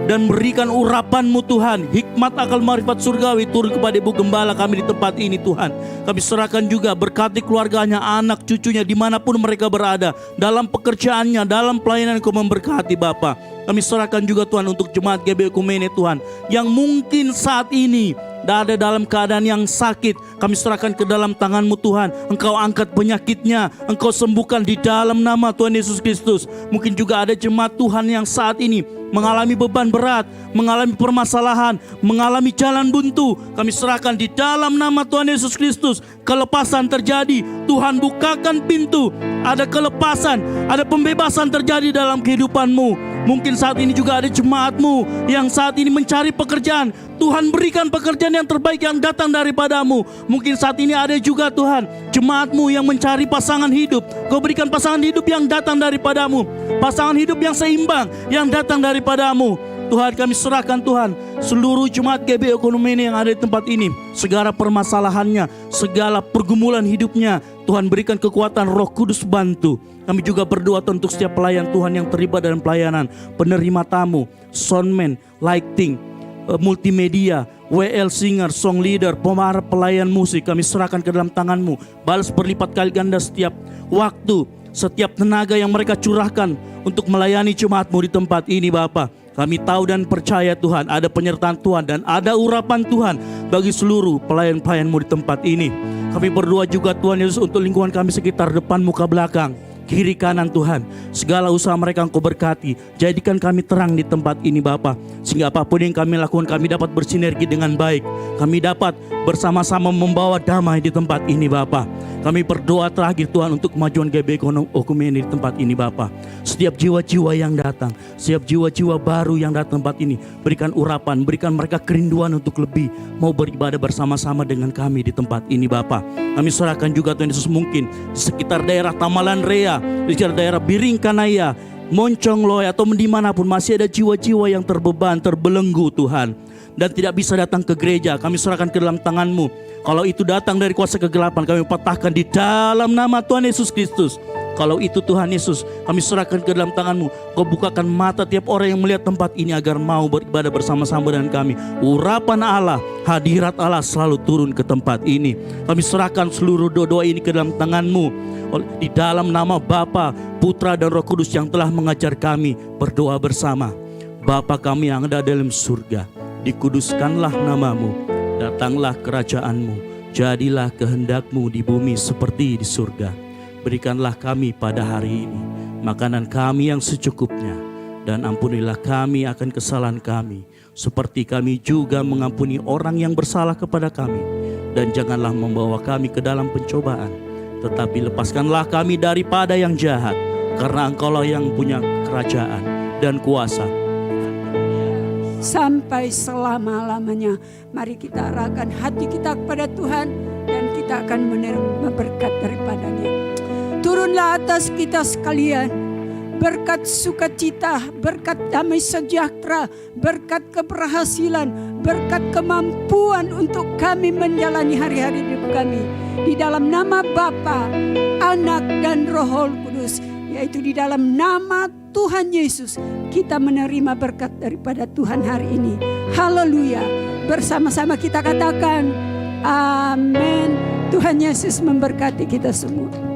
Speaker 2: dan berikan urapan-Mu Tuhan, hikmat akal marifat surgawi turun kepada Ibu Gembala kami di tempat ini Tuhan. Kami serahkan juga berkati keluarganya, anak cucunya dimanapun mereka berada, dalam pekerjaannya, dalam pelayanan Kau memberkati Bapa. Kami serahkan juga Tuhan untuk jemaat GBI Ekumene Tuhan, yang mungkin saat ini ada dalam keadaan yang sakit. Kami serahkan ke dalam tangan-Mu Tuhan. Engkau angkat penyakitnya, Engkau sembuhkan di dalam nama Tuhan Yesus Kristus. Mungkin juga ada jemaat Tuhan yang saat ini mengalami beban berat, mengalami permasalahan, mengalami jalan buntu. Kami serahkan di dalam nama Tuhan Yesus Kristus. Kelepasan terjadi, Tuhan bukakan pintu. Ada kelepasan, ada pembebasan terjadi dalam kehidupan-Mu. Mungkin saat ini juga ada jemaat-Mu yang saat ini mencari pekerjaan. Tuhan berikan pekerjaan yang terbaik yang datang daripada-Mu. Mungkin saat ini ada juga Tuhan jemaat-Mu yang mencari pasangan hidup. Kau berikan pasangan hidup yang datang daripada-Mu, pasangan hidup yang seimbang yang datang daripada-Mu. Tuhan kami serahkan Tuhan seluruh jemaat GBI Ekumene yang ada di tempat ini, segala permasalahannya, segala pergumulan hidupnya, Tuhan berikan kekuatan, Roh Kudus bantu. Kami juga berdoa untuk setiap pelayan Tuhan yang terlibat dalam pelayanan, penerima tamu, soundman, lighting, multimedia, WL singer, song leader, pemarah, pelayan musik. Kami serahkan ke dalam tangan-Mu. Balas berlipat kali ganda setiap waktu, setiap tenaga yang mereka curahkan untuk melayani jemaat-Mu di tempat ini Bapa. Kami tahu dan percaya Tuhan ada penyertaan Tuhan dan ada urapan Tuhan bagi seluruh pelayan-pelayan-Mu di tempat ini. Kami berdoa juga Tuhan Yesus untuk lingkungan kami sekitar, depan, muka, belakang, kiri kanan Tuhan. Segala usaha mereka Engkau berkati. Jadikan kami terang di tempat ini Bapa, sehingga apapun yang kami lakukan kami dapat bersinergi dengan baik. Kami dapat bersama-sama membawa damai di tempat ini Bapa. Kami berdoa terakhir Tuhan untuk kemajuan GBI Ekumene di tempat ini Bapa. Setiap jiwa-jiwa yang datang, setiap jiwa-jiwa baru yang datang tempat ini, berikan urapan, berikan mereka kerinduan untuk lebih mau beribadah bersama-sama dengan kami di tempat ini Bapa. Kami serahkan juga Tuhan Yesus, mungkin di sekitar daerah Tamalan Rea, di sekitar daerah Biringkanaya, Moncong Loy, atau dimanapun masih ada jiwa-jiwa yang terbeban, terbelenggu Tuhan, dan tidak bisa datang ke gereja. Kami serahkan ke dalam tangan-Mu. Kalau itu datang dari kuasa kegelapan, kami patahkan di dalam nama Tuhan Yesus Kristus. Kalau itu Tuhan Yesus, kami serahkan ke dalam tangan-Mu. Kau bukakan mata tiap orang yang melihat tempat ini agar mau beribadah bersama-sama dengan kami. Urapan Allah, hadirat Allah selalu turun ke tempat ini. Kami serahkan seluruh doa ini ke dalam tangan-Mu. Di dalam nama Bapa, Putra dan Roh Kudus yang telah mengajar kami berdoa bersama. Bapa kami yang ada dalam surga, dikuduskanlah nama-Mu, datanglah kerajaan-Mu, jadilah kehendak-Mu di bumi seperti di surga. Berikanlah kami pada hari ini makanan kami yang secukupnya, Dan ampunilah kami akan kesalahan kami, seperti kami juga mengampuni orang yang bersalah kepada kami. Dan janganlah membawa kami ke dalam pencobaan, tetapi lepaskanlah kami daripada yang jahat, karena Engkaulah yang punya kerajaan dan kuasa
Speaker 5: sampai selama-lamanya. Mari kita arahkan hati kita kepada Tuhan dan kita akan menerima berkat daripadanya. Turunlah atas kita sekalian berkat sukacita, berkat damai sejahtera, berkat keberhasilan, berkat kemampuan untuk kami menjalani hari-hari hidup kami. Di dalam nama Bapa, Anak dan Roh Kudus, yaitu di dalam nama Tuhan Yesus, kita menerima berkat daripada Tuhan hari ini. Haleluya. Bersama-sama kita katakan amin. Tuhan Yesus memberkati kita semua.